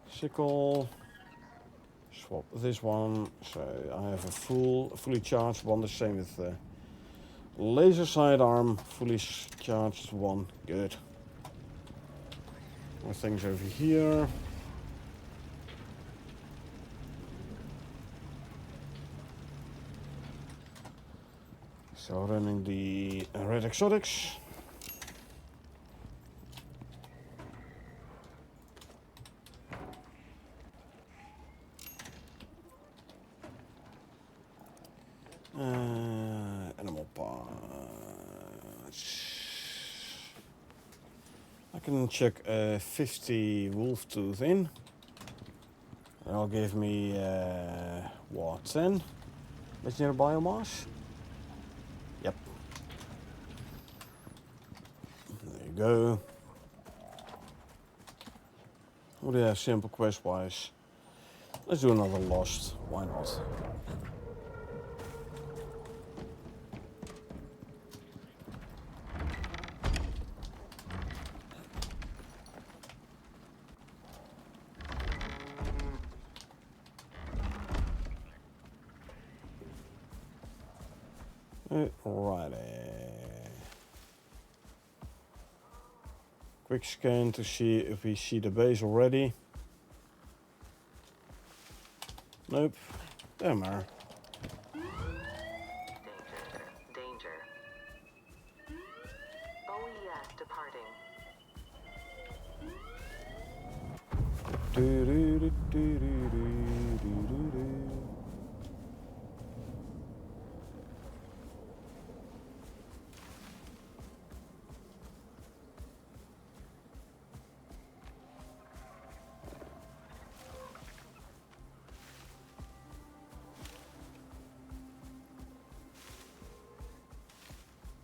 Sickle. Swap this one. So I have a fully charged one. The same with the laser sidearm. Fully charged one. Good. More things over here. So running the red exotics. Animal parts. I can check 50 wolf tooth in. That'll give me what, 10 legendary biomass? Yep. There you go. What do you have simple quest wise? Let's do another lost. Why not? Alrighty. Quick scan to see if we see the base already. Nope. Damn her. Danger. OES departing.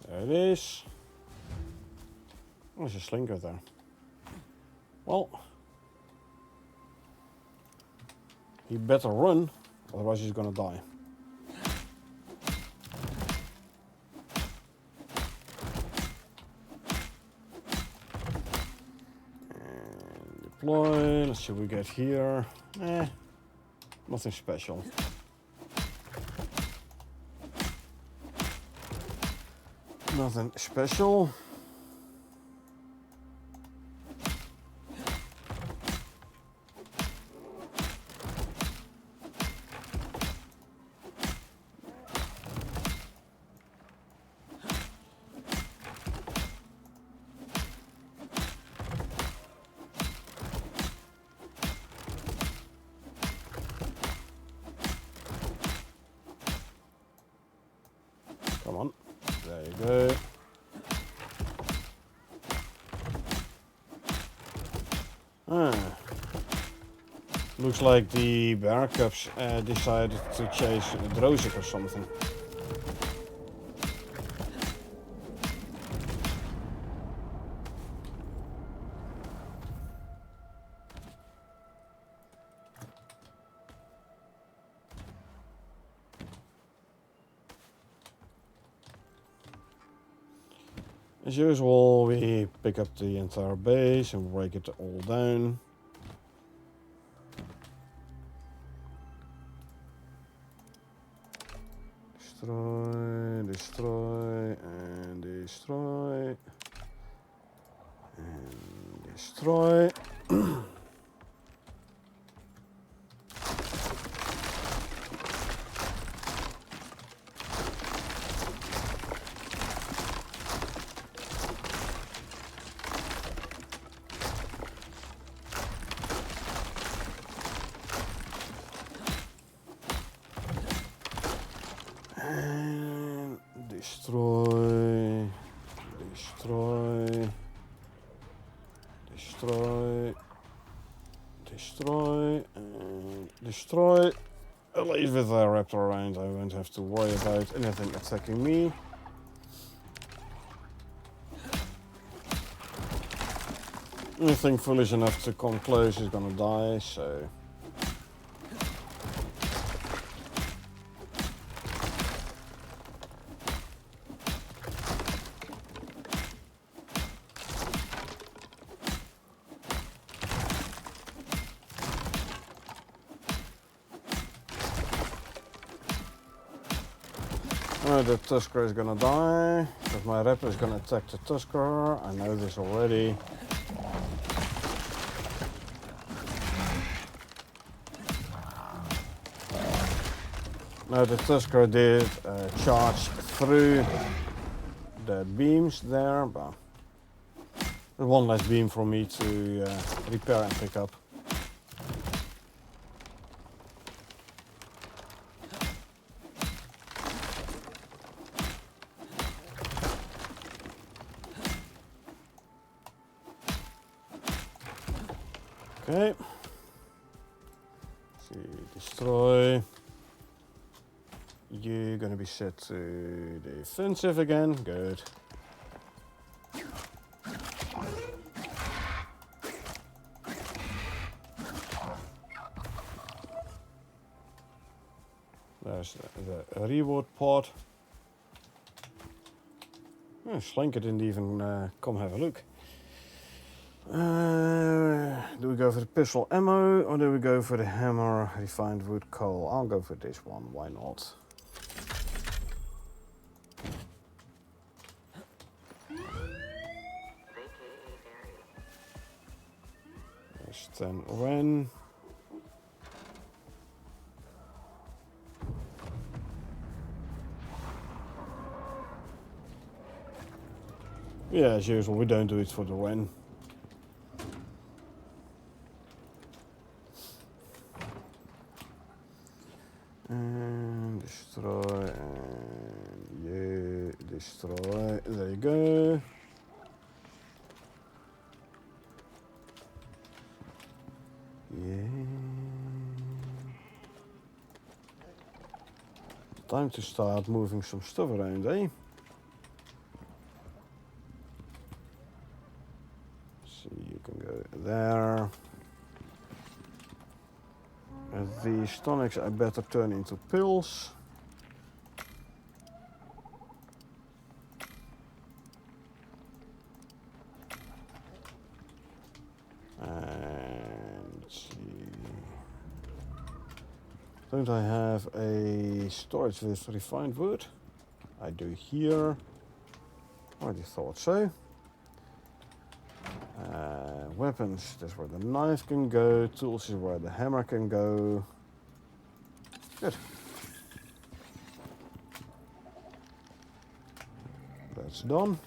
There it is. There's a slinker there. Well, he better run, otherwise he's gonna die. And deploy. Let's see what we get here. Nothing special. Nothing special. Come on. There you go. Looks like the bear cubs decided to chase Drozik or something. As usual, we pick up the entire base and break it all down. Destroy, destroy, and destroy. And destroy. And destroy, destroy, destroy, destroy. destroy, and destroy. At least with a raptor around, I won't have to worry about anything attacking me. Anything foolish enough to come close is gonna die, so... The Tusker is gonna die, because my raptor is gonna attack the Tusker. I know this already. Now the Tusker did charge through the beams there, but there's one less beam for me to repair and pick up. Okay. See, destroy. You're gonna be set to defensive again. Good. There's the reward pod. Slinker didn't even come have a look. Do we go for the pistol ammo or do we go for the hammer, refined wood, coal? I'll go for this one, why not? There's 10 Ren. Yeah, as usual, we don't do it for the Ren. And destroy, and you destroy. There you go. Yeah. Time to start moving some stuff around, eh? See, you can go there. These tonics I better turn into pills. And let's see. Don't I have a storage with refined wood? I do here. Already thought so. Weapons, that's where the knife can go. Tools is where the hammer can go. Good. That's done.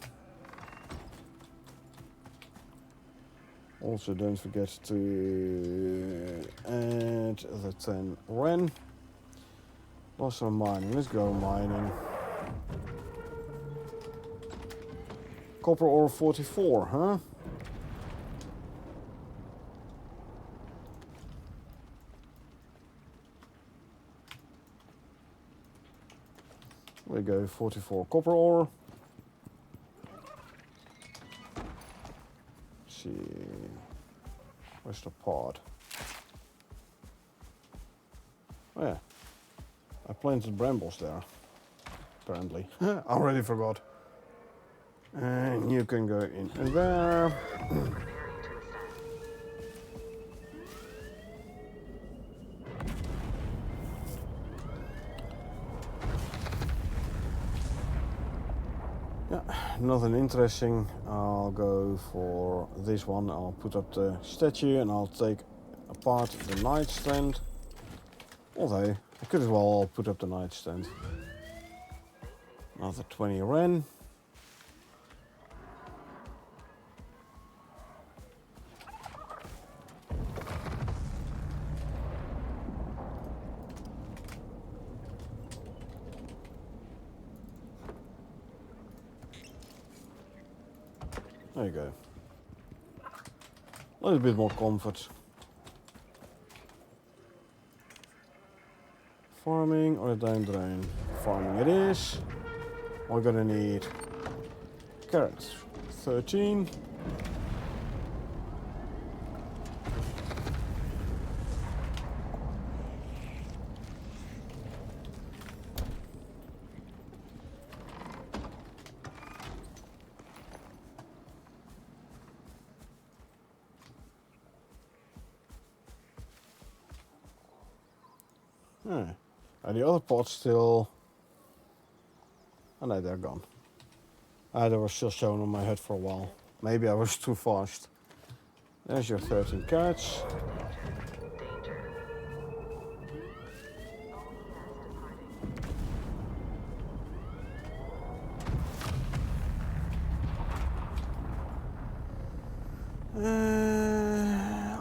Also don't forget to add the 10 Ren. Also mining, let's go mining. Copper ore 44, huh? We go 44 copper ore. Let's see, where's the pod? Oh yeah, I planted brambles there, apparently. I already forgot. And you can go in there. Yeah, nothing interesting. I'll go for this one. I'll put up the statue and I'll take apart the nightstand. Although, I could as well put up the nightstand. Another 20 Ren. There you go. A little bit more comfort. Farming or a down drain? Farming it is. We're gonna need carrots. 13. And the other pots still... Oh no, they're gone. They were still shown on my HUD for a while. Maybe I was too fast. There's your 13 carrots. Danger.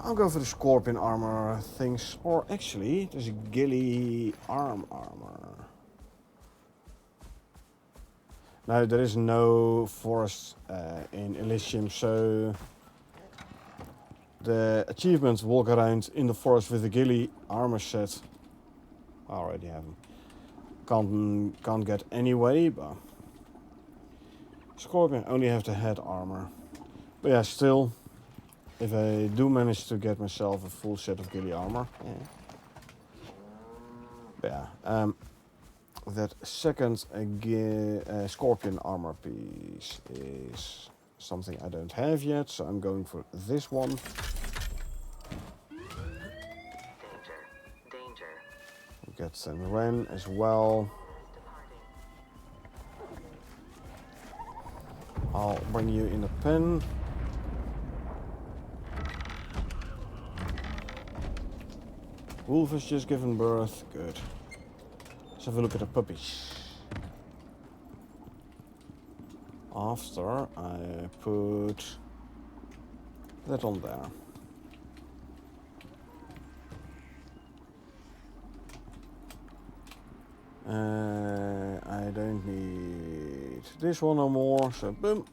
I'll go for the scorpion armor things. Or actually, there's a ghillie armor. No, there is no forest in Elysium, so the achievements walk around in the forest with the ghillie armor set. I already have them. Can't get anyway, but scorpion only have the head armor. But yeah, still, if I do manage to get myself a full set of ghillie armor, yeah. That second scorpion armor piece is something I don't have yet, so I'm going for this one. Danger. Get some Ren as well. I'll bring you in the pen. Wolf has just given birth. Good. Let's have a look at the puppies. After I put that on there. I don't need this one no more, so boom.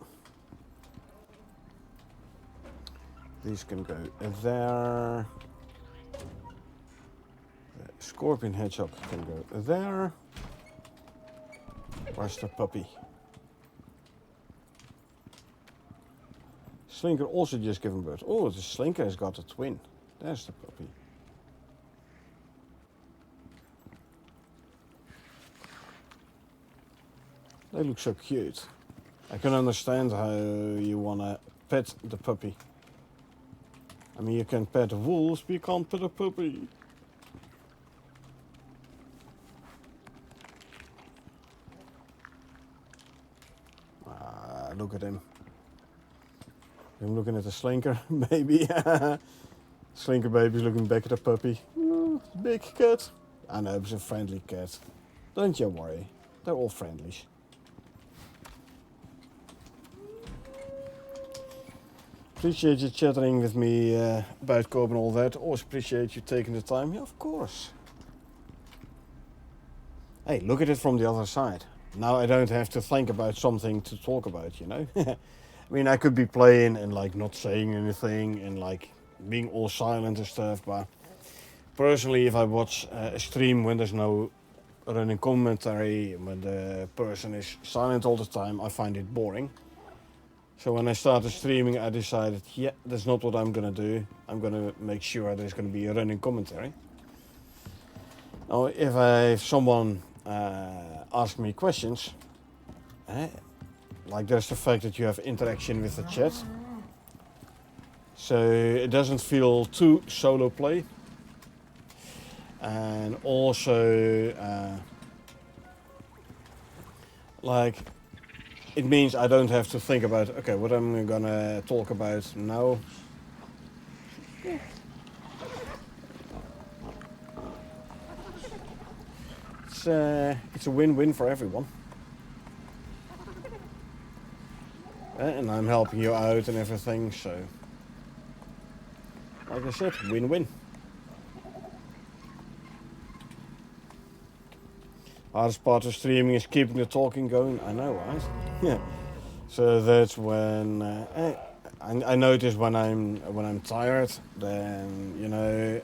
These can go there. Scorpion hedgehog can go there. Where's the puppy? Slinker also just given birth. Oh, the Slinker has got a twin. There's the puppy. They look so cute. I can understand how you wanna pet the puppy. I mean, you can pet wolves, but you can't pet a puppy. Look at him. I'm looking at the Slinker baby. Slinker baby's looking back at the puppy. Big cat. I know, it's a friendly cat. Don't you worry. They're all friendlies. Appreciate you chattering with me about Coop and all that. Always appreciate you taking the time. Yeah, of course. Hey, look at it from the other side. Now I don't have to think about something to talk about, you know? I mean, I could be playing and like not saying anything and like being all silent and stuff, but personally, if I watch a stream when there's no running commentary, when the person is silent all the time, I find it boring. So when I started streaming, I decided, yeah, that's not what I'm gonna do. I'm gonna make sure there's gonna be a running commentary. Now, if someone ask me questions, like there's the fact that you have interaction with the chat, so it doesn't feel too solo play, and also like it means I don't have to think about, okay, what I'm gonna talk about now. It's a win-win for everyone. And I'm helping you out and everything, so like I said, win-win. Hardest part of streaming is keeping the talking going. I know, right? Yeah. So that's when I notice when I'm tired, then you know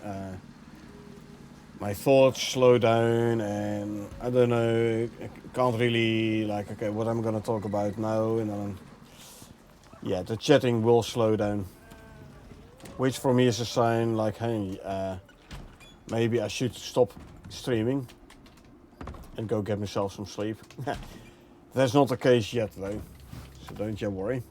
my thoughts slow down, and I don't know, I can't really like, okay, what I'm gonna talk about now, and then yeah, the chatting will slow down, which for me is a sign like, hey, maybe I should stop streaming and go get myself some sleep. That's not the case yet though, so don't you worry.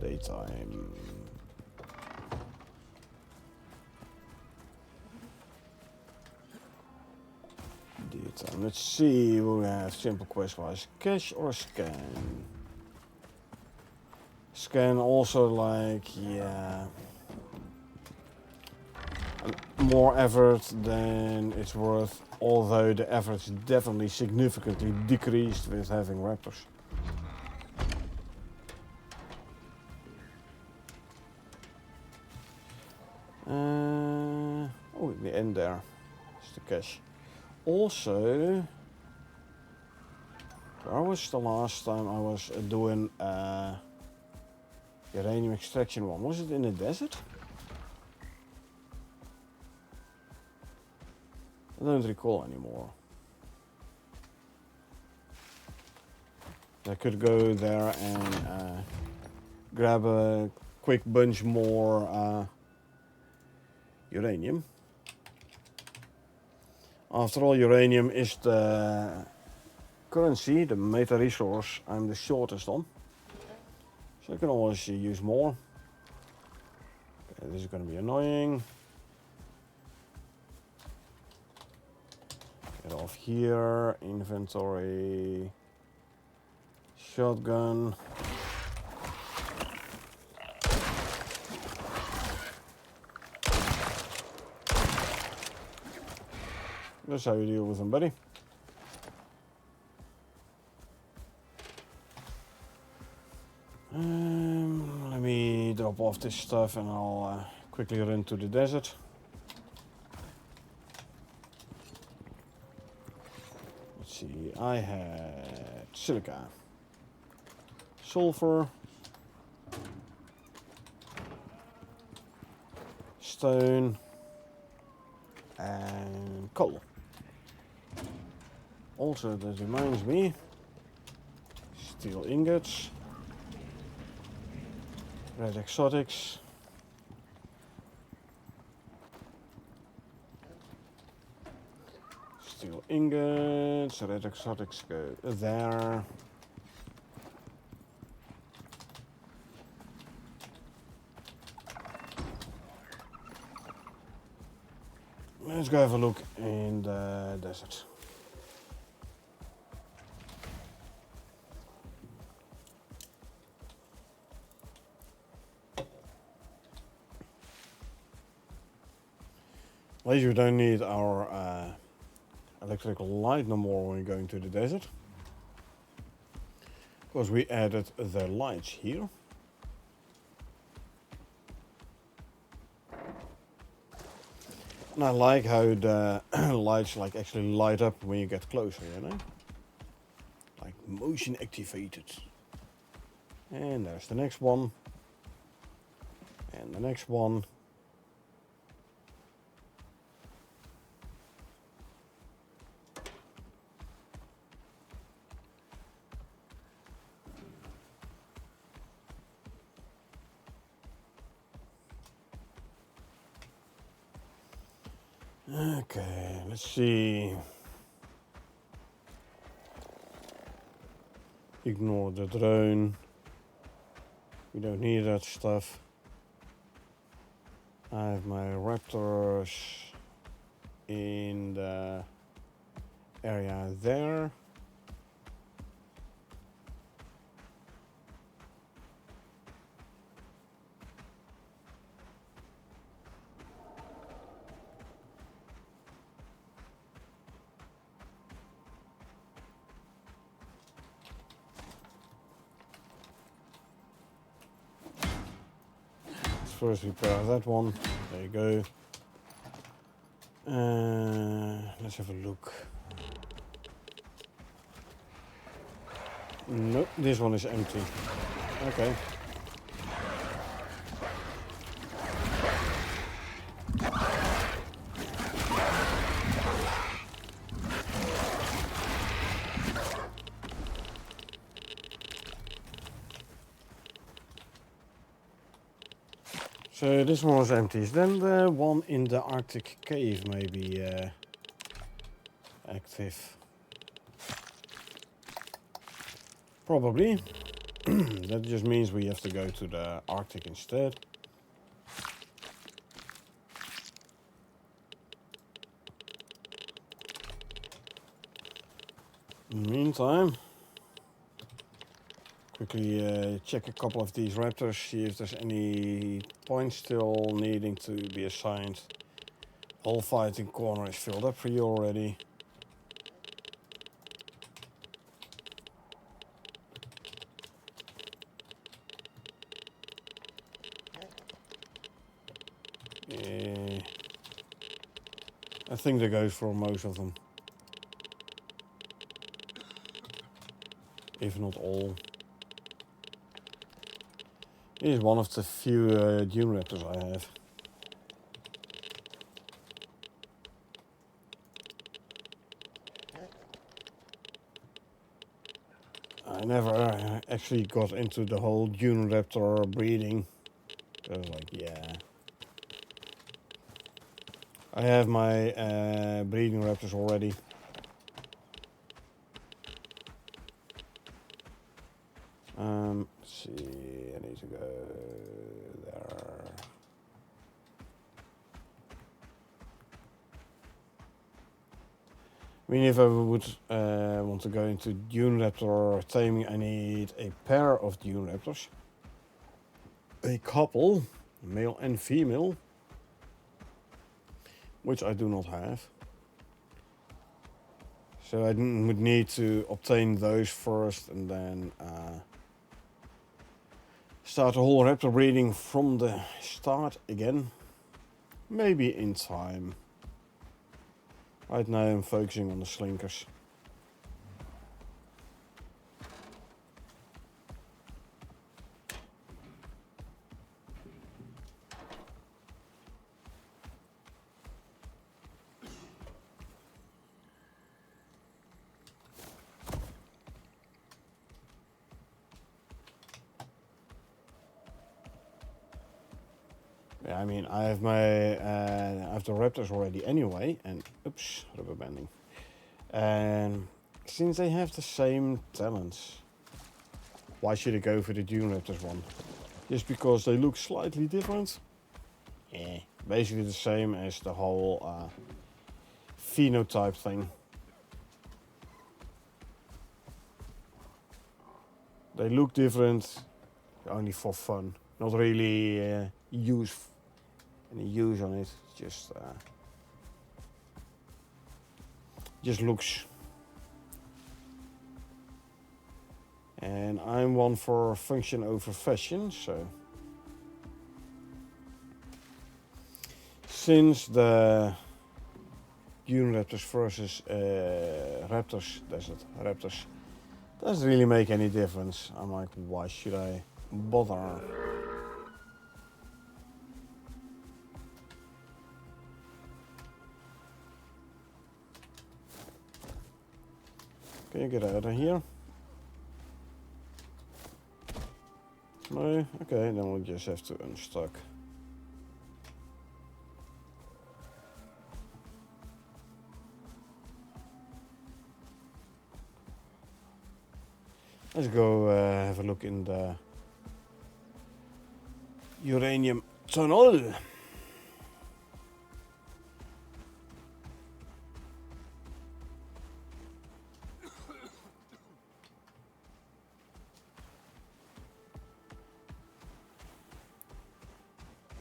Daytime. Daytime. Let's see what we have. Simple quest wise. Cache or scan? Scan also like, yeah, more effort than it's worth, although the effort is definitely significantly decreased with having raptors. Oh, the end there. It's the cache. Also, where was the last time I was doing uranium extraction one? Was it in the desert? I don't recall anymore. I could go there and grab a quick bunch more uranium. After all, uranium is the currency, the meta resource I'm the shortest on. So I can always use more. Okay, this is going to be annoying. Get off here, inventory, shotgun. That's how you deal with them, buddy. Let me drop off this stuff and I'll quickly run to the desert. Let's see, I had silica, sulfur, stone, and coal. Also, that reminds me, steel ingots, red exotics, steel ingots, red exotics go there. Let's go have a look in the desert. At least we don't need our electrical light no more when we're going to the desert. Because we added the lights here. And I like how the lights like actually light up when you get closer, you know? Like motion activated. And there's the next one. And the next one. Okay, let's see. Ignore the drone. We don't need that stuff. I have my raptors in the area there. first repair that one. There you go. Let's have a look. Nope, this one is empty. Okay. So this one was empty. Then the one in the Arctic cave may be active. Probably. That just means we have to go to the Arctic instead. In the meantime, quickly check a couple of these raptors, see if there's any points still needing to be assigned. Whole fighting corner is filled up for you already. Yeah. I think that goes for most of them. If not all. He is one of the few dune raptors I have. I never actually got into the whole dune raptor breeding. I was like, yeah. I have my breeding raptors already. Let's see, I need to go there. I mean, if I would want to go into dune raptor taming, I need a pair of dune raptors. A couple, male and female, which I do not have. So I would need to obtain those first and then start the whole raptor breeding from the start again. Maybe in time. Right now I'm focusing on the slinkers. Yeah, I mean, I have the raptors already anyway, and oops, rubber banding. And since they have the same talents, why should I go for the dune raptors one? Just because they look slightly different? Yeah, basically the same as the whole phenotype thing. They look different, only for fun, not really any use on it. Just looks. And I'm one for function over fashion, so since the dune raptors versus desert raptors doesn't really make any difference, I'm like, why should I bother? Can you get out of here? No? Okay, then we'll just have to unstuck. Let's go have a look in the uranium tunnel.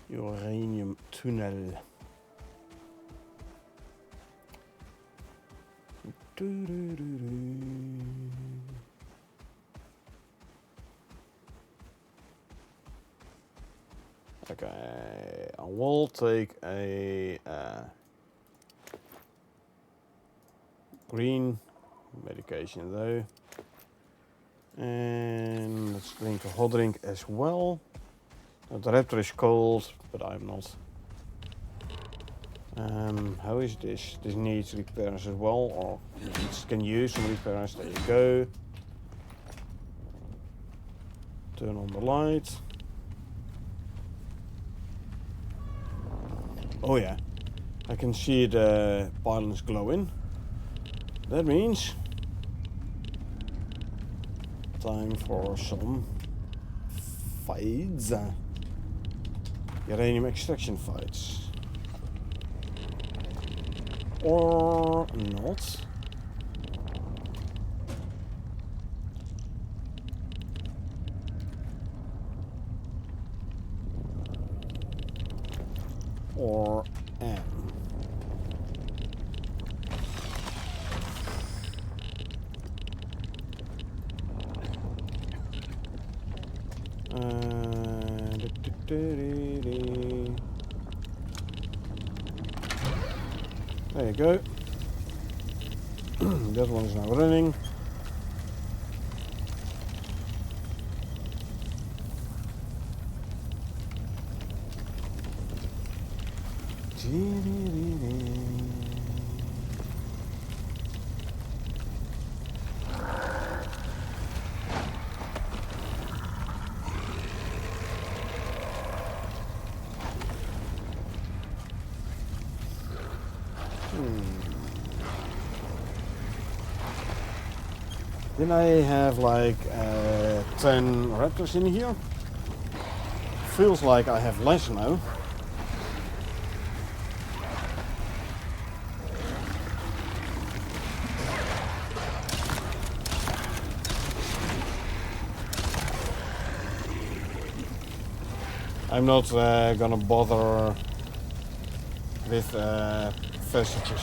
Uranium tunnel. Okay, I will take a green medication though. And let's drink a hot drink as well. The raptor is cold, but I'm not. How is this? This needs repairs as well, or it can use some repairs. There you go. Turn on the light. Oh yeah, I can see the pylons glowing. That means time for some fights. Uranium extraction fights. Or not. Or and. There you go. That one is now running. Then I have like 10 raptors in here. Feels like I have less now. I'm not gonna bother with vestiges.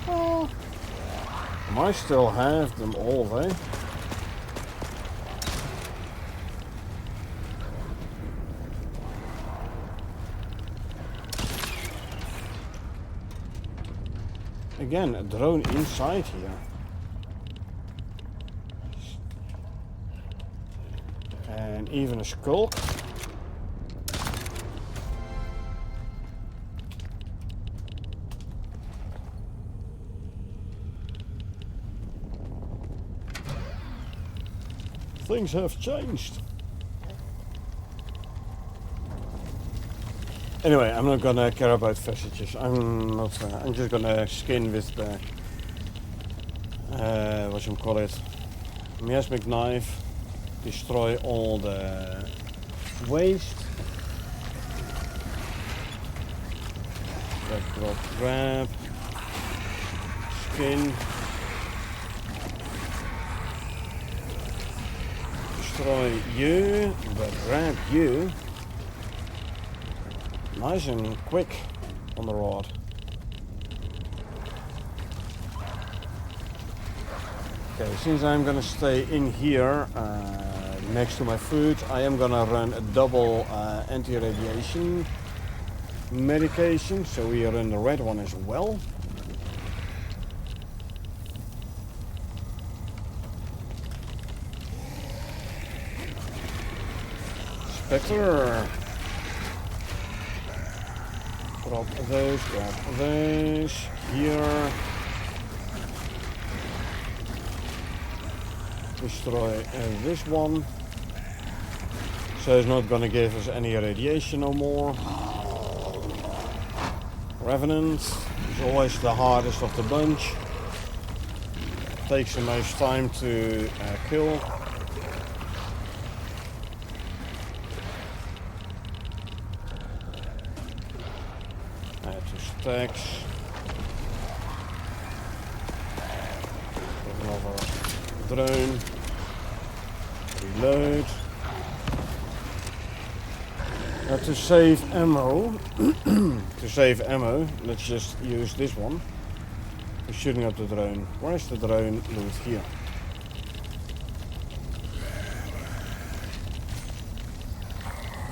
Oh, I might still have them all there. Again, a drone inside here. And even a skulk. Things have changed. Anyway, I'm not gonna care about vestiges. I'm just gonna skin with the whatchamacallit, miasmic knife, destroy all the waste. Grab, skin. Destroy you, but grab you. Nice and quick on the rod. Okay, since I'm gonna stay in here next to my food, I am gonna run a double anti-radiation medication, so we run the red one as well. Spectre. Grab those, here. Destroy this one. So it's not gonna give us any radiation no more. Revenant is always the hardest of the bunch. Takes the most time to kill. Add to stacks. Another drone. Reload. To save ammo, let's just use this one for shooting up the drone. Where is the drone? Loot here.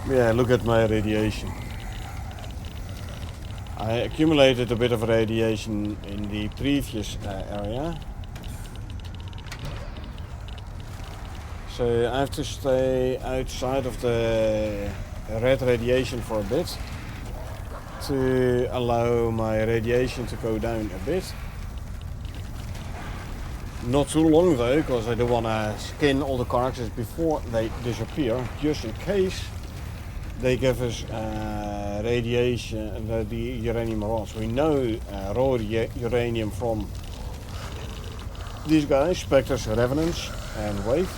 Yeah, look at my radiation. I accumulated a bit of radiation in the previous area. So I have to stay outside of the red radiation for a bit to allow my radiation to go down a bit. Not too long though, because I don't want to skin all the carcasses before they disappear, just in case they give us radiation, the uranium rods. We know raw uranium from these guys, Spectres, Revenants and Waves.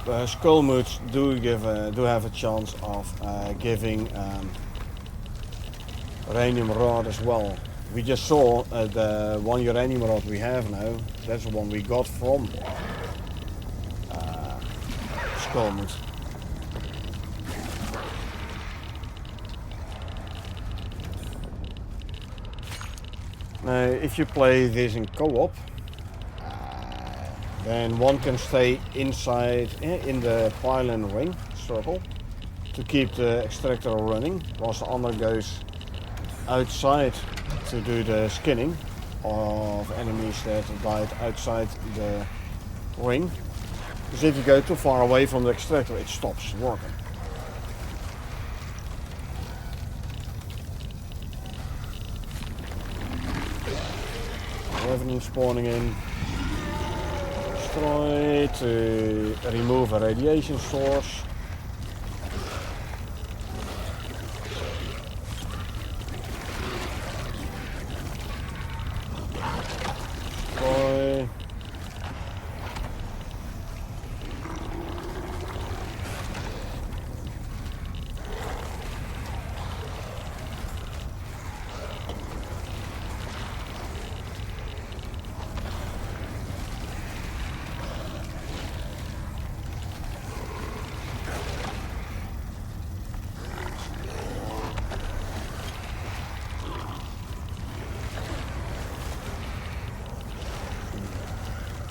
The Skullmoods do have a chance of giving uranium rod as well. We just saw the one uranium rod we have now. That's the one we got from Skullmood. Now, if you play this in co-op, then one can stay inside in the pylon ring circle to keep the extractor running, whilst the other goes outside to do the skinning of enemies that died outside the ring. Because if you go too far away from the extractor, it stops working. Revenant spawning in. Destroy to remove a radiation source. Destroy.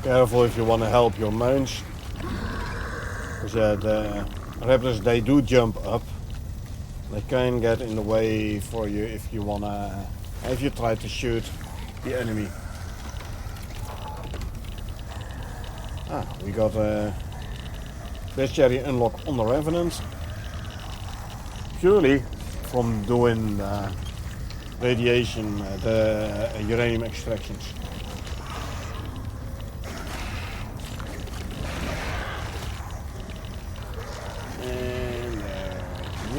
Careful if you want to help your mounts, because the raptors, they do jump up. They can get in the way for you if you try to shoot the enemy. We got a bestiary unlock on the Revenant, purely from doing radiation, the uranium extractions.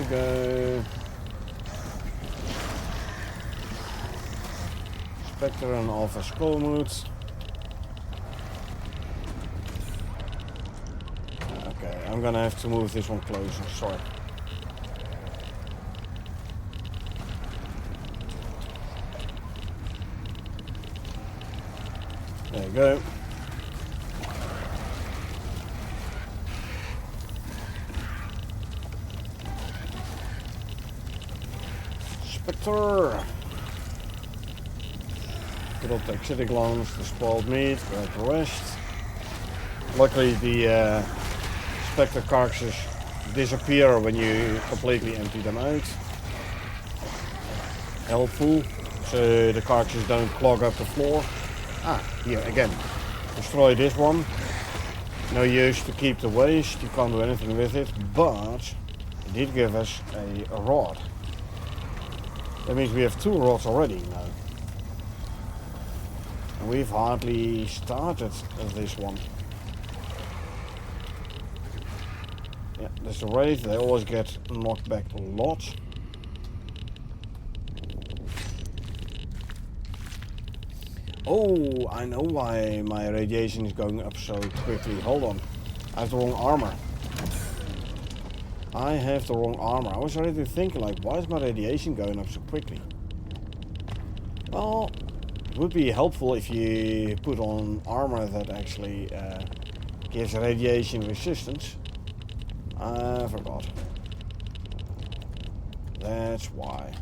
Go. Spectre and Alpha Skullmoods. Okay, I'm gonna have to move this one closer, sorry. There you go. Spectre! Good old toxic lungs, the spoiled meat, grab the rest. Luckily the Spectre carcasses disappear when you completely empty them out. Helpful, so the carcasses don't clog up the floor. Here again. Destroy this one. No use to keep the waste, you can't do anything with it, but it did give us a rod. That means we have 2 rods already now. And we've hardly started this one. Yeah, there's the Wraith, they always get knocked back a lot. Oh, I know why my radiation is going up so quickly. Hold on. I have the wrong armor. I have the wrong armor. I was already thinking, like, why is my radiation going up so quickly? Well, it would be helpful if you put on armor that actually gives radiation resistance. I forgot. That's why.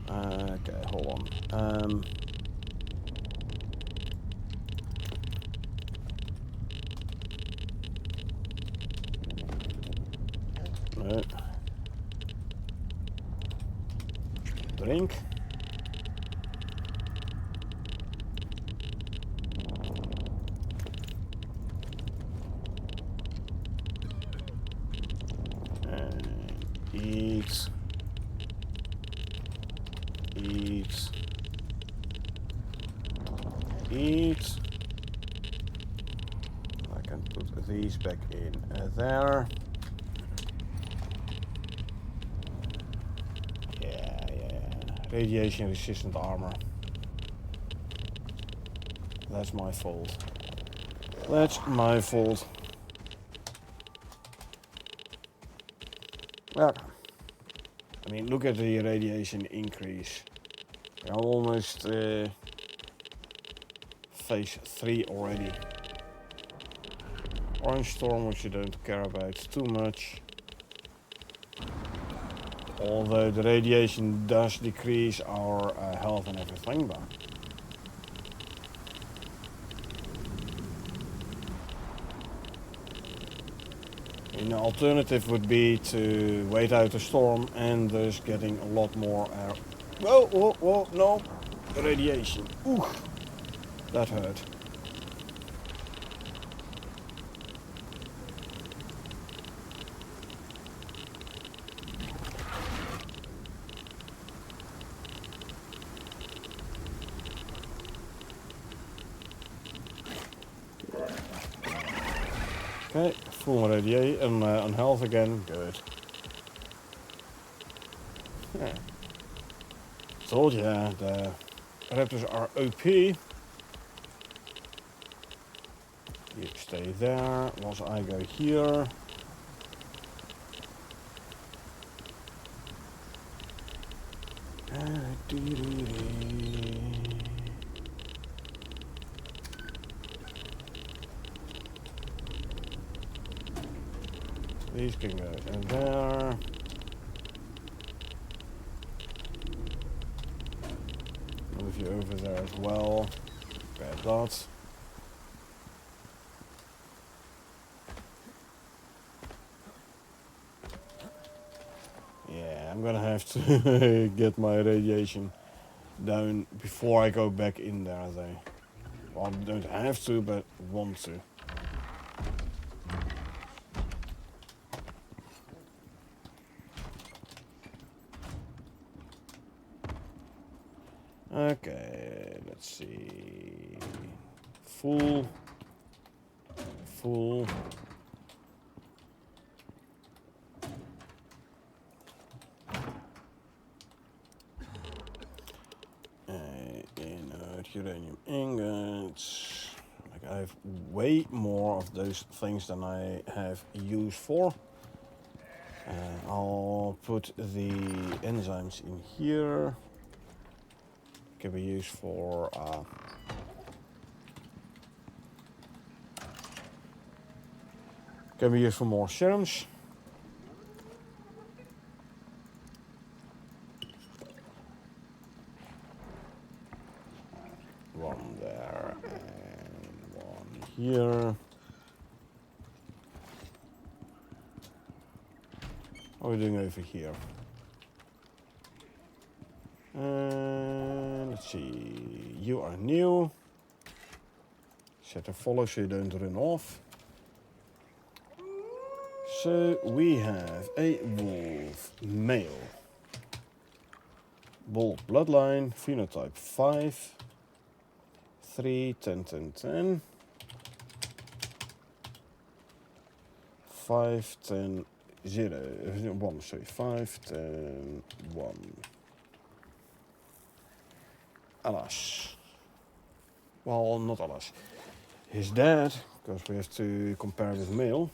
Okay, hold on. No. Drink. And eat. Eat. Eat. I can put these back in there. Yeah. Radiation resistant armor. That's my fault. That's my fault. Yeah. I mean, look at the radiation increase. We're almost phase 3 already. Orange storm, which you don't care about too much. Although the radiation does decrease our health and everything, but an alternative would be to wait out the storm and thus getting a lot more air. Whoa, no. Radiation. Ooh, that hurt. Okay, full radiation on health again. Good. Yeah. Told ya, the raptors are OP. You stay there whilst I go here. These can go in there. Move you over there as well. Grab that. Yeah, I'm gonna have to get my radiation down before I go back in there, though. Well, I don't have to, but want to. Okay, let's see. Full. Inert uranium ingots. Like I have way more of those things than I have use for. I'll put the enzymes in here. Can be used for more serums. One there and one here. What are we doing over here? Let's see. You are new. Set a follow so you don't run off. So we have a wolf male. Bold bloodline, phenotype 5. 3, 10, 10, 10. 5, 10, 0. 1, sorry. 5, 10, 1. Alas. Well, not alas. His dad, because we have to compare with male,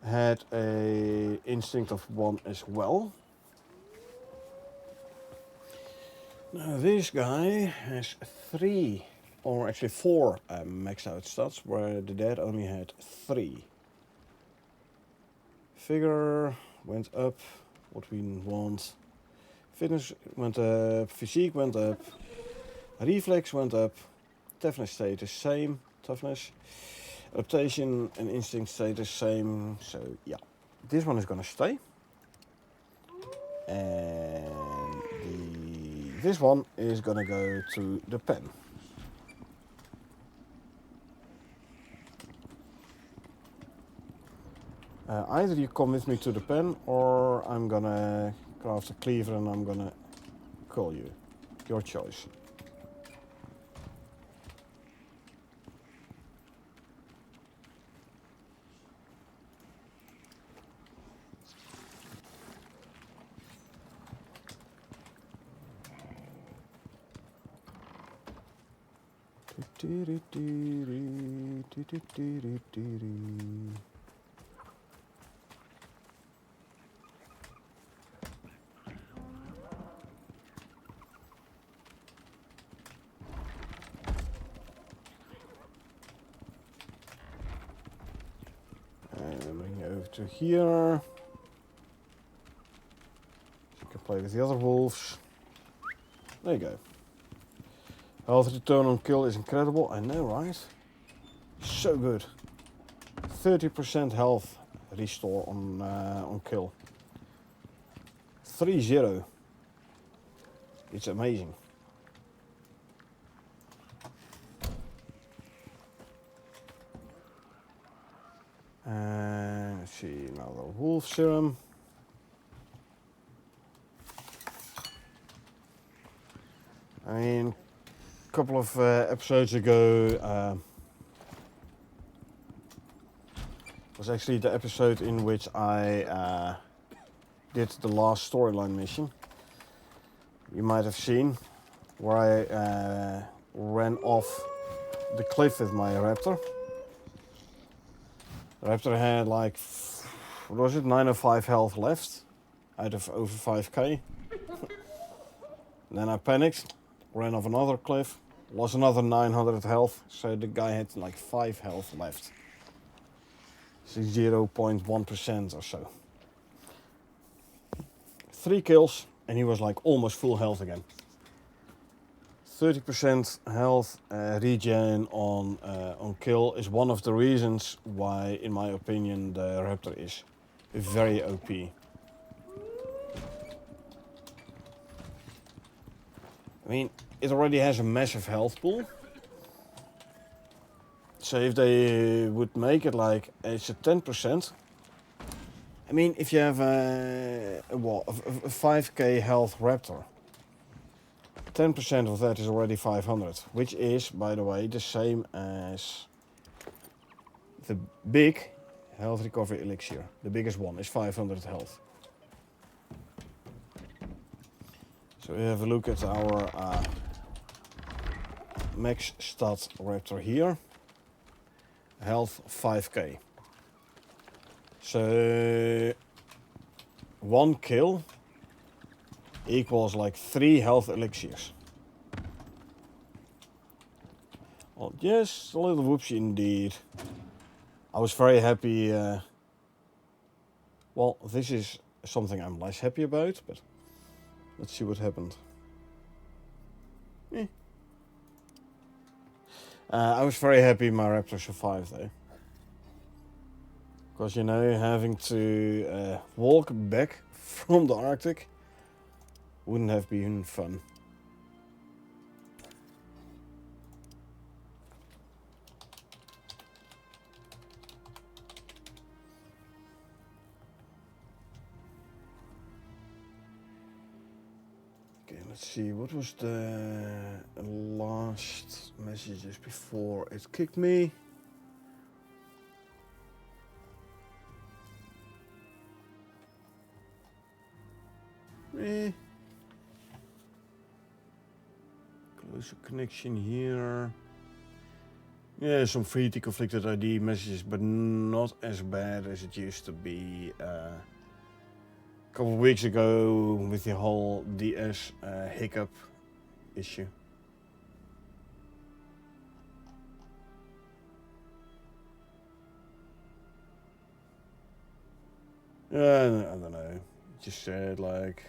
had a instinct of 1 as well. Now this guy has 3, or actually 4 maxed out stats, where the dad only had 3. Figure went up, what we want. Fitness went up, physique went up, reflex went up, toughness stayed the same, toughness. Adaptation and instinct stayed the same, so yeah. this one is gonna stay. And this one is gonna go to the pen. Either you come with me to the pen, or I'm gonna craft a cleaver and I'm gonna call you. Your choice. And bring you over to here. You can play with the other wolves. There you go. Health return on kill is incredible, I know, right? So good. 30% health restore on kill. 3-0. It's amazing. Let's see, another wolf serum. I mean, a couple of episodes ago was actually the episode in which I did the last storyline mission. You might have seen where I ran off the cliff with my raptor. The raptor had like, what was it, 905 health left out of over 5k. Then I panicked, ran off another cliff, lost another 900 health, so the guy had like 5 health left. So 0.1% or so. 3 kills and he was like almost full health again. 30% health regen on kill is one of the reasons why, in my opinion, the raptor is very OP. I mean, it already has a massive health pool. So if they would make it like it's a 10%. I mean, if you have a 5k health raptor, 10% of that is already 500, which is, by the way, the same as the big health recovery elixir. The biggest one is 500 health. So we have a look at our max stat raptor here. Health 5k. So 1 kill equals like 3 health elixirs. Well, yes, a little whoopsie indeed. I was very happy. Well, this is something I'm less happy about, but let's see what happened. I was very happy my raptor survived though. Because, you know, having to walk back from the Arctic wouldn't have been fun. Okay, let's see, what was the last messages before it kicked me? Close a connection here. Yeah, some free to conflicted ID messages, but not as bad as it used to be a couple of weeks ago with the whole DS hiccup issue. I don't know. Just said like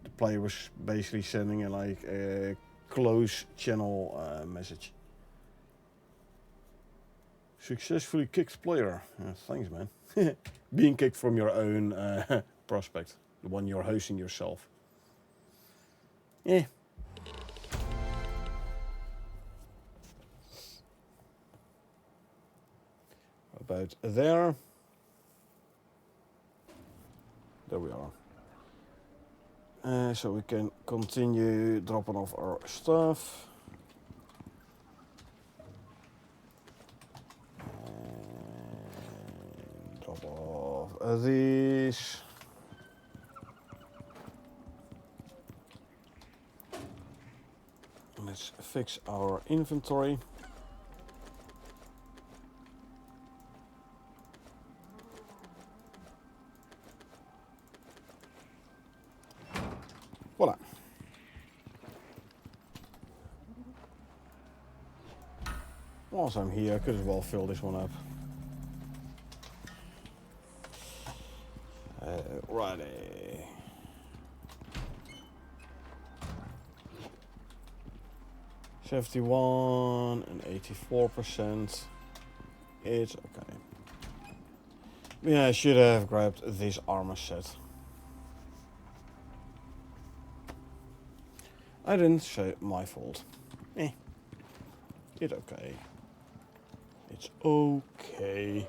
the player was basically sending a close channel message. Successfully kicked player. Thanks, man. Being kicked from your own prospect. The one you're hosting yourself. Yeah. About there. There we are. So we can continue dropping off our stuff. And drop off these. Let's fix our inventory. Voila. Whilst I'm here, I could as well fill this one up. Righty. $71 and 84%. It's okay. Yeah, I should have grabbed this armor set. I didn't, so my fault. It's okay. It's okay.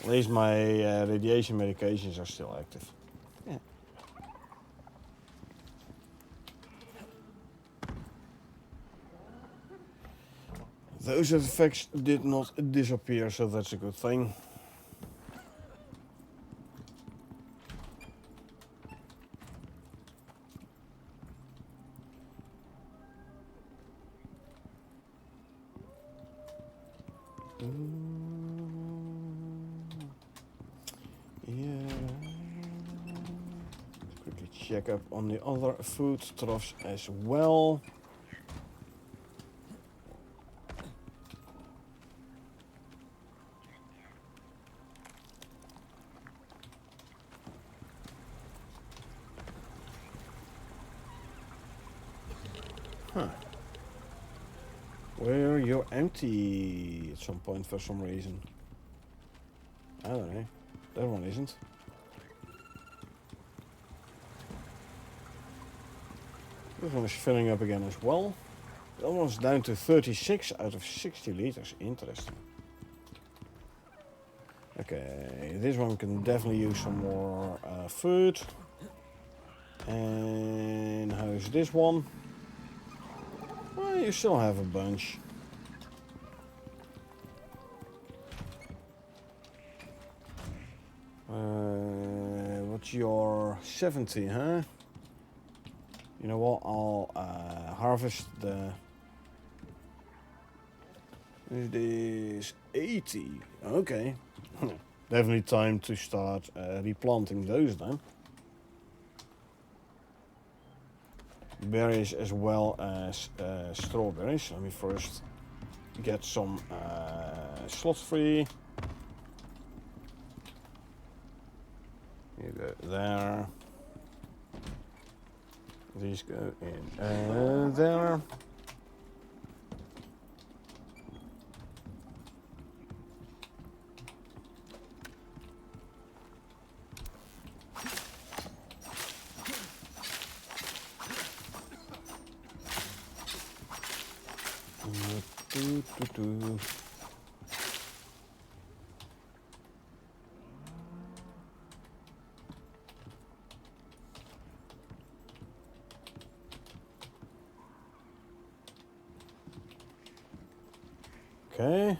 At least my radiation medications are still active. Yeah. Those effects did not disappear, so that's a good thing. Yeah. Quickly check up on the other food troughs as well. Huh. Where you're empty at some point for some reason. I don't know. That one isn't. This one is filling up again as well. That one's down to 36 out of 60 liters. Interesting. Okay, this one can definitely use some more food. And how's this one? Well, you still have a bunch. What's your 70, huh? You know what? I'll harvest the. Is this 80? Okay. Definitely time to start replanting those then. Berries as well as strawberries. Let me first get some slots free. You go there. These go in there. Okay,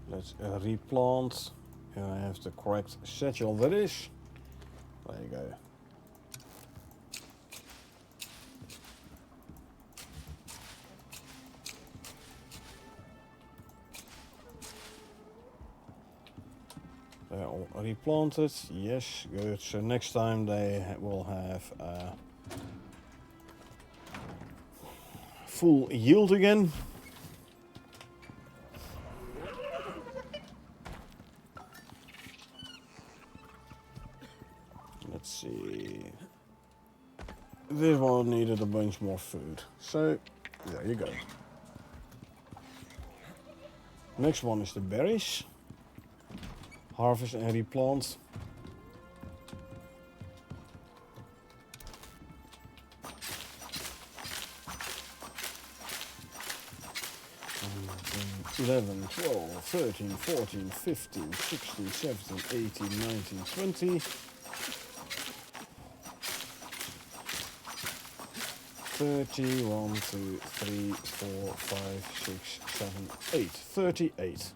let's replant. And I have the correct schedule that is. There you go. They're all replanted. Yes, good. So next time they will have full yield again. Let's see. This one needed a bunch more food. So there you go. Next one is the berries. Harvest and replant. And 11, 12, 13, 14, 15, 16, 17, 18, 19, 20. 30, 1, 2, 3, 4, 5, 6, 7, 8. 38.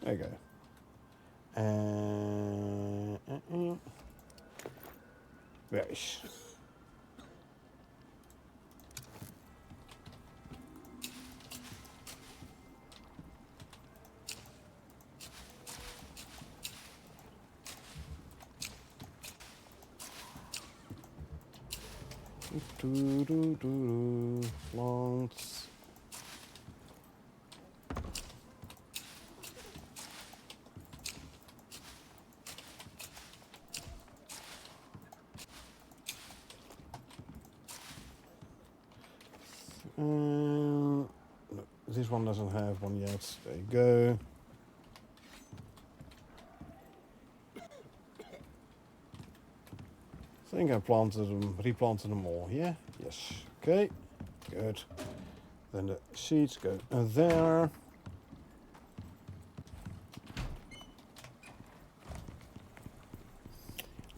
There you go. Berries. Plants. No, this one doesn't have one yet. There you go. I think I planted them, replanted them all. Yeah? Yes. Okay. Good. Then the seeds go there.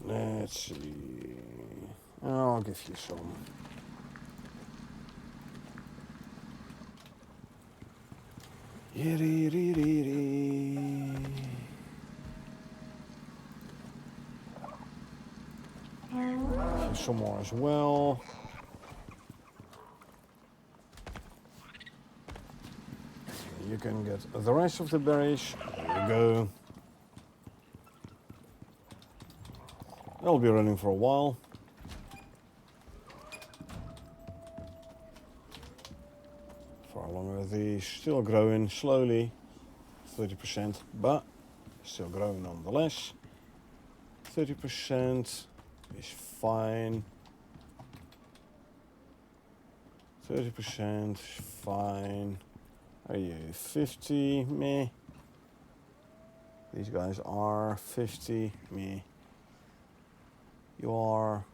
Let's see. I'll give you some. Some more as well. You can get the rest of the berries. There you go. They'll be running for a while. For how long are these? Still growing slowly. 30%, but still growing nonetheless. 30% is fine. 30% is fine. Are you 50? Meh. These guys are 50. Meh. You are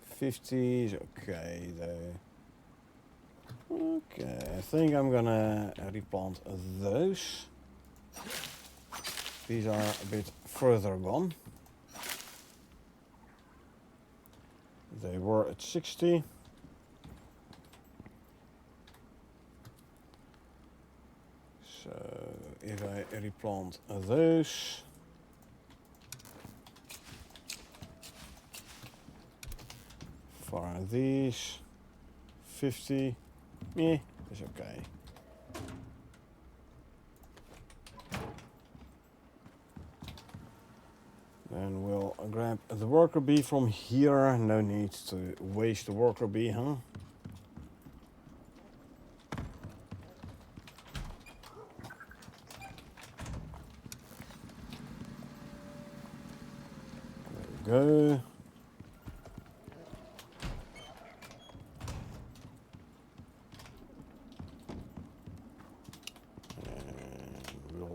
50 is okay though. Okay, I think I'm gonna replant those. These are a bit further gone. They were at 60. So if I replant those, for these 50, yeah, is okay. Then we'll grab the worker bee from here. No need to waste the worker bee, huh? There you go.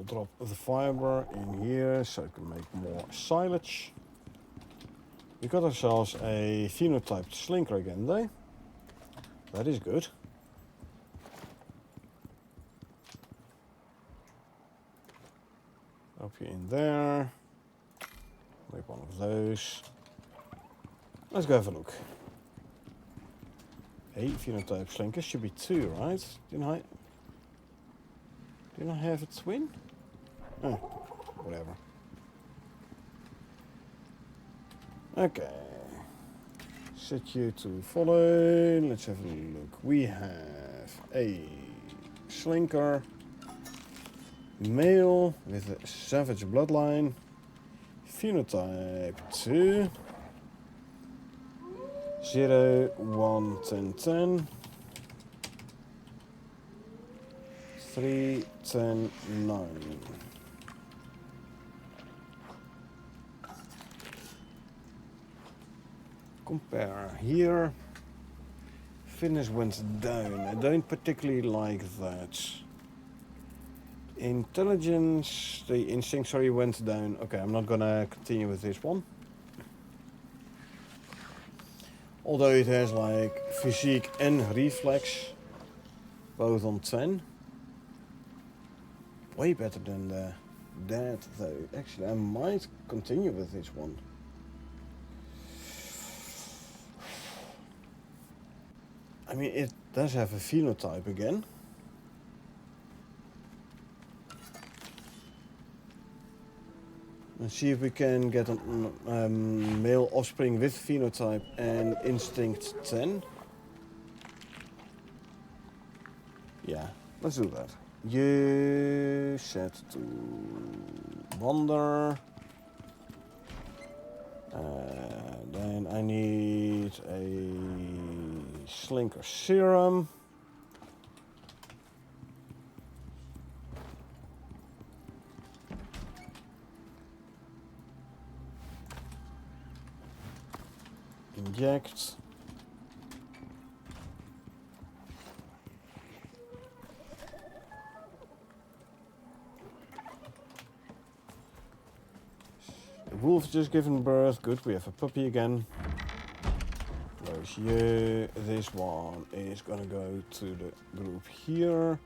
Drop the fiber in here so it can make more silage. We got ourselves a phenotyped slinker again though. That is good. Up here in there. Make one of those. Let's go have a look. Hey, phenotype slinker should be 2, right? Didn't I have a twin? Oh, whatever. Okay. Set you to follow. Let's have a look. We have a slinker, male with a savage bloodline, phenotype 2, 0, 1, 10, 10, 3, 10, 9. Compare here. Fitness went down. I don't particularly like that. Intelligence, the instinct, sorry, went down. Okay, I'm not gonna continue with this one. Although it has like physique and reflex, both on 10. Way better than that though. Actually, I might continue with this one. I mean, it does have a phenotype again. Let's see if we can get a male offspring with phenotype and instinct 10. Yeah, let's do that. You set to wander. Then I need a slinker serum. Inject. The wolf just given birth. Good, we have a puppy again. Where's you? This one is gonna go to the group here.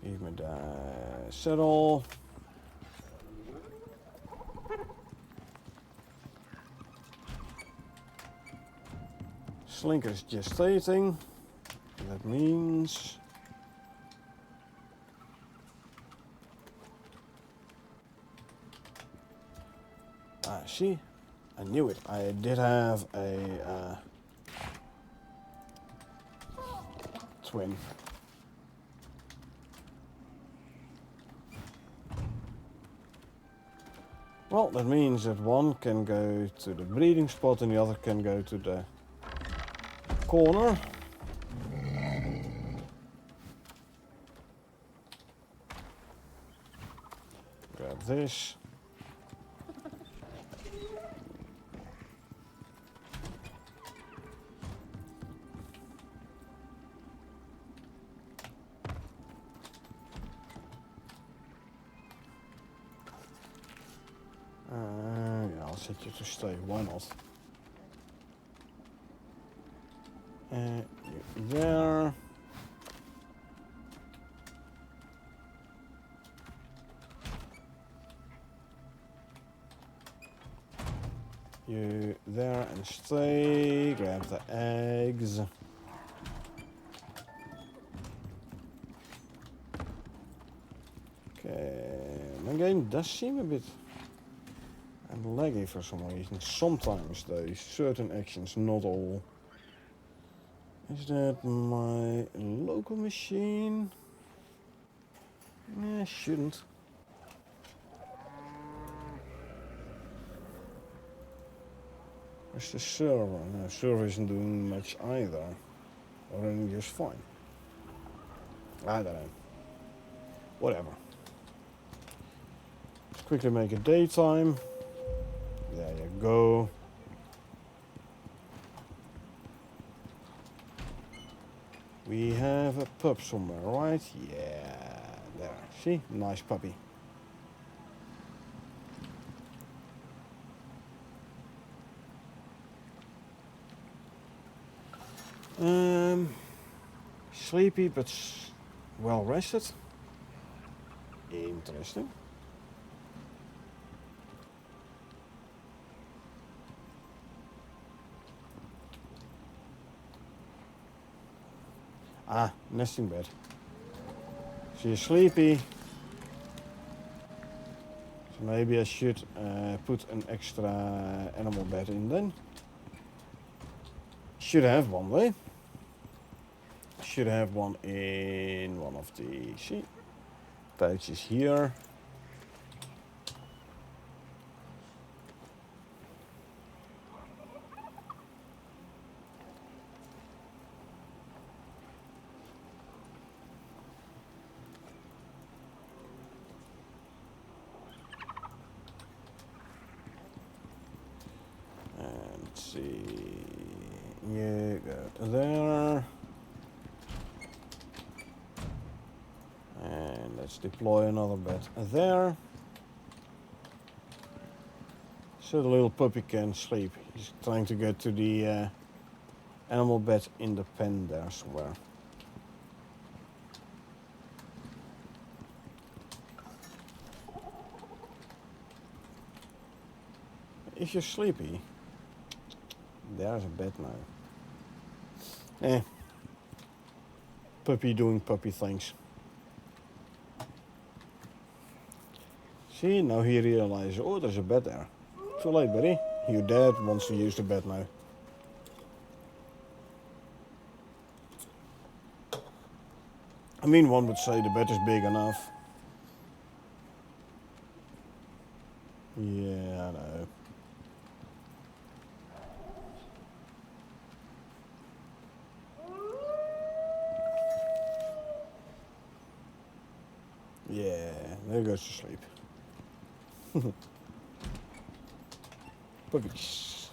Give me the saddle. Slinker's gestating. That means see, I knew it. I did have a twin. Well, that means that one can go to the breeding spot and the other can go to the corner. Grab this. Yeah, I'll set you to stay. Why not? You there. You there and stay. Grab the eggs. Okay, my game does seem a bit laggy for some reason. Sometimes though, certain actions, not all. Is that my local machine? Yeah, shouldn't. Where's the server? No, server isn't doing much either. Or running just fine. I don't know. Whatever. Let's quickly make it daytime. There you go. We have a pup somewhere, right? Yeah, there. See? Nice puppy. Sleepy but well rested. Interesting. Ah, nesting bed. She's sleepy. Maybe I should put an extra animal bed in then. Should have one, though. Should have one in one of the pouches here. And let's see. You go there. And let's deploy another bed there. So the little puppy can sleep. He's trying to get to the animal bed in the pen there somewhere. If you're sleepy, there's a bed now. Puppy doing puppy things. See, now he realizes, oh, there's a bed there. Too late, buddy. Your dad wants to use the bed now. I mean, one would say the bed is big enough. Yeah, I know. Yeah, there he goes to sleep. Puppies.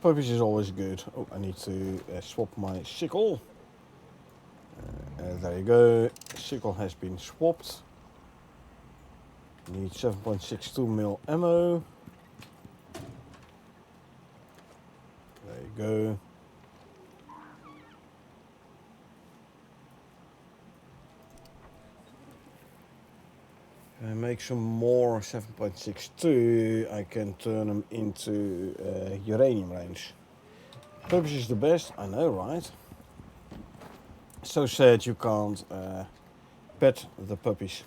Puppies is always good. Oh, I need to swap my sickle. There you go. Sickle has been swapped. Need 7.62mm ammo. There you go. Make some more 7.62. I can turn them into uranium range. Puppies is the best, I know, right? So sad you can't pet the puppies.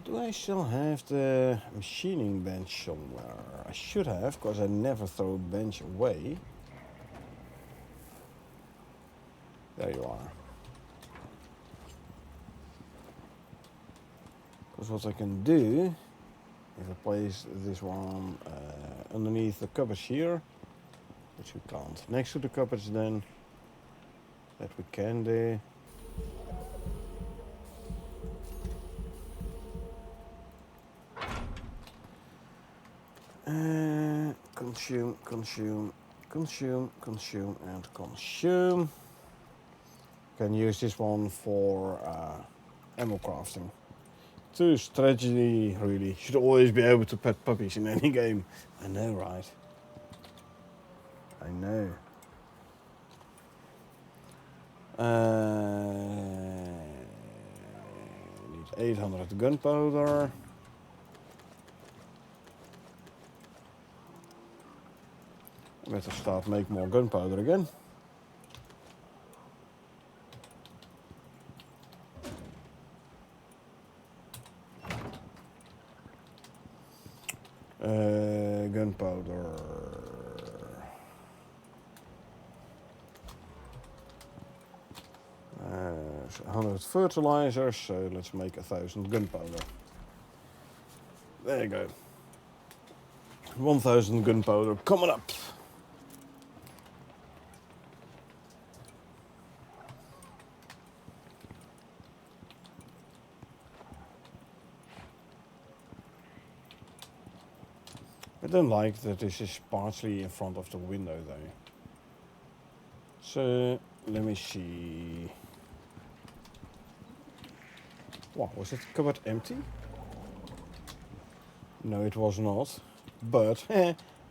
Do I still have the machining bench somewhere? I should have, because I never throw a bench away. There you are. Because what I can do, if I place this one underneath the cupboards here, which we can't, next to the cupboards then, that we can do. Consume, consume, consume, consume, and consume. Can use this one for ammo crafting. Two strategy, really. Should always be able to pet puppies in any game. I know, right? I know. Need 800 gunpowder. Better start make more gunpowder again. Gunpowder. 100 fertilizers, so let's make 1000 gunpowder. There you go. 1000 gunpowder coming up. I don't like that this is partially in front of the window though. So, let me see. Wow, was that cupboard empty? No, it was not. But,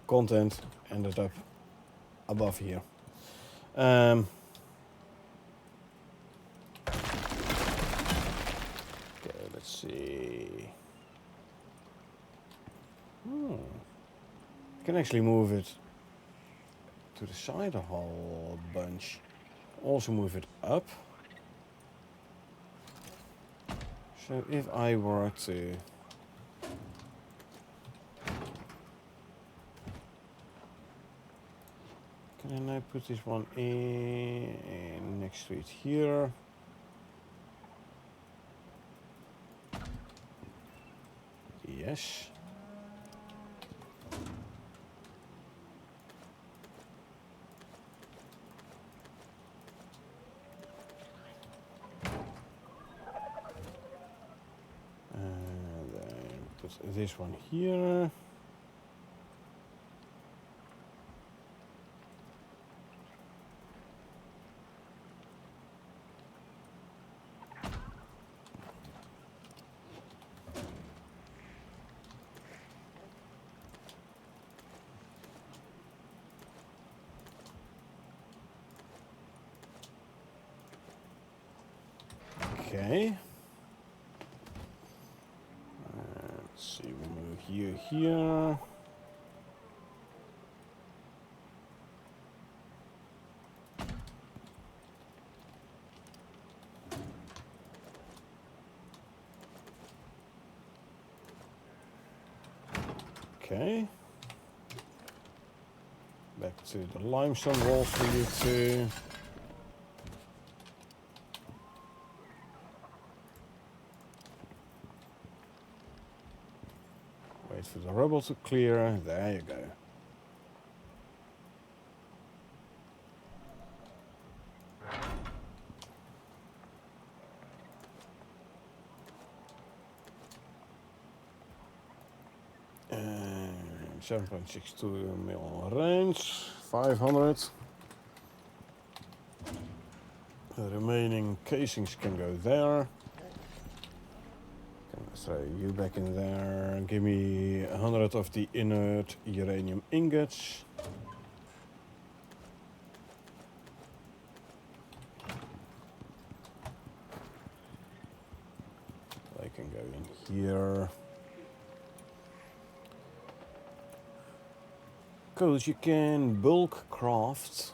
content ended up above here. Okay, let's see. I can actually move it to the side a whole bunch. Also move it up. So if I were to can I put this one in next to it here? Yes. And then put this one here. Okay. Let's see, we move here. Okay. Back to the limestone walls for you two. Wait for the rubble to clear. There you go. And 7.62 mil range, 500. The remaining casings can go there. Can throw you back in there. Give me 100 of the inert uranium ingots. They can go in here. Because you can bulk craft.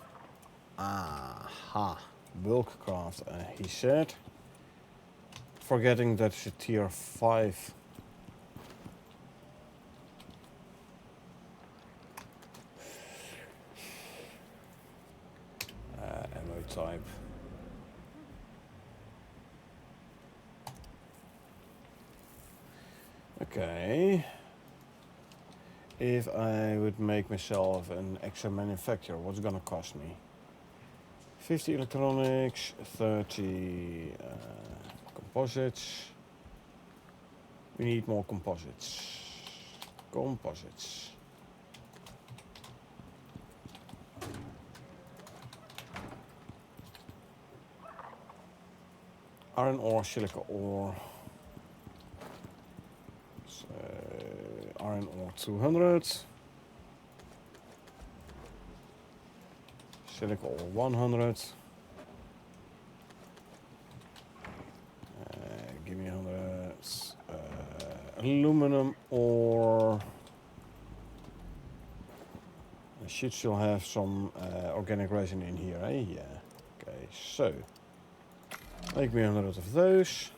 Aha, bulk craft, he said. Forgetting that it's a tier 5. Ammo type. Okay. If I would make myself an extra manufacturer, what's gonna cost me? 50 electronics, 30 composites. We need more composites. Composites. Iron ore, silica ore. So, iron ore 200. Silica ore 100. Give me 100. Aluminum ore. I should still have some organic resin in here, eh? Yeah. Okay, so make me 100 of those.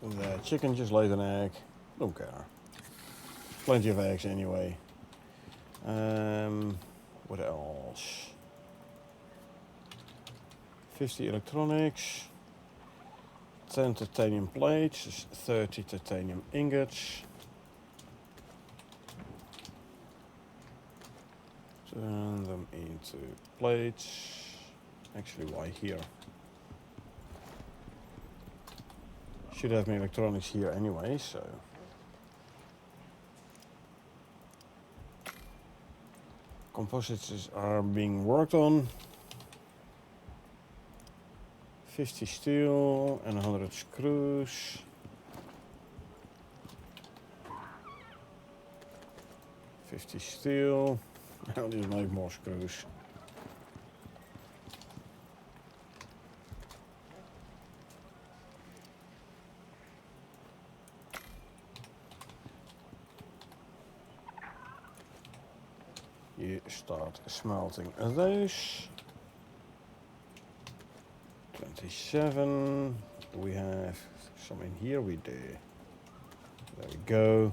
The chicken just laid an egg. Don't care. Plenty of eggs anyway. What else? 50 electronics. 10 titanium plates. 30 titanium ingots. Turn them into plates. Actually, why here? Should have my electronics here anyway, so. Composites are being worked on. 50 steel and 100 screws. 50 steel. I'll just make more screws. You start smelting those. 27. Do we have some in here? We do. There we go.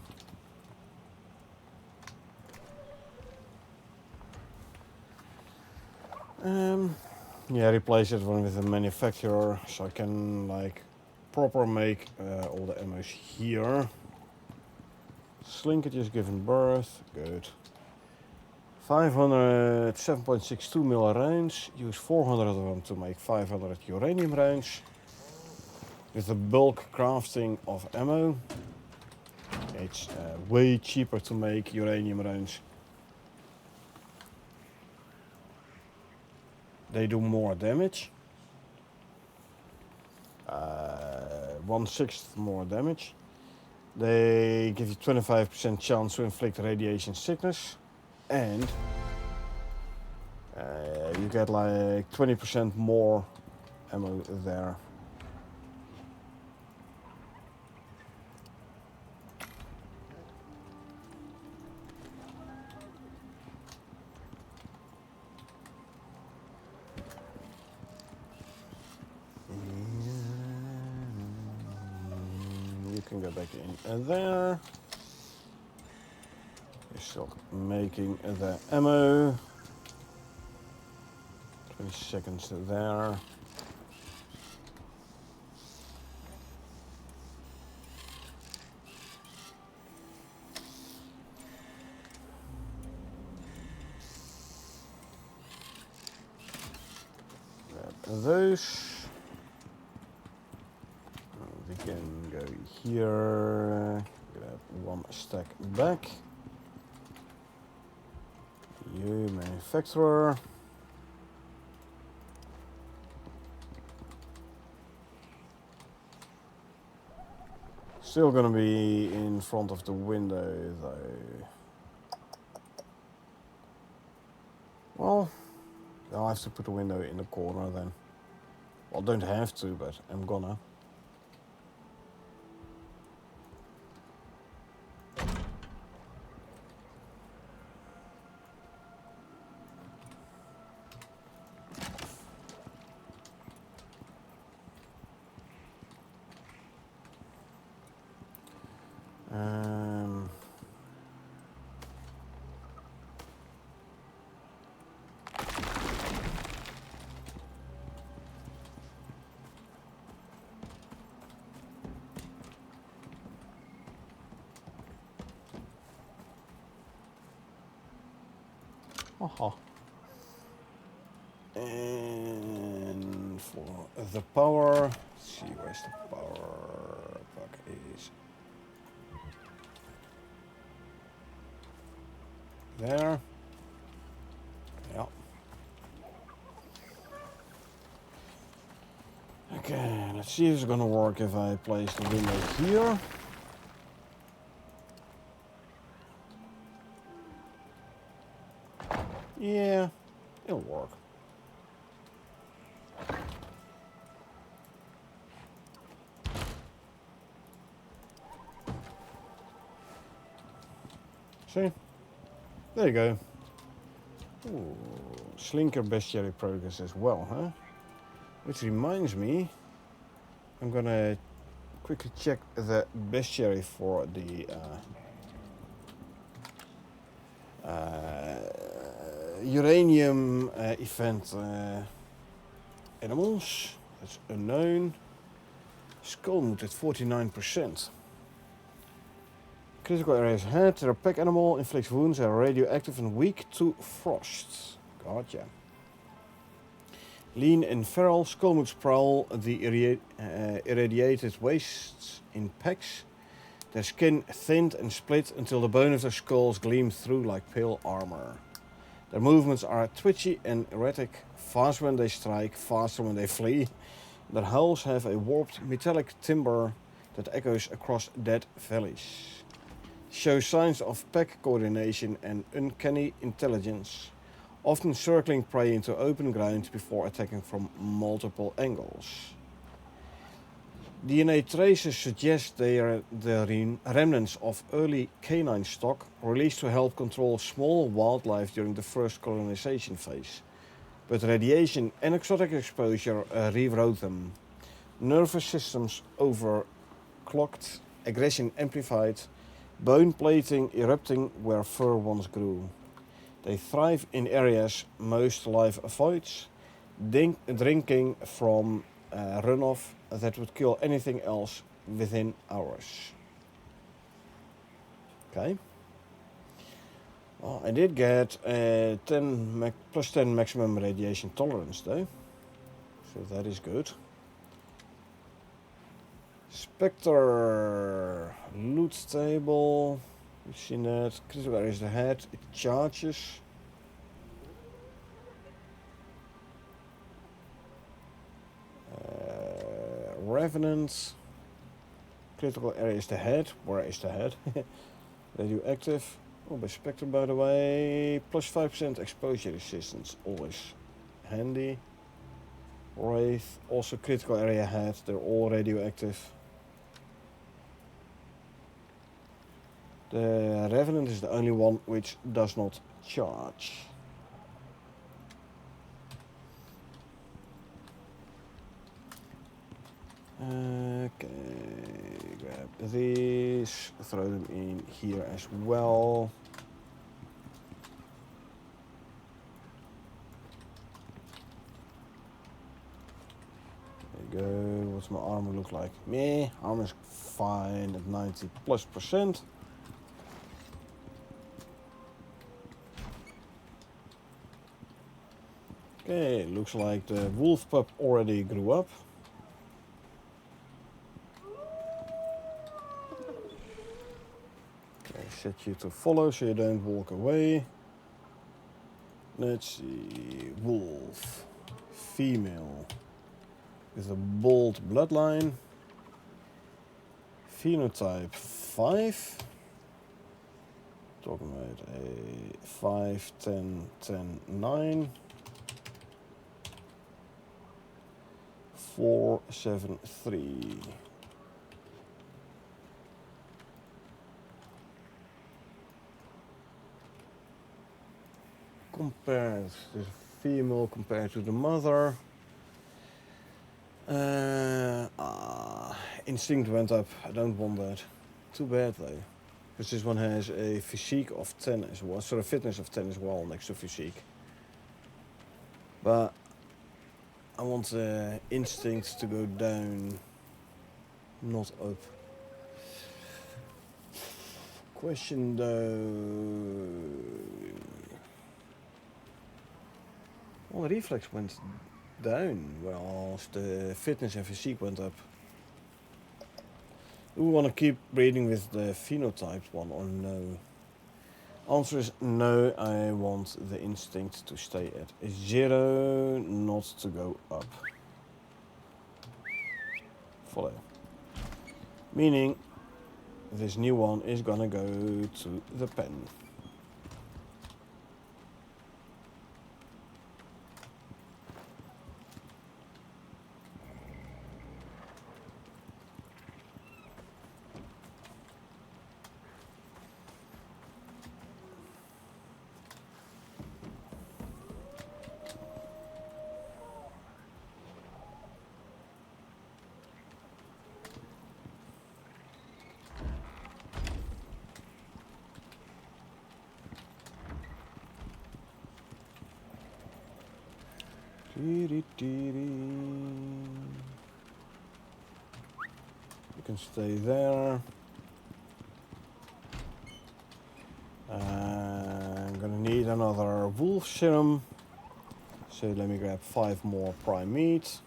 Yeah, replace it one with a manufacturer so I can like proper make all the ammos here. Slinkages given birth, good. 500, 7.62 mil rounds. Use 400 of them to make 500 uranium rounds. With the bulk crafting of ammo, it's way cheaper to make uranium rounds. They do more damage. 1/6 more damage. They give you 25% chance to inflict radiation sickness. And you get like 20% more ammo there. You can go back in there. You're still making the ammo. 20 seconds there. Grab those. We can go here. Grab one stack back. You manufacturer. Still gonna be in front of the window though. Well, I'll have to put the window in the corner then. Well, don't have to, but I'm gonna. And for the power, let's see where's the power pack is. There. Yeah. Okay, let's see if it's gonna work if I place the window here. Yeah, it'll work. See? There you go. Ooh, Slinker bestiary progress as well, huh? Which reminds me, I'm gonna quickly check the bestiary for the uranium event animals. That's unknown. Skullmoot at 49%. Critical areas head. Their pack animal inflicts wounds that are radioactive and weak to frost. Gotcha. Lean and feral, skullmoots prowl the irradiated wastes in packs. Their skin thinned and split until the bone of their skulls gleam through like pale armor. Their movements are twitchy and erratic, fast when they strike, faster when they flee. Their hulls have a warped metallic timbre that echoes across dead valleys. Show signs of pack coordination and uncanny intelligence, often circling prey into open ground before attacking from multiple angles. DNA traces suggest they are the remnants of early canine stock released to help control small wildlife during the first colonization phase. But radiation and exotic exposure rewrote them. Nervous systems overclocked, aggression amplified, bone plating erupting where fur once grew. They thrive in areas most life avoids, drinking from runoff that would kill anything else within hours. Okay. Well, I did get a plus 10 maximum radiation tolerance though, so that is good. Spectre, loot table, you've seen that. Critical area is the head, it charges. Revenant, critical area is the head, where is the head? Radioactive, oh by Spectre by the way, plus 5% exposure resistance, always handy. Wraith, also critical area head, they're all radioactive. The Revenant is the only one which does not charge. Okay, grab these, throw them in here as well. There you go. What's my armor look like? Meh, armor's fine at 90+%. Okay, looks like the wolf pup already grew up. Okay, set you to follow so you don't walk away. Let's see, wolf, female, with a bold bloodline. Phenotype 5. Talking about a 5, 10, 10, 9. 4, 7, 3. Compared to the female compared to the mother. Instinct went up. I don't want that. Too bad though. Because this one has a physique of 10 as well. Sort of fitness of 10 as well next to physique. But I want instinct to go down, not up. Question though. Well, the reflex went down, whilst the fitness and physique went up. Do we want to keep breeding with the phenotyped one or no? Answer is no, I want the instinct to stay at 0, not to go up. Follow. Meaning, this new one is gonna go to the pen. You can stay there. I'm gonna need another wolf serum. So let me grab 5 more prime meat.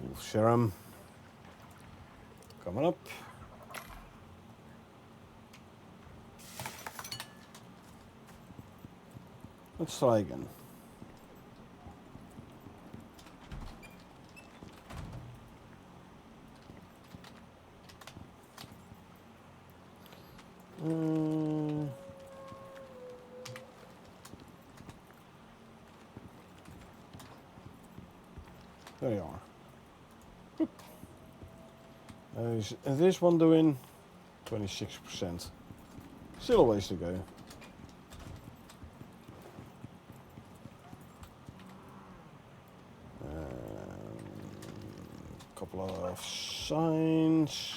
Wolf serum. Coming up. Let's try again. There you are. Boop. Is this one doing 26%? Still a ways to go. Couple of signs.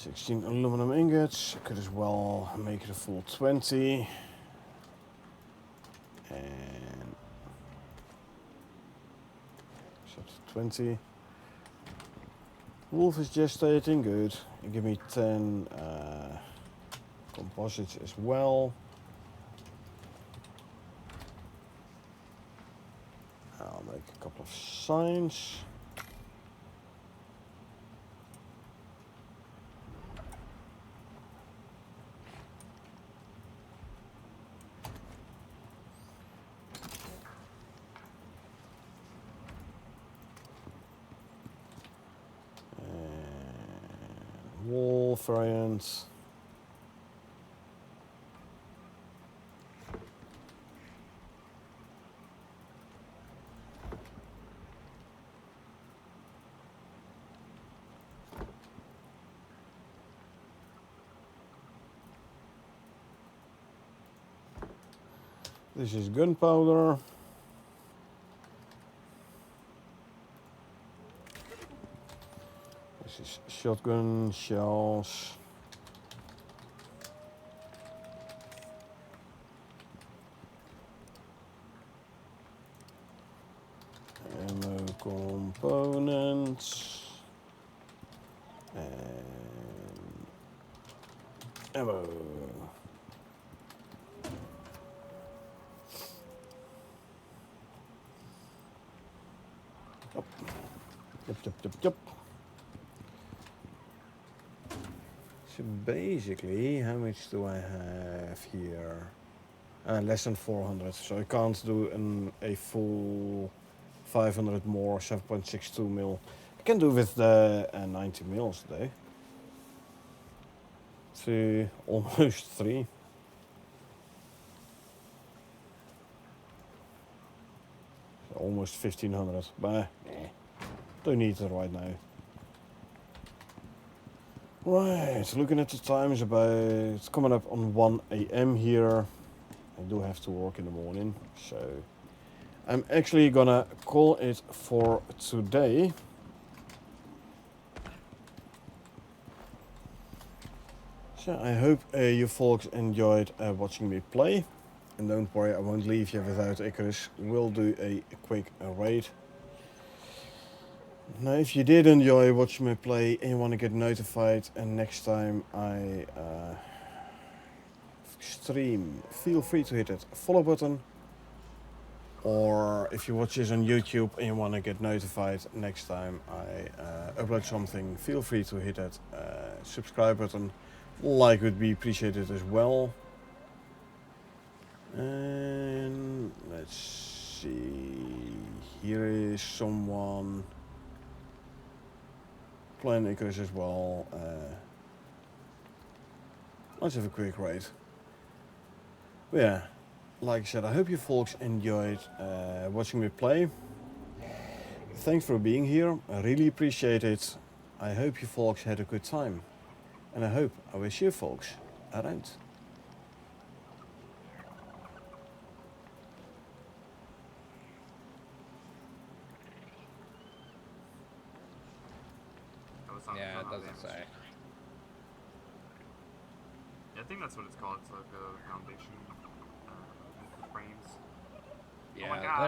$16 aluminum ingots. I could as well make it a full 20. And set 20. Wolf is gestating, good. You give me 10 composites as well. I'll make a couple of signs. And wall variants. This is gunpowder. This is shotgun shells. Ammo components. And ammo. Yep. So basically, how much do I have here? Less than 400, so I can't do a full 500 more 7.62 mil. I can do with the 90 mils though. To almost 3. So almost 1500, but don't need it right now. Right, looking at the time is it's coming up on 1 AM here. I do have to work in the morning, so I'm actually gonna call it for today. So I hope you folks enjoyed watching me play. And don't worry, I won't leave you without Icarus. We'll do a quick raid. Now, if you did enjoy watching me play and you want to get notified and next time I stream, feel free to hit that follow button. Or if you watch this on YouTube and you want to get notified next time I upload something, feel free to hit that subscribe button. Like would be appreciated as well. And let's see, here is someone playing Icarus as well. Let's have a quick raid. But yeah, like I said, I hope you folks enjoyed watching me play. Thanks for being here, I really appreciate it. I hope you folks had a good time. And I wish you folks around. Yeah, it doesn't say. Yeah, I think that's what it's called. It's like a foundation frames. Oh my Yeah, god.